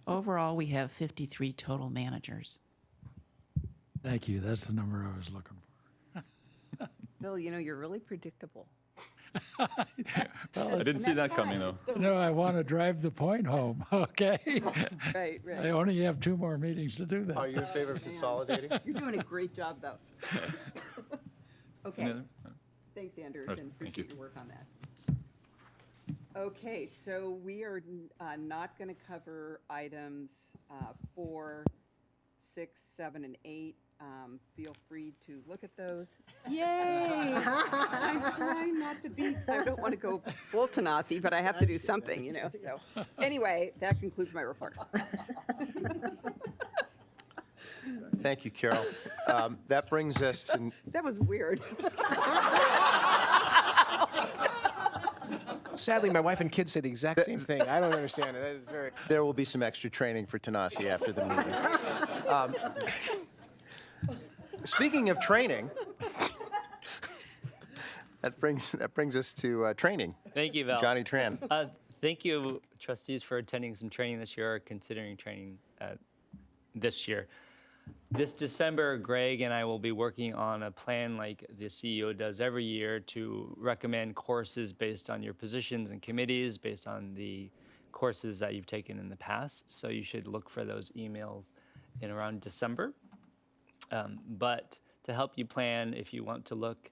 Overall, we have 53 total managers. Thank you. That's the number I was looking for. Bill, you're really predictable. Well, I didn't see that coming, though. I want to drive the point home, okay? Right. I only have 2 more meetings to do that. Are you in favor of consolidating? You're doing a great job, though. Okay. Thanks, Anders, Right, and thank appreciate you. your work on that. Okay, so we are not going to cover items 4, 6, 7, and 8. Feel free to look at those. Yay! I'm trying not to be, I don't want to go full Tanasi, but I have to do something, So, anyway, that concludes my report. Thank you, Carol. That brings us to... That was weird. Sadly, my wife and kids say the exact same thing. I don't understand it. That is very... There will be some extra training for Tanasi after the meeting. Speaking of training, that brings us to training. Thank you, Val. Johnny Tran. Thank you, trustees, for attending some training this year or considering training this year. This December, Greg and I will be working on a plan like the CEO does every year to recommend courses based on your positions and committees, based on the courses that you've taken in the past. So you should look for those emails in around December. But to help you plan, if you want to look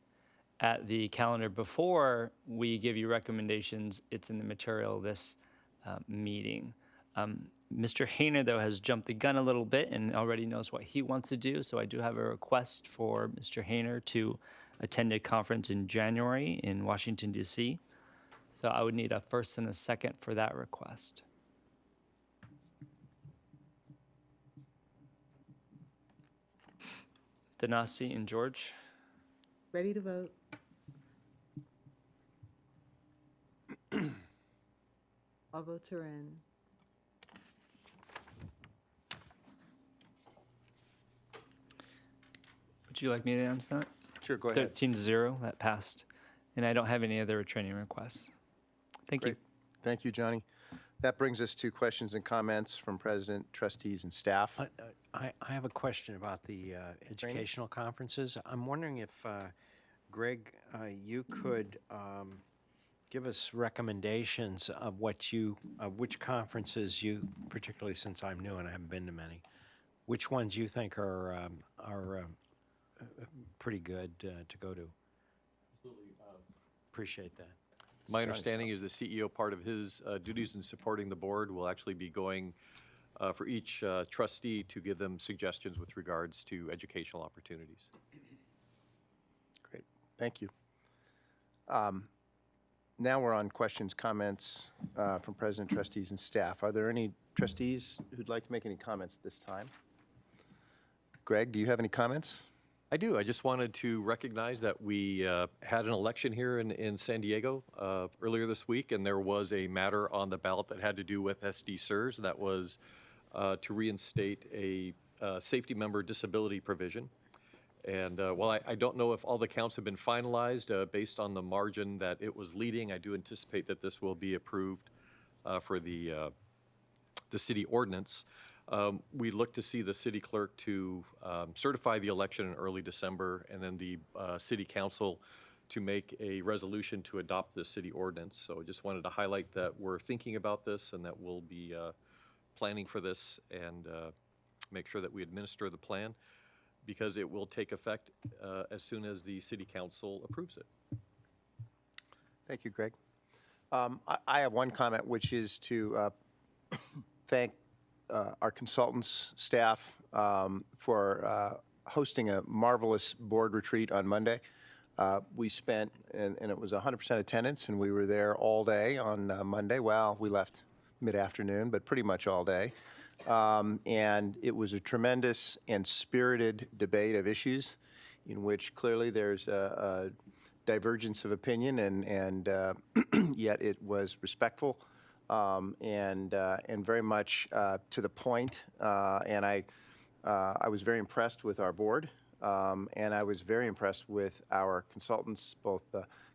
at the calendar before we give you recommendations, it's in the material this meeting. Mr. Hayner, though, has jumped the gun a little bit and already knows what he wants to do. So I do have a request for Mr. Hayner to attend a conference in January in Washington, D.C. So I would need a first and a second for that request. Danasi and George. Ready to vote? All votes are in. Would you like me to announce that? Sure, go ahead. 13-0, that passed. And I don't have any other training requests. Thank you. Thank you, Johnny. That brings us to questions and comments from president, trustees, and staff. I have a question about the educational conferences. I'm wondering if, Greg, you could give us recommendations of which conferences you, particularly since I'm new and I haven't been to many, which ones you think are pretty good to go to. Appreciate that. My understanding is the CEO part of his duties in supporting the board will actually be going for each trustee to give them suggestions with regards to educational opportunities. Great, thank you. Now we're on questions, comments from president, trustees, and staff. Are there any trustees who'd like to make any comments at this time? Greg, do you have any comments? I do. I just wanted to recognize that we had an election here in San Diego earlier this week, and there was a matter on the ballot that had to do with SDCERS. That was to reinstate a safety member disability provision. And while I don't know if all the counts have been finalized based on the margin that it was leading, I do anticipate that this will be approved for the the city ordinance. We look to see the city clerk to certify the election in early December, and then the city council to make a resolution to adopt the city ordinance. So I just wanted to highlight that we're thinking about this and that we'll be planning for this and make sure that we administer the plan, because it will take effect as soon as the city council approves it. Thank you, Greg. I have one comment, which is to thank our consultants, staff, for hosting a marvelous board retreat on Monday. We spent, and it was 100% attendance, and we were there all day on Monday. Well, we left mid-afternoon, but pretty much all day. And it was a tremendous and spirited debate of issues in which clearly there's a divergence of opinion, and yet it was respectful and very much to the point. And I was very impressed with our board, and I was very impressed with our consultants, both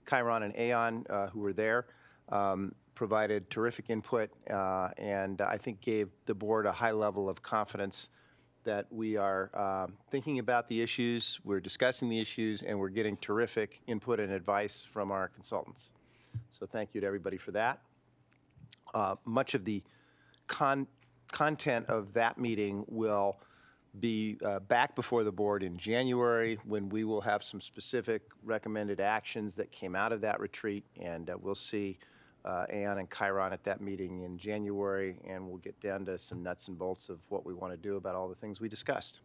Chiron and Aon, who were there. Provided terrific input, and I think gave the board a high level of confidence that we are thinking about the issues, we're discussing the issues, and we're getting terrific input and advice from our consultants. So thank you to everybody for that. Much of the content of that meeting will be back before the board in January, when we will have some specific recommended actions that came out of that retreat, and we'll see Aon and Chiron at that meeting in January, and we'll get down to some nuts and bolts of what we want to do about all the things we discussed.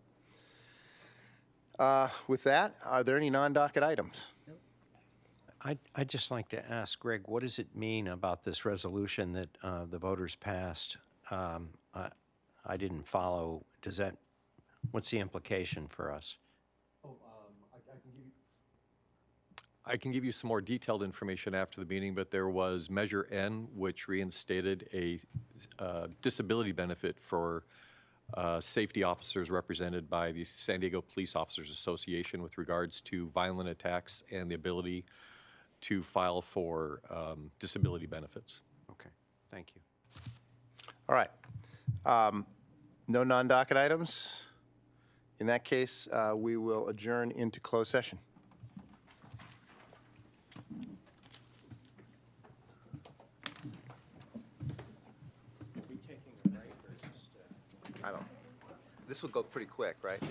With that, are there any non-docket items? I'd just like to ask Greg, what does it mean about this resolution that the voters passed? I didn't follow. What's the implication for us? I can give you some more detailed information after the meeting, but there was Measure N, which reinstated a disability benefit for safety officers represented by the San Diego Police Officers Association with regards to violent attacks and the ability to file for disability benefits. Okay, thank you. All right. No non-docket items? In that case, we will adjourn into closed session. This will go pretty quick, right?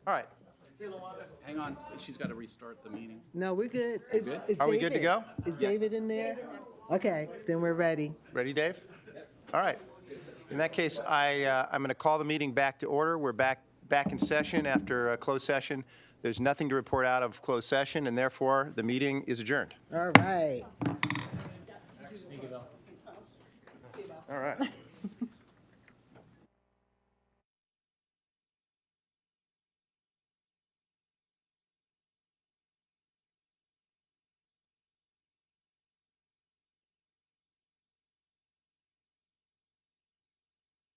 All right. Hang on, she's got to restart the meeting. No, we're good. Are we good to go? Is David in there? Okay, then we're ready. Ready, Dave? All right. In that case, I'm going to call the meeting back to order. We're back in session after a closed session. There's nothing to report out of closed session, and therefore, the meeting is adjourned. All right. All right.